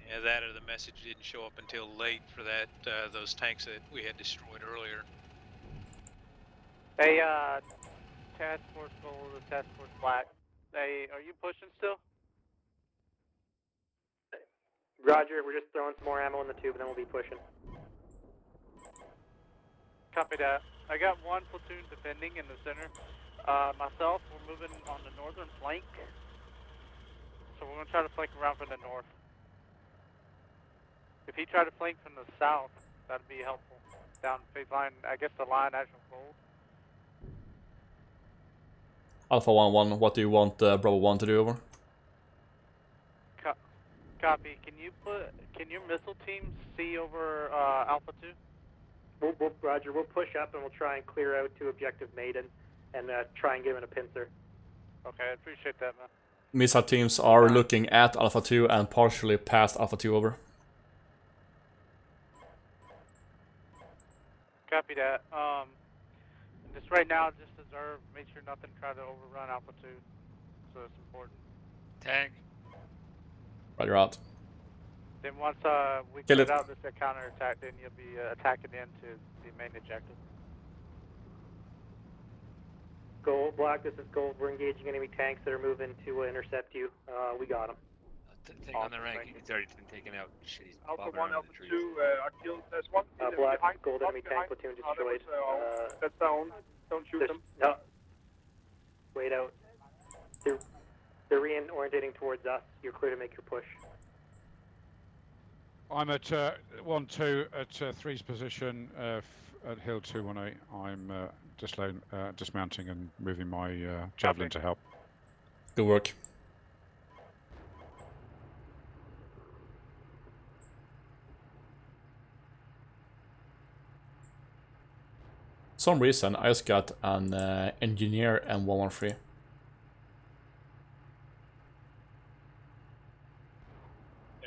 Yeah, that or the message didn't show up until late for that those tanks that we had destroyed earlier. Hey, Task Force Gold, Task Force Black. Hey, are you pushing still? Roger, we're just throwing some more ammo in the tube and then we'll be pushing. Copy that. I got 1 platoon defending in the center. Myself, we're moving on the northern flank. So we're going to try to flank around from the north. If he tried to flank from the south, that'd be helpful. Down phase line, I guess the line actual gold. Alpha 1-1, what do you want Bravo 1 to do over? Copy. Can your missile teams see over Alpha 2? Roger, we'll push up and we'll try and clear out to Objective Maiden and try and get him in a pincer. Okay, I appreciate that, man. Missile teams are looking at Alpha 2 and partially past Alpha 2 over. Copy that. Just right now, just observe, make sure nothing try to overrun Alpha 2. So it's important. Tank. Right, you're out. Then once we Kill get it. out this counterattack, then you'll be attacking into the main objective. Gold, Black, this is Gold. We're engaging enemy tanks that are moving to intercept you. We got them. Tank on the rank. It's already been taken out. Shit, he's Alpha bobbing 1, around Alpha the 2, trees. I killed. There's one Black, behind, Gold enemy tank platoon destroyed. That's down. Don't shoot them. No. Wait out. They're reorientating towards us. You're clear to make your push. I'm at 1-2 at 3's position at Hill 218. I'm dismounting and moving my javelin to help. Good work. For some reason, I just got an engineer and 113.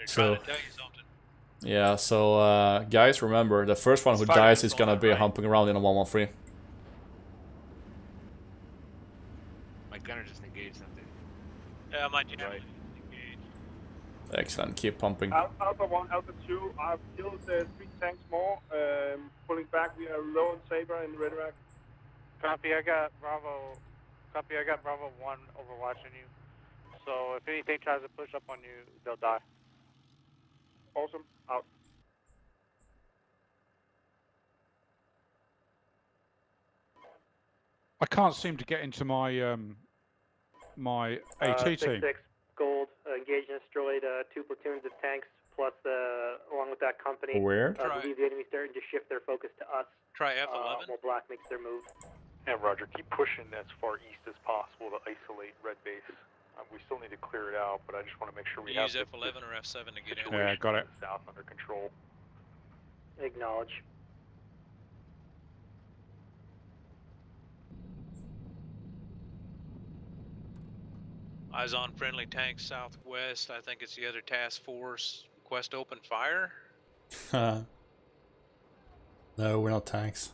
So, yeah, so guys, remember, the first one who dies is gonna be humping around in a 113. My gunner just engaged something. Yeah, my javelin Right. engaged. Excellent, keep pumping. Alpha 1, Alpha 2, I've killed 3 tanks more. Pulling back, we are low on Saber and Red Rack. Copy, I got Bravo 1 overwatching you. So if anything tries to push up on you, they'll die. Awesome, out. I can't seem to get into my my AT team. 6-6, Gold, engaged and destroyed 2 platoons of tanks, plus along with that company. Weird. Believe the enemy's starting to shift their focus to us. Try F11. While Black makes their move. And Roger, keep pushing as far east as possible to isolate Red Base. We still need to clear it out, but I just want to make sure we have use F11 or F7 to get in. Yeah, got it. South under control. Acknowledge. Eyes on friendly tanks southwest. I think it's the other task force. Request open fire. No, we're not tanks.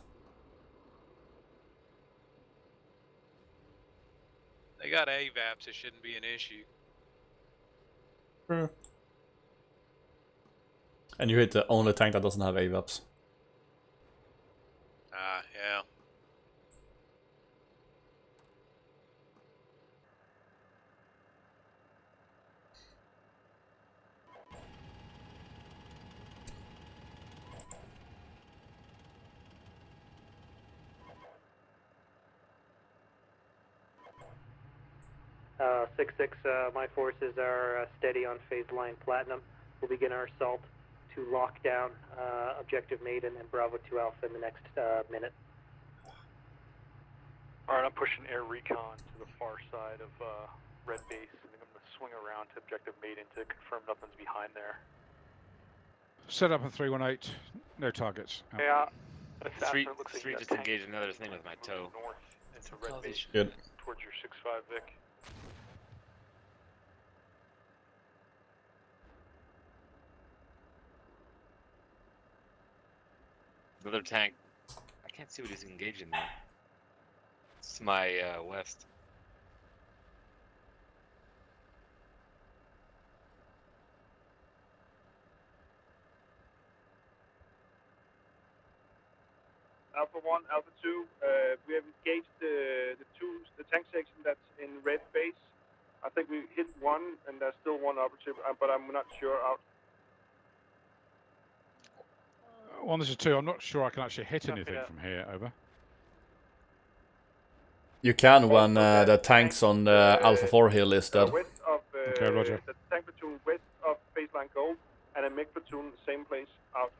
They got AVAPs. It shouldn't be an issue. True. And you hit the only tank that doesn't have AVAPs. Ah, yeah. Uh, 6-6, my forces are steady on phase line Platinum. We'll begin our assault to lock down Objective Maiden and Bravo 2 Alpha in the next minute. Alright, I'm pushing air recon to the far side of Red Base. I think I'm going to swing around to Objective Maiden to confirm nothing's behind there. Set up in 318. No targets. Out. Yeah. Three just engaged another thing with my toe. North into Red Base. Good. Towards your 6-5 Vic. Another tank. I can't see what he's engaged in there. It's my west. Alpha 1, Alpha 2, we have engaged the tank section that's in Red Base. I think we hit one, and there's still one operative, but I'm not sure out. 1, this is 2. I'm not sure I can actually hit anything from here. Over. You can when the tanks on the Alpha 4 hill is dead. West of, Okay, Roger. The tank platoon west of baseline gold, and a MiG platoon, same place, out.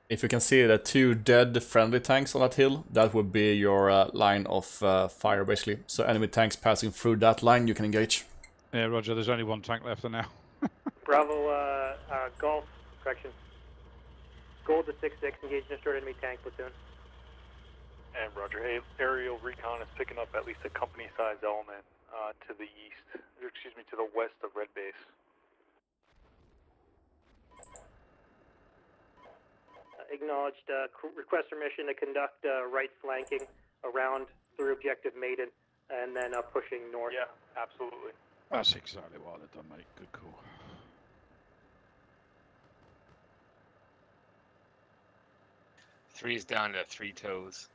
If you can see the 2 dead friendly tanks on that hill, that would be your line of fire, basically. So enemy tanks passing through that line, you can engage. Yeah, Roger. There's only 1 tank left for now. Bravo, Golf, correction. Gold to 6-6, engage destroyed enemy tank platoon. And Roger, hey, aerial recon is picking up at least a company-sized element to the east, or excuse me, to the west of Red Base. Acknowledged. Request permission to conduct right flanking around through Objective Maiden and then pushing north. Yeah, absolutely. That's exactly what I've done, mate. Good call. Three's down to 3 toes.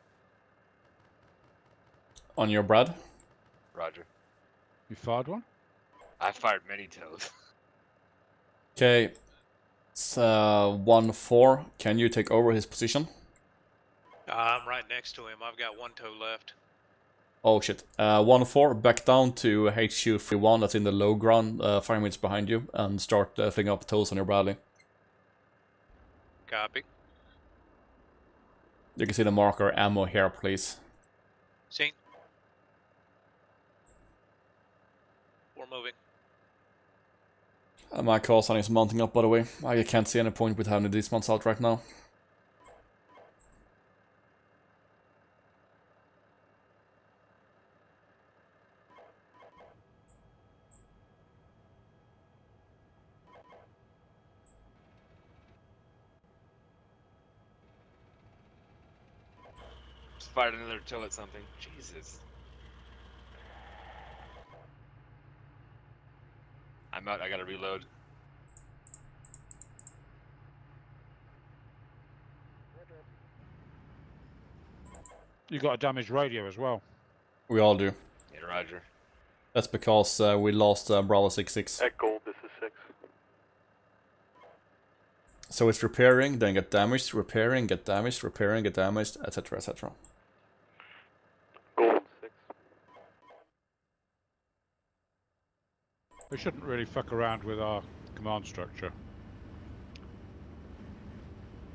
On your Brad? Roger. You fired one? I fired many toes. Okay. It's 1-4. Can you take over his position? I'm right next to him. I've got 1 toe left. Oh shit. 1-4, back down to HQ 3-1, that's in the low ground, 5 minutes behind you, and start filling up toes on your Bradley. Copy. You can see the marker ammo here, please. Seen. We're moving. My call sign is mounting up, by the way. I can't see any point with having these mounts out right now. Just fired another toe at something. Jesus. I'm out. I gotta reload. You got a damaged radio as well. We all do. Yeah, Roger. That's because we lost Bravo 6-6. At gold, this is 6. So it's repairing, then get damaged, repairing, get damaged, repairing, get damaged, etc, etc. Gold 6. We shouldn't really fuck around with our command structure.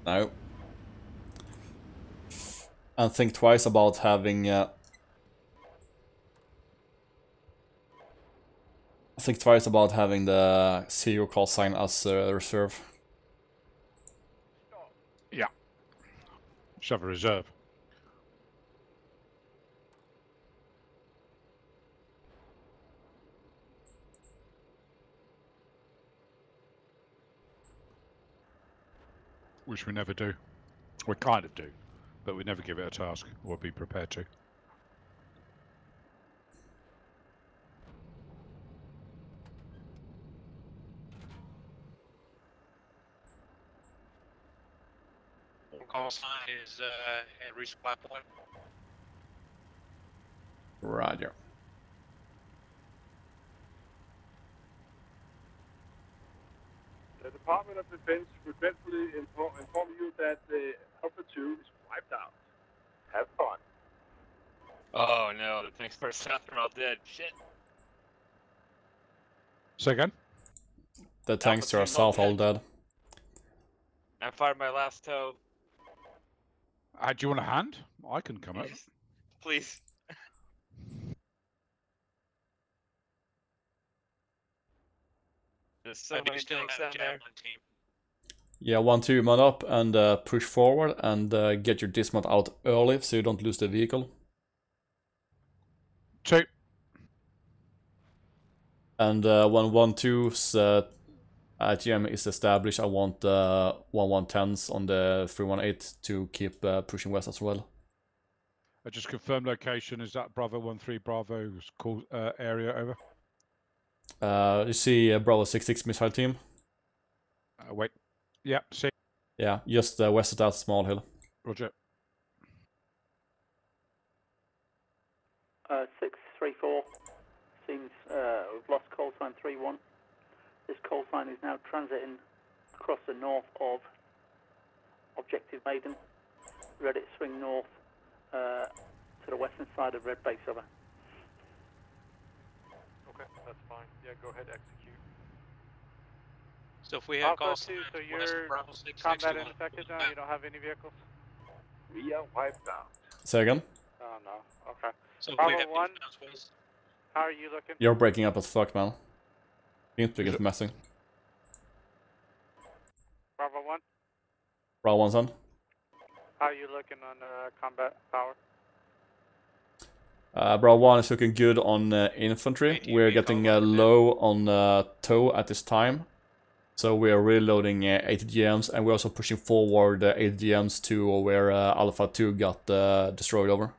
No. And think twice about having... think twice about having the 0 call sign as reserve. Yeah. Just have a reserve. Which we never do. We kind of do, but we never give it a task or be prepared to. Call sign is at resupply point. Roger. The Department of Defense regretfully inform you that Alpha 2 is wiped out. Have fun. Oh no, the tanks first south are all dead. Shit. Say again? The tanks to our south all dead. I fired my last tow. Do you want a hand? I can come up. Please. There's so many tanks down there. Team. Yeah, 1-2, man up and push forward and get your dismount out early so you don't lose the vehicle. 2. And when 1-2's ITM is established, I want 1-1-10s on the 318 to keep pushing west as well. I just confirm location. Is that Bravo 13 Bravo's call area over? You see Bravo 6-6 missile team? Wait. Yeah, see. Yeah, just west of that small hill. Roger. 634. Seems we've lost call sign 31. This call sign is now transiting across the north of Objective Maiden. Ready to swing north to the western side of Red Base, over. Okay, that's fine. Yeah, go ahead, execute. So if we have Alpha call 2, sign so west you're Bravo 6 combat next to unaffected now? You don't have any vehicles? We are wiped out. Say again? Oh no, okay. So if Bravo we have 1, dismounts west. how are you looking? You're breaking up as fuck, man. Seems to get messy. Bravo 1, Bravo 1's on. how are you looking on combat power? Bravo 1 is looking good on infantry. We're getting low on tow at this time. So we are reloading ATGMs and we're also pushing forward ATGMs to where Alpha 2 got destroyed over.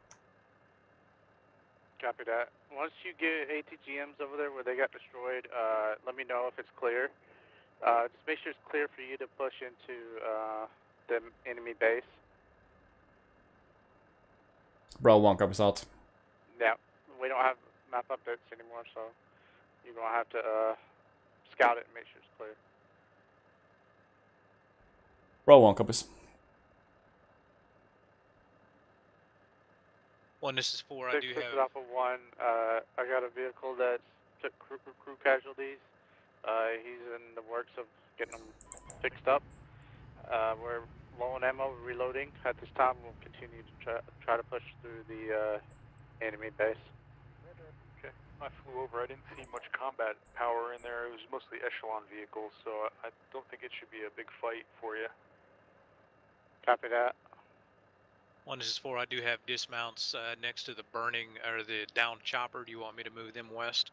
Copy that. Once you get ATGMs over there where they got destroyed, let me know if it's clear. Just make sure it's clear for you to push into the enemy base. Bravo 1 copies out. Yeah, we don't have map updates anymore, so you're going to have to scout it and make sure it's clear. Bravo 1 copies. 1, this is 4. I 6, do this have. is Alpha 1. I got a vehicle that took crew casualties. He's in the works of getting them fixed up. We're low on ammo, reloading. At this time, we'll continue to try to push through the enemy base. Okay, I flew over. I didn't see much combat power in there. It was mostly echelon vehicles, so I don't think it should be a big fight for you. Copy that. 1, this is 4. I do have dismounts next to the burning or the downed chopper. Do you want me to move them west?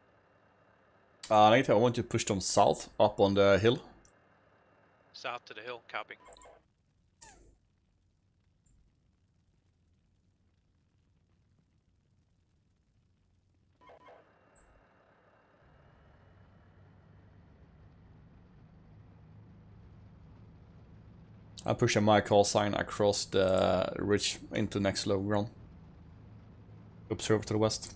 I want you to push them south, up on the hill. South to the hill. Copy. I'm pushing my call sign across the ridge into next low ground. Observe to the west.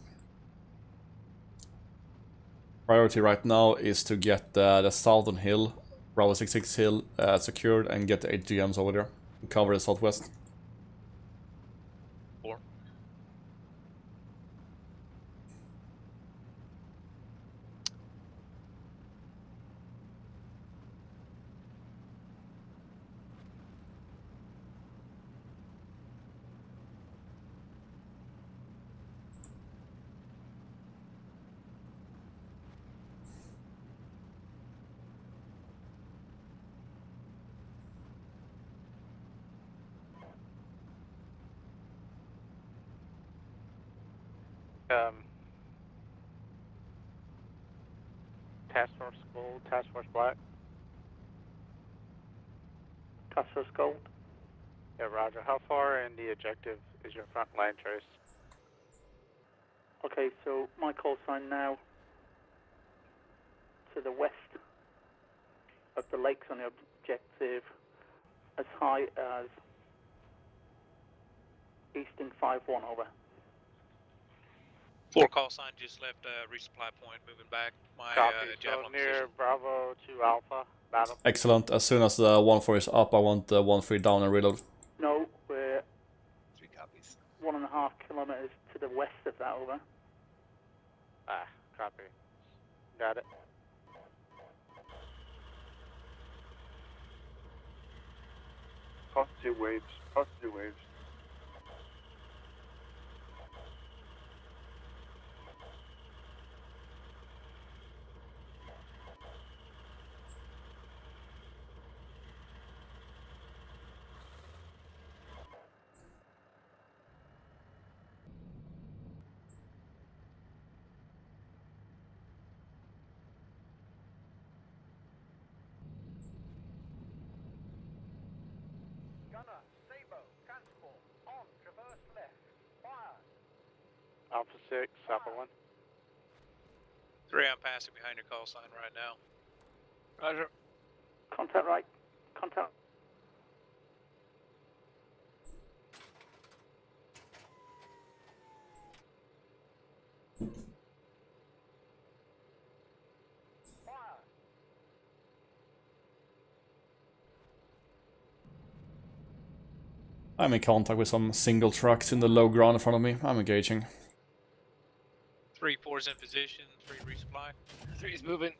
Priority right now is to get the southern hill, Bravo 66 hill, secured and get the 8 GMs over there and cover the southwest. Task Force Gold, Task Force Black. Task Force Gold. Yeah, roger. How far in the objective is your front line trace? Okay, so my call sign now to the west of the lakes on the objective, as high as Easting 5-1, over. 4 call sign just left resupply point, moving back. My so near Bravo to Alpha, battle. Excellent. As soon as the 1-4 is up, I want the 1-3 down and reload. No, we're 3 copies. 1.5 kilometers to the west of that, over. Copy. Got it. Positive waves, positive waves. Alpha 6, Alpha 1. 3, I'm passing behind your call sign right now. Roger. Contact right. Contact. I'm in contact with some single trucks in the low ground in front of me. I'm engaging. 3-4's in position, 3 resupply. 3's moving.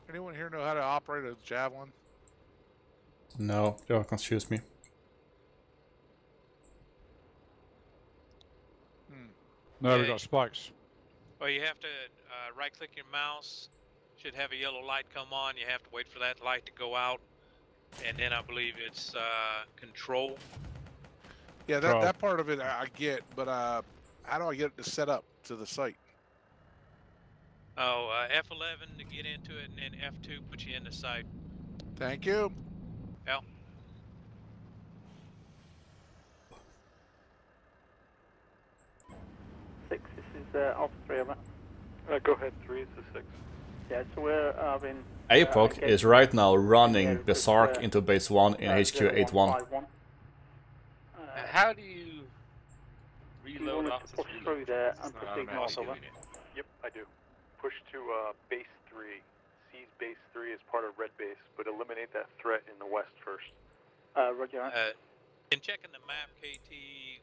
Anyone here know how to operate a javelin? No, you confuse me. No, we got spikes. Well, you have to right-click your mouse. Should have a yellow light come on. You have to wait for that light to go out, and then I believe it's control. Yeah, that part of it I get, but how do I get it to set up to the site? Oh, F11 to get into it, and then F2 puts you in the site. Thank you. Yeah. 6, this is Alpha 3, over. Go ahead, 3 is the 6. Yeah, so we're in... APOC is right now running Berserk into base 1 in HQ 81. How do you reload off push through there and It's not proceed automatically north, over. doing it. Yep, I do. Push to base 3. Seize base 3 as part of red base, but eliminate that threat in the west first. Roger. In checking the map, KT,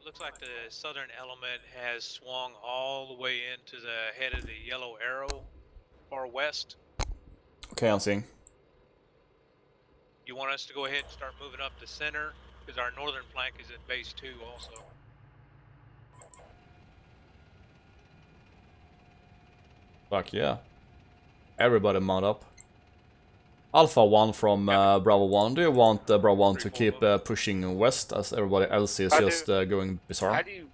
looks like the southern element has swung all the way into the head of the yellow arrow, far west. Okay, I'm seeing. You want us to go ahead and start moving up the center? Because our northern flank is at base 2 also. Fuck yeah. Everybody mount up. Alpha 1 from Bravo 1, do you want Bravo 1 to keep pushing west as everybody else is just going bizarre? How do you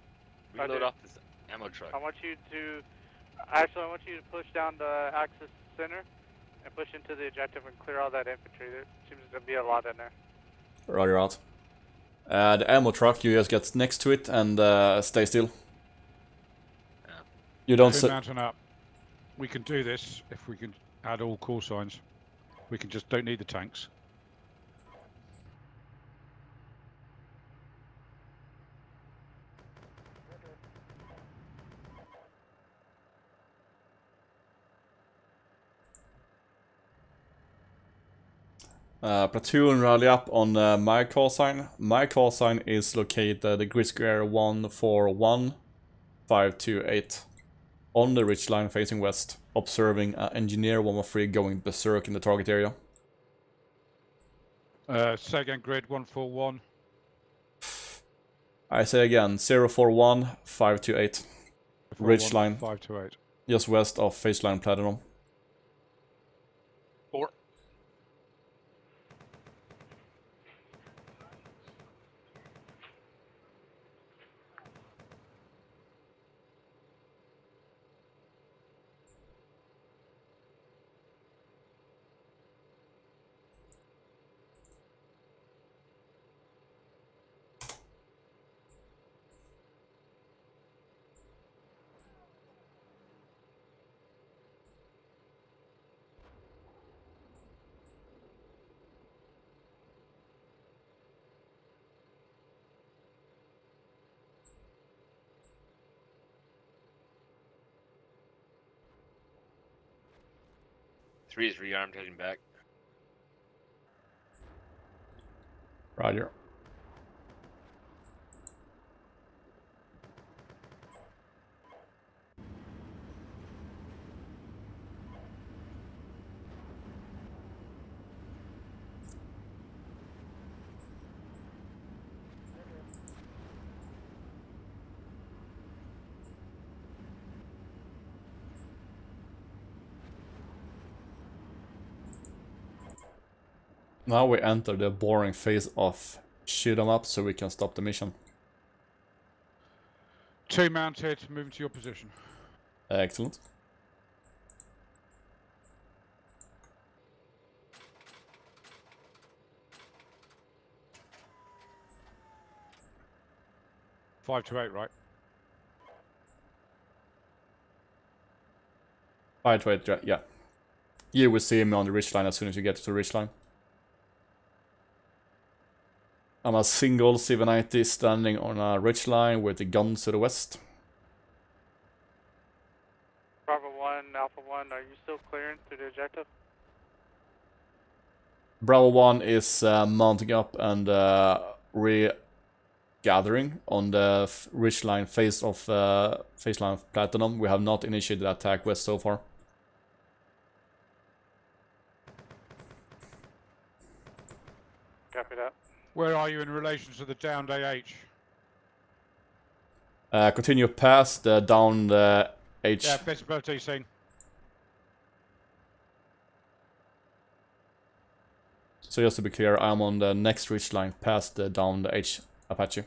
reload off this ammo truck? I want you to... Actually, I want you to push down the Axis center and push into the objective and clear all that infantry. There seems to be a lot in there. Roger out. The ammo truck, you just get next to it and stay still. Yeah. You don't... Mountain up. We can do this if we can add all call signs. We can just don't need the tanks. Platoon rally up on my call sign. My call sign is located the grid square 141528 on the ridge line facing west, observing engineer 113 going berserk in the target area. Say again, grid 141. I say again, 041528. Ridge line. 528. Just west of Faceline Platinum. 4. Three is rearmed, heading back. Roger. Now we enter the boring phase of shoot 'em up so we can stop the mission. 2 mounted, moving to your position. Excellent. Five to 8, right? 5 to 8, yeah. You will see me on the ridge line as soon as you get to the ridge line. I'm a single CV90 standing on a ridge line with the guns to the west. Bravo 1, Alpha 1, are you still clearing through the objective? Bravo 1 is mounting up and regathering on the ridge line face of Faceline Platinum. We have not initiated the attack west so far. Copy that. Where are you in relation to the downed AH? Continue past the downed H. Yeah, visibility seen. So just to be clear, I'm on the next ridge line past the downed H Apache.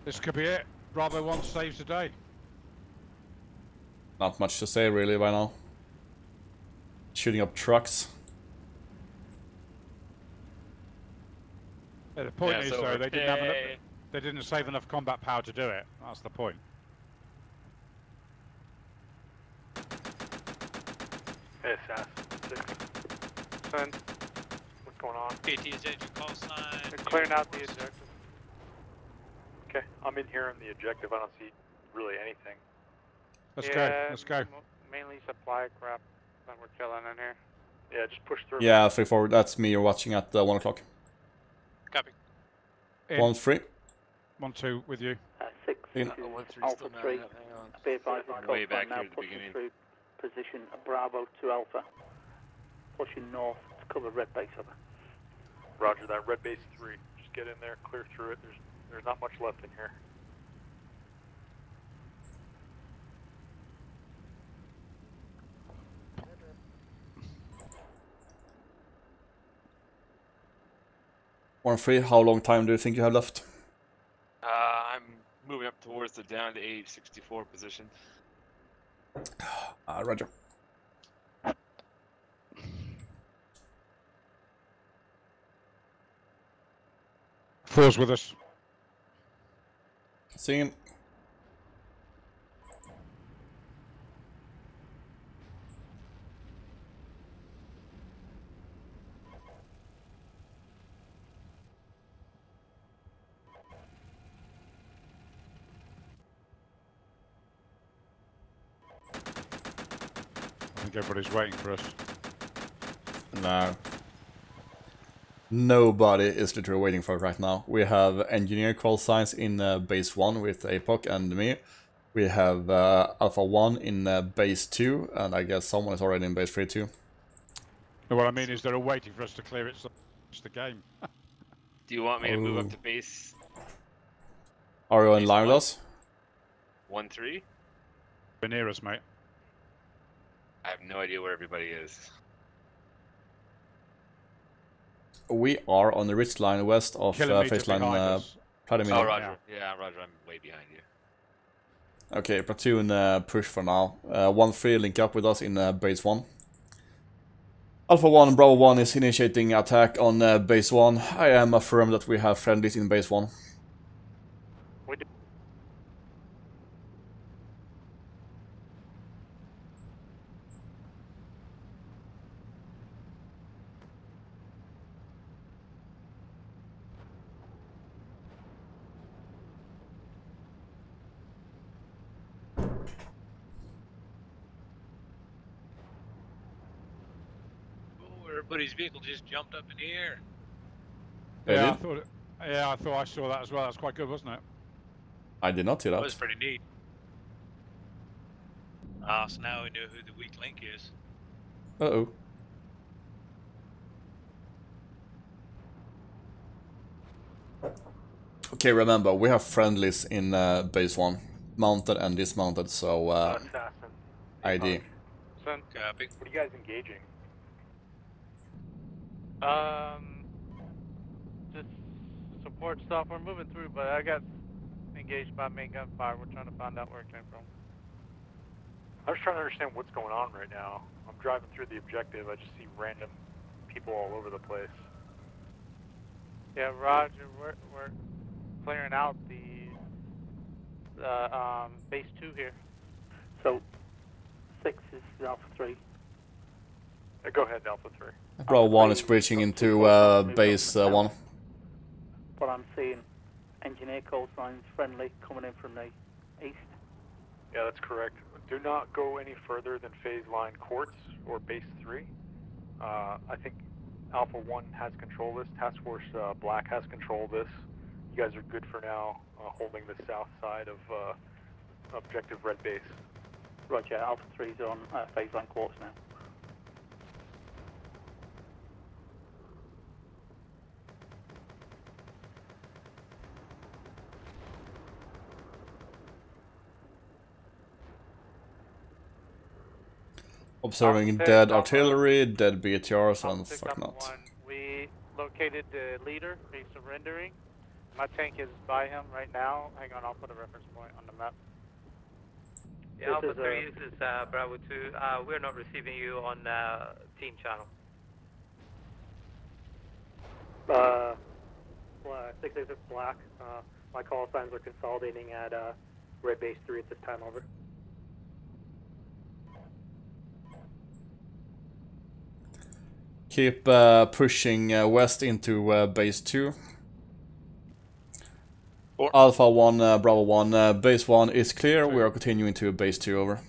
This could be it. Bravo 1 saves the day. Not much to say really by now. Shooting up trucks. Yeah, the point is though, they didn't have enough, they didn't save enough combat power to do it. That's the point. Hey, Sass. 6. Send. What's going on? KT is at your call sign. They're clearing out the objective. Okay, I'm in here on the objective. I don't see really anything. Let's go. Let's go. Mainly supply crap that we're killing in here. Yeah, just push through. Yeah, 3-4. That's me. You're watching at 1 o'clock. Copy. 1-3. 1-2 with you. 6. In. Alpha 3. Be advised, Way back now here at the pushing beginning. through position Bravo to Alpha. Pushing north to cover red base over. Roger that. Red base 3. Just get in there, clear through it. There's not much left in here. One free. How long time do you think you have left? I'm moving up towards the down to age 64 position. Roger. Four's with us. See him. I think everybody's waiting for us. No. Nobody is literally waiting for it right now. We have engineer call signs in base 1 with APOC and me. We have Alpha 1 in base 2, and I guess someone is already in base 3 too. What I mean is they're all waiting for us to clear it, so it's the game. Do you want me to move up to base? Are you in line with us? 1-3? They're near us, mate. I have no idea where everybody is. We are on the ridge line west of phase line Vladimir. Oh, Roger. Yeah, Roger. I'm way behind you. Okay, platoon push for now. 1-3 link up with us in base 1. Alpha 1 Bravo 1 is initiating attack on base 1. I am affirmed that we have friendlies in base 1. We do. Everybody's vehicle just jumped up in the air. Yeah, I thought I saw that as well. That's quite good, wasn't it? I did not see that. That was pretty neat. Ah, so now we know who the weak link is. Uh-oh. Okay, remember, we have friendlies in base 1. Mounted and dismounted, so ID. Send. Copy. What are you guys engaging? Just support stuff. We're moving through, but I got engaged by main gunfire. We're trying to find out where it came from. I'm just trying to understand what's going on right now. I'm driving through the objective. I just see random people all over the place. Yeah, Roger. We're clearing out the base 2 here. So 6 is Alpha 3. Go ahead, Alpha 3. Bravo 1 is breaching into base 1. What I'm seeing, engineer call signs friendly coming in from the east. Yeah, that's correct. Do not go any further than phase line courts or base 3. I think Alpha 1 has control of this. Task Force Black has control of this. You guys are good for now, holding the south side of objective red base. Roger, Alpha 3 is on phase line courts now. Observing dead artillery, dead BTRs, and fuck not. We located the leader. He's surrendering. My tank is by him right now. Hang on, I'll put a reference point on the map. Yeah, Alpha 3, this is Bravo 2. We're not receiving you on team channel. 686 Black. My call signs are consolidating at Red Base 3 at this time, over. Keep pushing west into base 2. Alpha 1, Bravo 1, base 1 is clear. We are continuing to base 2, over.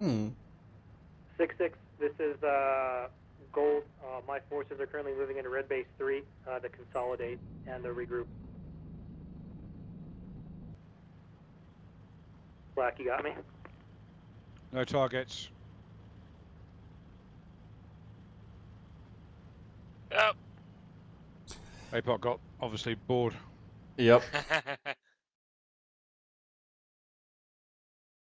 Hmm. 6-6, this is Gold. My forces are currently moving into Red Base 3 to consolidate and to regroup. Black, you got me? No targets. Yep. APOC got obviously bored. Yep.